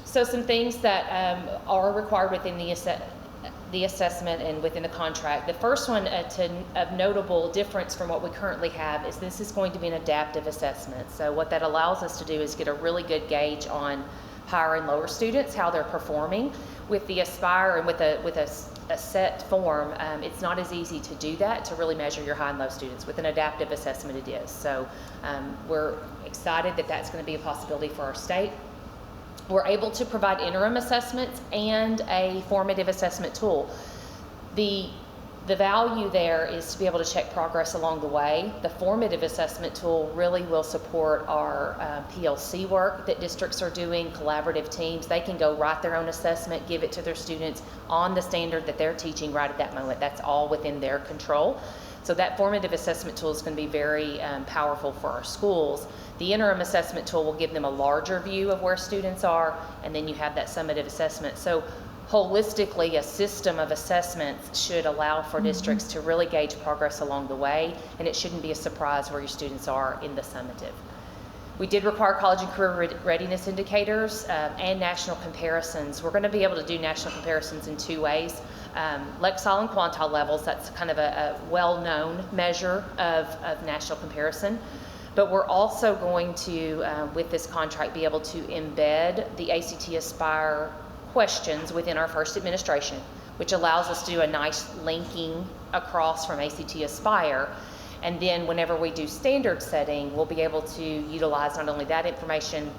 Speaker 16: So some things that are required within the assessment and within the contract. The first one, a notable difference from what we currently have, is this is going to be an adaptive assessment. So what that allows us to do is get a really good gauge on higher and lower students, how they're performing. With the Aspire and with a set form, it's not as easy to do that, to really measure your high and low students. With an adaptive assessment it is. So we're excited that that's going to be a possibility for our state. We're able to provide interim assessments and a formative assessment tool. The value there is to be able to check progress along the way. The formative assessment tool really will support our PLC work that districts are doing, collaborative teams. They can go write their own assessment, give it to their students on the standard that they're teaching right at that moment. That's all within their control. So that formative assessment tool is going to be very powerful for our schools. The interim assessment tool will give them a larger view of where students are, and then you have that summative assessment. So holistically, a system of assessments should allow for districts to really gauge progress along the way, and it shouldn't be a surprise where your students are in the summative. We did require college and career readiness indicators and national comparisons. We're going to be able to do national comparisons in two ways. Lexile and quantile levels, that's kind of a well-known measure of national comparison. But we're also going to, with this contract, be able to embed the ACT Aspire questions within our first administration, which allows us to do a nice linking across from ACT Aspire. And then whenever we do standard setting, we'll be able to utilize not only that information,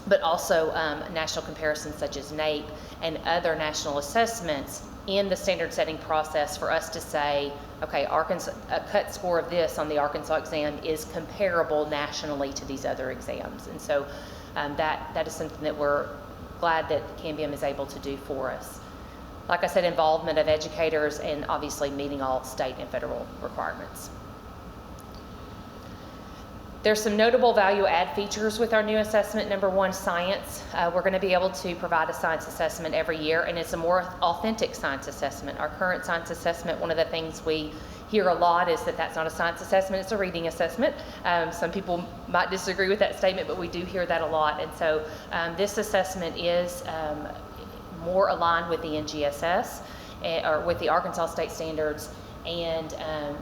Speaker 16: but also national comparisons such as NAEP and other national assessments in the standard setting process for us to say, okay, Arkansas, a cut score of this on the Arkansas exam is comparable nationally to these other exams. And so that is something that we're glad that Dlm is able to do for us. Like I said, involvement of educators and obviously meeting all state and federal requirements. There's some notable value add features with our new assessment. Number one, science. We're going to be able to provide a science assessment every year, and it's a more authentic science assessment. Our current science assessment, one of the things we hear a lot is that that's not a science assessment, it's a reading assessment. Some people might disagree with that statement, but we do hear that a lot. And so this assessment is more aligned with the NGSS or with the Arkansas state standards, And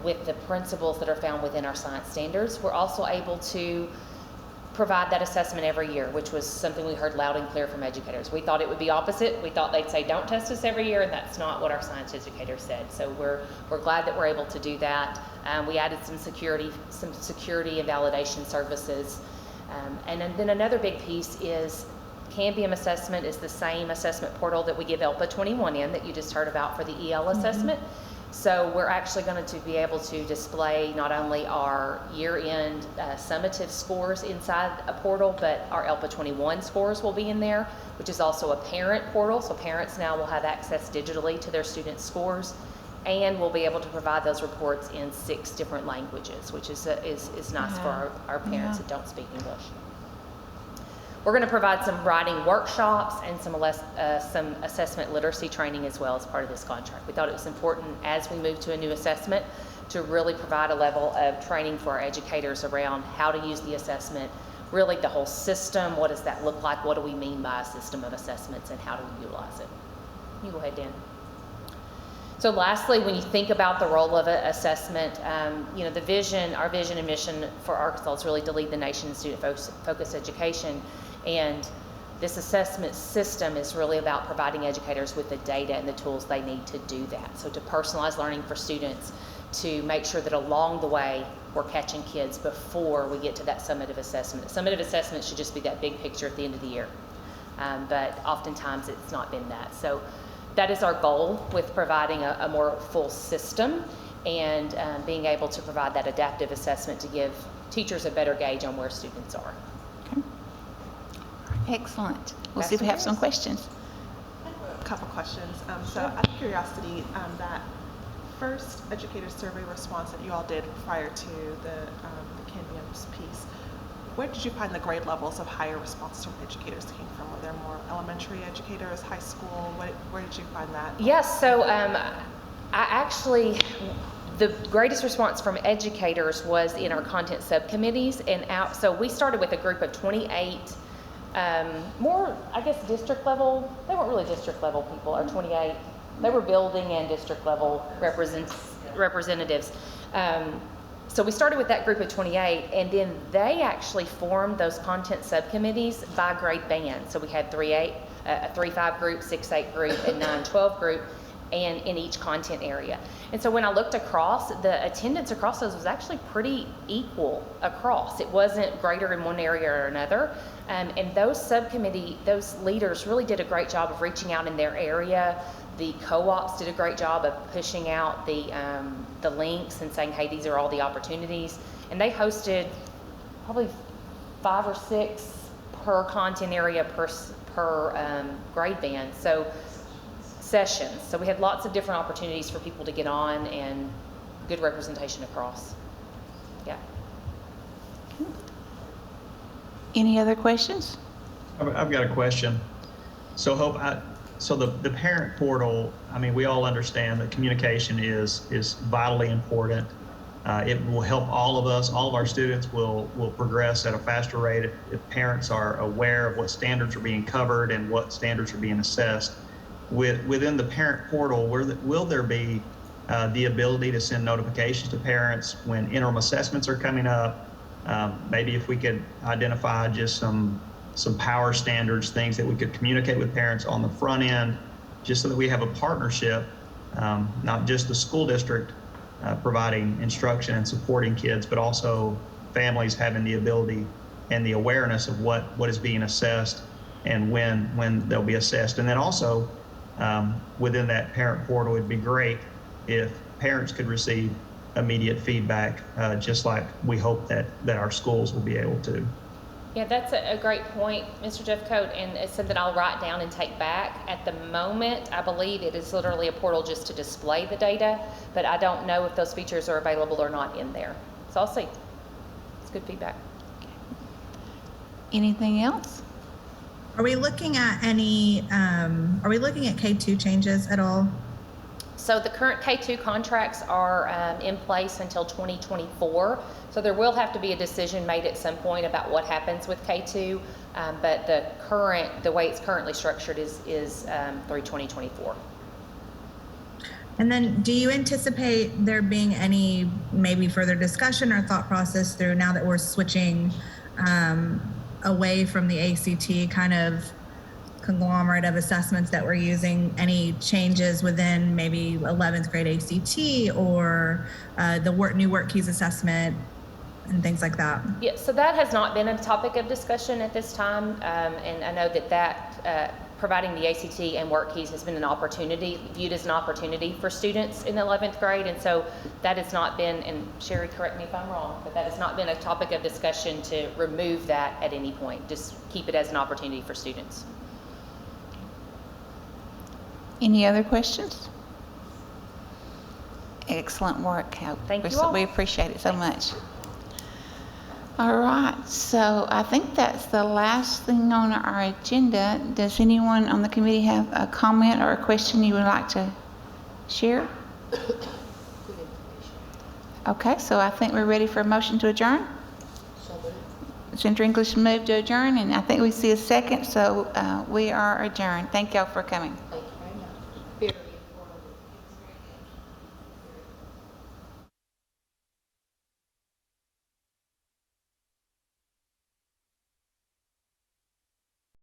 Speaker 16: with the principles that are found within our science standards, we're also able to provide that assessment every year, which was something we heard loud and clear from educators. We thought it would be opposite. We thought they'd say, don't test us every year, and that's not what our science educators said. So we're glad that we're able to do that. We added some security and validation services. And then another big piece is Cambium Assessment is the same assessment portal that we give ELPA 21 in that you just heard about for the EL assessment. So we're actually going to be able to display not only our year-end summative scores inside a portal, but our ELPA 21 scores will be in there, which is also a parent portal. So parents now will have access digitally to their students' scores, and we'll be able to provide those reports in 6 different languages, which is nice for our parents that don't speak English. We're going to provide some writing workshops and some assessment literacy training as well as part of this contract. We thought it was important as we move to a new assessment to really provide a level of training for our educators around how to use the assessment, really the whole system, what does that look like, what do we mean by a system of assessments, and how do we utilize it. You go ahead, Dan. So lastly, when you think about the role of an assessment, our vision and mission for Arkansas is really to lead the nation in student-focused education. And this assessment system is really about providing educators with the data and the tools they need to do that. So to personalize learning for students, to make sure that along the way we're catching kids before we get to that summative assessment. Summative assessment should just be that big picture at the end of the year. But oftentimes it's not been that. So that is our goal with providing a more full system and being able to provide that adaptive assessment to give teachers a better gauge on where students are.
Speaker 1: Excellent. We'll see if we have some questions.
Speaker 3: A couple questions. So out of curiosity, that first educator survey response that you all did prior to the Cambium's piece, where did you find the grade levels of higher responses from educators came from? Were there more elementary educators, high school? Where did you find that?
Speaker 16: Yes, so the greatest response from educators was in our content subcommittees, so we started with a group of 28 more, I guess, district level. They weren't really district level people, or 28. They were building and district level representatives. So we started with that group of 28, and then they actually formed those content subcommittees by grade band. So we had a 3-5 group, 6-8 group, and 9-12 group, and in each content area. And so when I looked across, the attendance across those was actually pretty equal across. It wasn't greater in one area or another. And those leaders really did a great job of reaching out in their area. The co-ops did a great job of pushing out the links and saying, hey, these are all the opportunities. And they hosted probably 5 or 6 per content area per grade band. So sessions. So we had lots of different opportunities for people to get on and good representation across. Yeah.
Speaker 1: Any other questions?
Speaker 12: I've got a question. So the parent portal, I mean, we all understand that communication is vitally important. It will help all of us. All of our students will progress at a faster rate if parents are aware of what standards are being covered and what standards are being assessed. Within the parent portal, will there be the ability to send notifications to parents when interim assessments are coming up? Maybe if we could identify just some power standards, things that we could communicate with parents on the front end, just so that we have a partnership, not just the school district providing instruction and supporting kids, but also families having the ability and the awareness of what is being assessed and when they'll be assessed. And then also, within that parent portal, it'd be great if parents could receive immediate feedback, just like we hope that our schools will be able to.
Speaker 16: Yeah, that's a great point, Mr. Jeffcoat, and it's something I'll write down and take back. At the moment, I believe it is literally a portal just to display the data, but I don't know if those features are available or not in there. So I'll see. It's good feedback.
Speaker 1: Anything else?
Speaker 7: Are we looking at K2 changes at all?
Speaker 16: So the current K2 contracts are in place until 2024. So there will have to be a decision made at some point about what happens with K2. But the way it's currently structured is through 2024.
Speaker 7: And then do you anticipate there being any maybe further discussion or thought process through now that we're switching away from the ACT kind of conglomerate of assessments that we're using, any changes within maybe 11th grade ACT or the new Workkeys Assessment and things like that?
Speaker 16: Yeah, so that has not been a topic of discussion at this time, and I know that providing the ACT and Workkeys has been an opportunity, viewed as an opportunity for students in the 11th grade, and so that has not been, and Sherry, correct me if I'm wrong, but that has not been a topic of discussion to remove that at any point, just keep it as an opportunity for students.
Speaker 1: Any other questions? Excellent work.
Speaker 16: Thank you all.
Speaker 1: We appreciate it so much. All right, so I think that's the last thing on our agenda. Does anyone on the committee have a comment or a question you would like to share? Okay, so I think we're ready for a motion to adjourn. Senator English moved to adjourn, and I think we see a second, so we are adjourned. Thank y'all for coming.